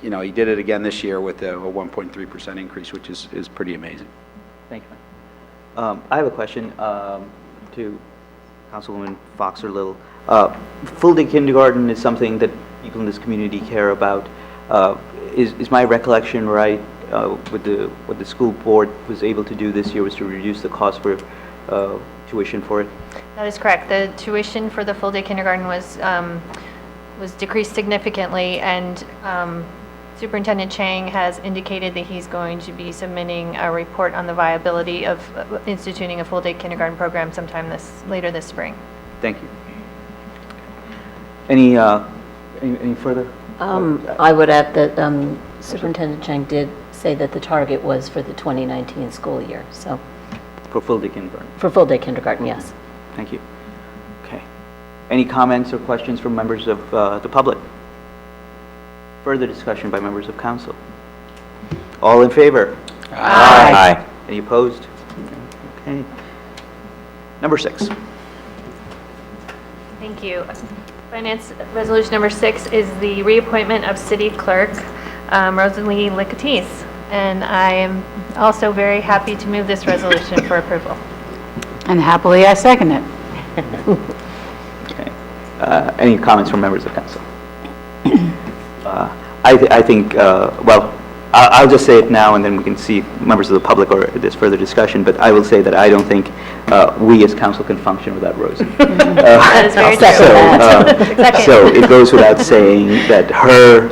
you know, he did it again this year with a 1.3% increase, which is pretty amazing. Thank you. I have a question to Councilwoman Fox or Little. Full-day kindergarten is something that people in this community care about. Is my recollection right? What the school board was able to do this year was to reduce the cost for tuition for it? That is correct. The tuition for the full-day kindergarten was decreased significantly, and Superintendent Chang has indicated that he's going to be submitting a report on the viability of instituting a full-day kindergarten program sometime later this spring. Thank you. Any further? I would add that Superintendent Chang did say that the target was for the 2019 school year, so. For full-day kindergarten? For full-day kindergarten, yes. Thank you. Okay. Any comments or questions from members of the public? Further discussion by members of council? All in favor? Aye. Any opposed? Okay. Number 6. Thank you. Finance Resolution number 6 is the reappointment of City Clerk Rosalie Licatis, and I am also very happy to move this resolution for approval. And happily, I second it. Okay. Any comments from members of council? I think, well, I'll just say it now, and then we can see members of the public or there's further discussion, but I will say that I don't think we as council can function without Rosie. That is very true. So it goes without saying that her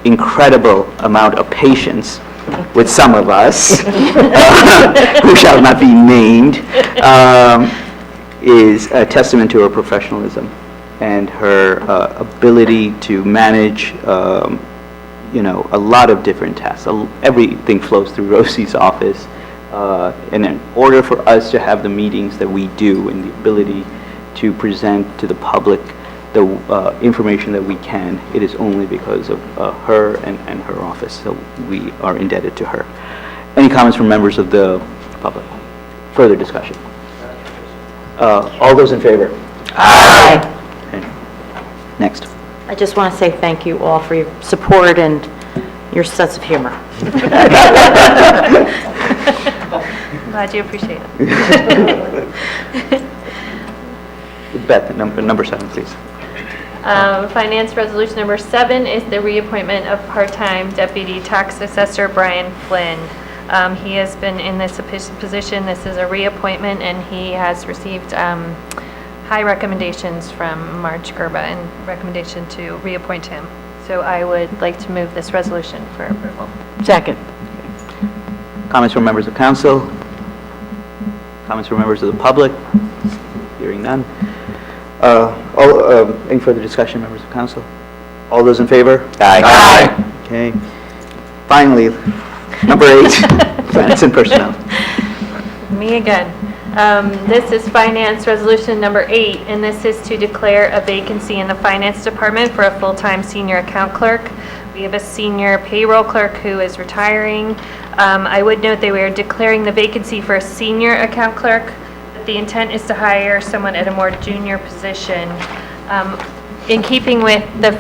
incredible amount of patience with some of us, who shall not be named, is a testament to her professionalism and her ability to manage, you know, a lot of different tasks. Everything flows through Rosie's office. And in order for us to have the meetings that we do and the ability to present to the public the information that we can, it is only because of her and her office. So we are indebted to her. Any comments from members of the public? Further discussion? All those in favor? Aye. Okay. Next. I just want to say thank you all for your support and your sense of humor. Glad you appreciate it. Beth, number 7, please. Finance Resolution number 7 is the reappointment of part-time Deputy Tax Assessor Brian Flynn. He has been in this position. This is a reappointment, and he has received high recommendations from Marge Gerba and recommendation to reappoint him. So I would like to move this resolution for approval. Second. Comments from members of council? Comments from members of the public? Hearing none. Any further discussion, members of council? All those in favor? Aye. Okay. Finally, number 8, finance and personnel. Me again. This is Finance Resolution number 8, and this is to declare a vacancy in the Finance Department for a full-time senior account clerk. We have a senior payroll clerk who is retiring. I would note that we are declaring the vacancy for a senior account clerk. The intent is to hire someone at a more junior position. In keeping with the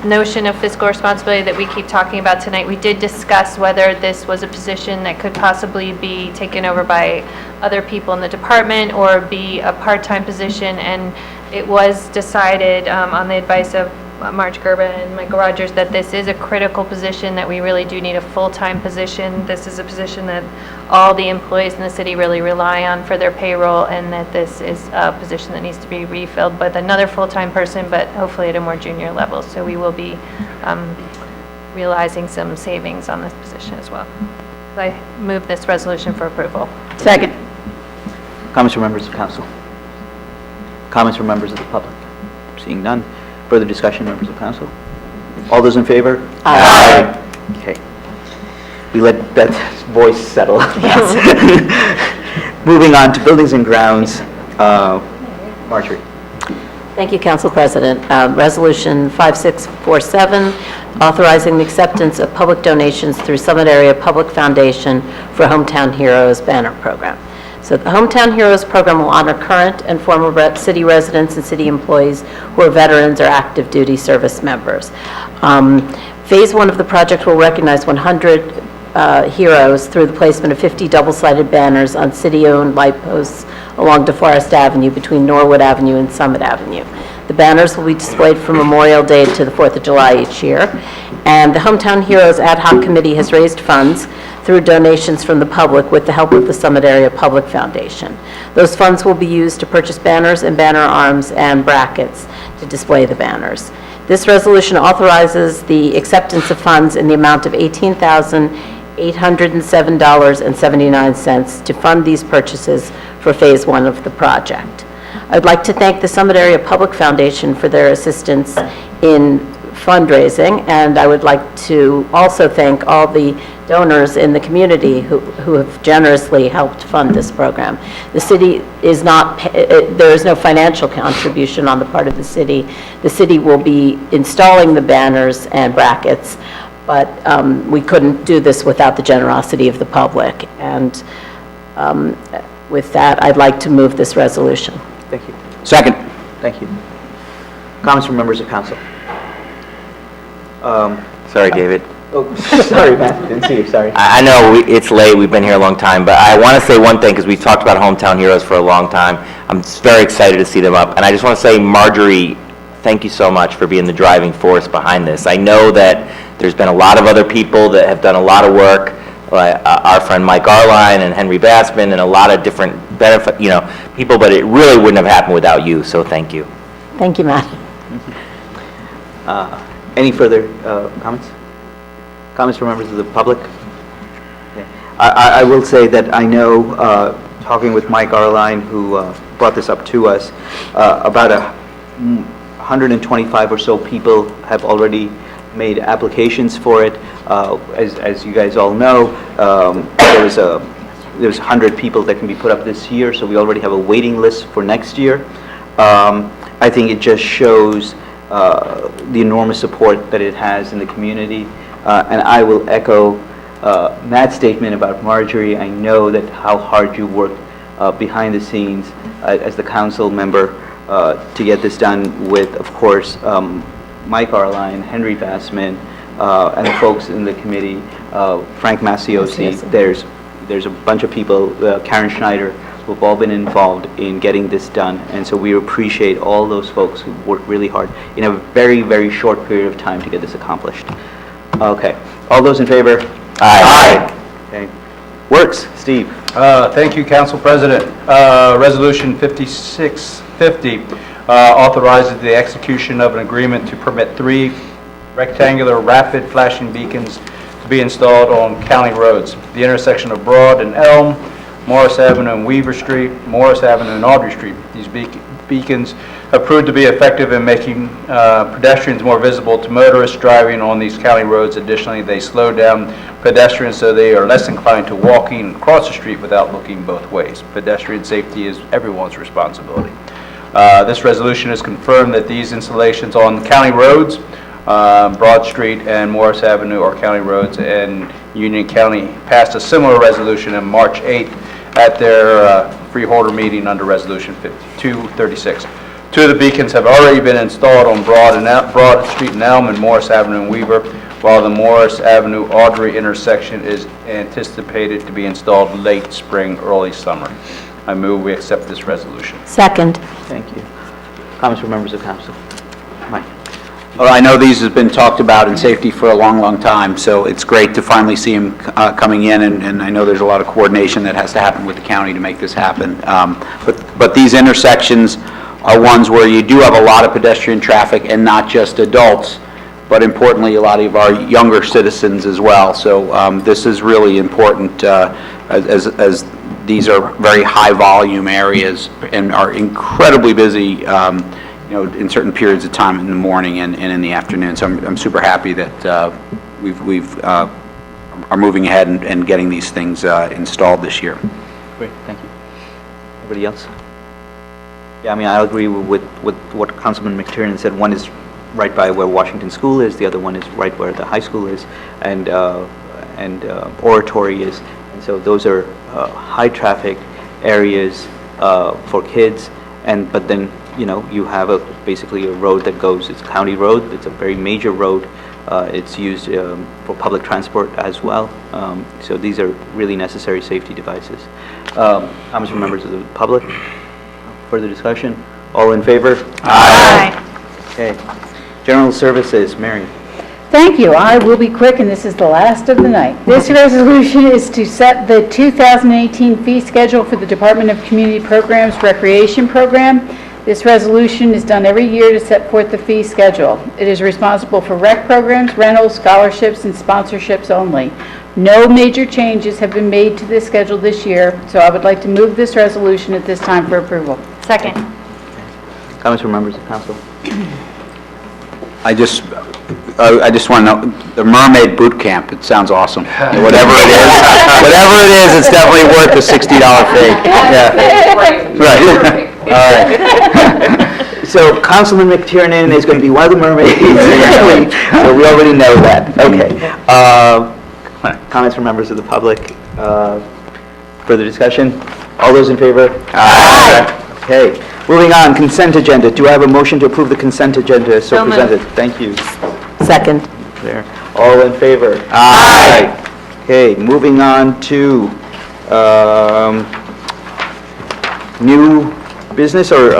notion of fiscal responsibility that we keep talking about tonight, we did discuss whether this was a position that could possibly be taken over by other people in the department or be a part-time position, and it was decided on the advice of Marge Gerba and Michael Rogers that this is a critical position, that we really do need a full-time position. This is a position that all the employees in the city really rely on for their payroll, and that this is a position that needs to be refilled with another full-time person, but hopefully at a more junior level. So we will be realizing some savings on this position as well. So I move this resolution for approval. Second. Comments from members of council? Comments from members of the public? Seeing none. Further discussion, members of council? All those in favor? Aye. Okay. We let that voice settle. Yes. Moving on to buildings and grounds. Marjorie. Thank you, Council President. Resolution 5647, authorizing the acceptance of public donations through Summit Area Public Foundation for Hometown Heroes banner program. So the Hometown Heroes program will honor current and former city residents and city employees who are veterans or active duty service members. Phase 1 of the project will recognize 100 heroes through the placement of 50 double-sided banners on city-owned light posts along DeForest Avenue between Norwood Avenue and Summit Avenue. The banners will be displayed from Memorial Day to the 4th of July each year. And the Hometown Heroes Ad Hoc Committee has raised funds through donations from the public with the help of the Summit Area Public Foundation. Those funds will be used to purchase banners and banner arms and brackets to display the banners. This resolution authorizes the acceptance of funds in the amount of $18,807.79 to fund these purchases for Phase 1 of the project. I'd like to thank the Summit Area Public Foundation for their assistance in fundraising, and I would like to also thank all the donors in the community who have generously helped fund this program. The city is not, there is no financial contribution on the part of the city. The city will be installing the banners and brackets, but we couldn't do this without the generosity of the public. And with that, I'd like to move this resolution. Thank you. Second. Thank you. Comments from members of council? Sorry, David. Oh, sorry, Matt. Didn't see you. Sorry. I know it's late, we've been here a long time, but I want to say one thing, because we've talked about Hometown Heroes for a long time. I'm very excited to see them up, and I just want to say, Marjorie, thank you so much for being the driving force behind this. I know that there's been a lot of other people that have done a lot of work, like our friend Mike Arline and Henry Bassman, and a lot of different benefit, people, but it really wouldn't have happened without you, so thank you. Thank you, Matt. Any further comments? Comments from members of the public? I will say that I know, talking with Mike Arline, who brought this up to us, about 125 or so people have already made applications for it. As you guys all know, there's 100 people that can be put up this year, so we already have a waiting list for next year. I think it just shows the enormous support that it has in the community. And I will echo Matt's statement about Marjorie. I know that how hard you worked behind the scenes as the council member to get this done with, of course, Mike Arline, Henry Bassman, and the folks in the committee, Frank Masiosi. There's a bunch of people, Karen Schneider, who have all been involved in getting this done. And so we appreciate all those folks who worked really hard in a very, very short period of time to get this accomplished. Okay. All those in favor? Aye. Okay. Works. Steve? Thank you, Council President. Resolution 5650 authorizes the execution of an agreement to permit 3 rectangular rapid flashing beacons to be installed on county roads. The intersection of Broad and Elm, Morris Avenue and Weaver Street, Morris Avenue and Audrey Street. These beacons have proved to be effective in making pedestrians more visible to motorists driving on these county roads. Additionally, they slow down pedestrians so they are less inclined to walking across the street without looking both ways. Pedestrian safety is everyone's responsibility. This resolution has confirmed that these installations on county roads, Broad Street and Morris Avenue are county roads, and Union County passed a similar resolution on March 8th at their freeholder meeting under Resolution 5236. 2 of the beacons have already been installed on Broad Street and Elm and Morris Avenue and Weaver, while the Morris Avenue Audrey intersection is anticipated to be installed late spring, early summer. I move we accept this resolution. Second. Thank you. Comments from members of council? Mike? Well, I know these have been talked about in safety for a long, long time, so it's great to finally see them coming in, and I know there's a lot of coordination that has to happen with the county to make this happen. But these intersections are ones where you do have a lot of pedestrian traffic, and not just adults, but importantly, a lot of our younger citizens as well. So this is really important as these are very high-volume areas and are incredibly busy in certain periods of time in the morning and in the afternoon. So I'm super happy that we've are moving ahead and getting these things installed this year. Great, thank you. Anybody else? Yeah, I mean, I agree with what Councilman McTiernan said. One is right by where Washington School is, the other one is right where the high school is, and Oratory is. And so those are high-traffic areas for kids, but then you have basically a road that goes, it's a county road, it's a very major road. It's used for public transport as well. So these are really necessary safety devices. Comments from members of the public? Further discussion? All in favor? Aye. Okay. General Services, Mary. Thank you. I will be quick, and this is the last of the night. This resolution is to set the 2018 fee schedule for the Department of Community Programs Recreation Program. This resolution is done every year to set forth the fee schedule. It is responsible for rec programs, rentals, scholarships, and sponsorships only. No major changes have been made to this schedule this year, so I would like to move this resolution at this time for approval. Second. Comments from members of council? I just want to know, the Mermaid Boot Camp, it sounds awesome. Whatever it is, it's definitely worth the $60 fee. Yeah. Right. All right. So Councilman McTiernan is going to be one of the mermaids. So we already know that. Okay. Comments from members of the public? Further discussion? All those in favor? Aye. Okay. Moving on, consent agenda. Do I have a motion to approve the consent agenda as so presented? Thank you. Second. There. All in favor? Aye. Okay, moving on to new business or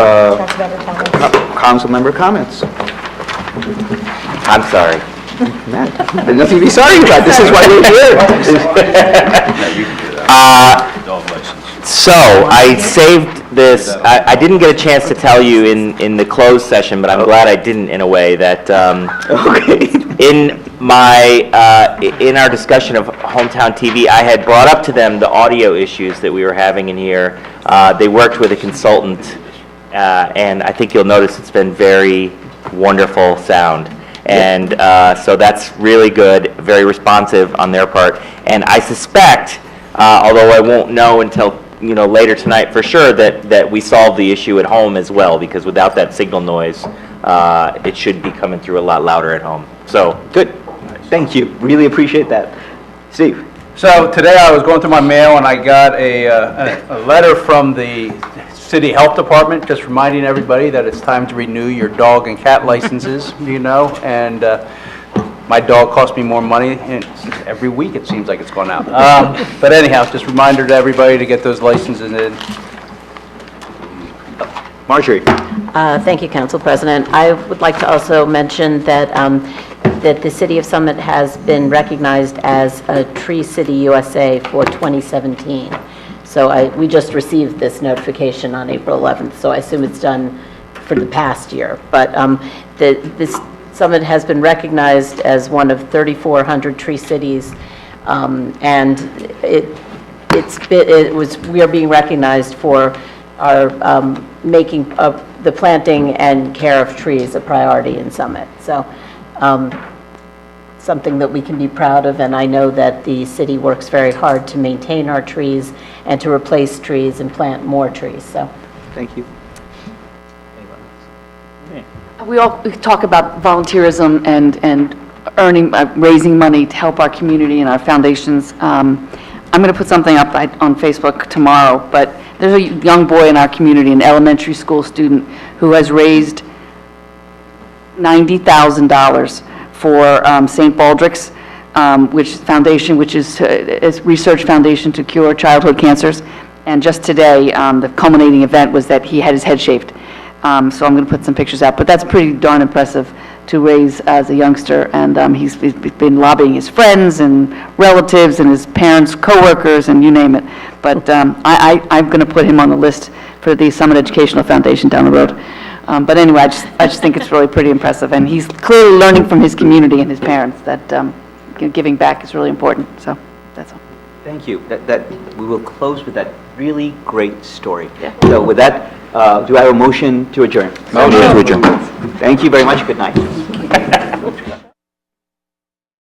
council member comments. I'm sorry. Matt, there's nothing to be sorry about. This is why we're here. So I saved this. I didn't get a chance to tell you in the closed session, but I'm glad I didn't in a way that in in our discussion of Hometown TV, I had brought up to them the audio issues that we were having in here. They worked with a consultant, and I think you'll notice it's been very wonderful sound. And so that's really good, very responsive on their part. And I suspect, although I won't know until later tonight for sure, that we solved the issue at home as well, because without that signal noise, it should be coming through a lot louder at home. So, good. Thank you. Really appreciate that. Steve? So today I was going through my mail and I got a letter from the City Health Department just reminding everybody that it's time to renew your dog and cat licenses, and my dog costs me more money, and every week it seems like it's gone out. But anyhow, just a reminder to everybody to get those licenses in. Marjorie? Thank you, Council President. I would like to also mention that that the City of Summit has been recognized as a Tree City USA for 2017. So we just received this notification on April 11th, so I assume it's done for the past year. But this Summit has been recognized as one of 3,400 tree cities, and we are being recognized for our making the planting and care of trees a priority in Summit. So something that we can be proud of, and I know that the city works very hard to maintain our trees and to replace trees and plant more trees. So thank you. We talk about volunteerism and earning, raising money to help our community and our foundations. I'm going to put something up on Facebook tomorrow, but there's a young boy in our community, an elementary school student, who has raised $90,000 for St. Baldrick's, which is a research foundation to cure childhood cancers. And just today, the culminating event was that he had his head shaved. So I'm going to put some pictures out, but that's pretty darn impressive to raise as a youngster. And he's been lobbying his friends and relatives and his parents, coworkers, and you name it. But I'm going to put him on the list for the Summit Educational Foundation down the road. But anyway, I just think it's really pretty impressive, and he's clearly learning from his community and his parents that giving back is really important. So that's all. Thank you. We will close with that really great story. Yeah. So with that, do I have a motion to adjourn? Motion to adjourn. Thank you very much. Good night.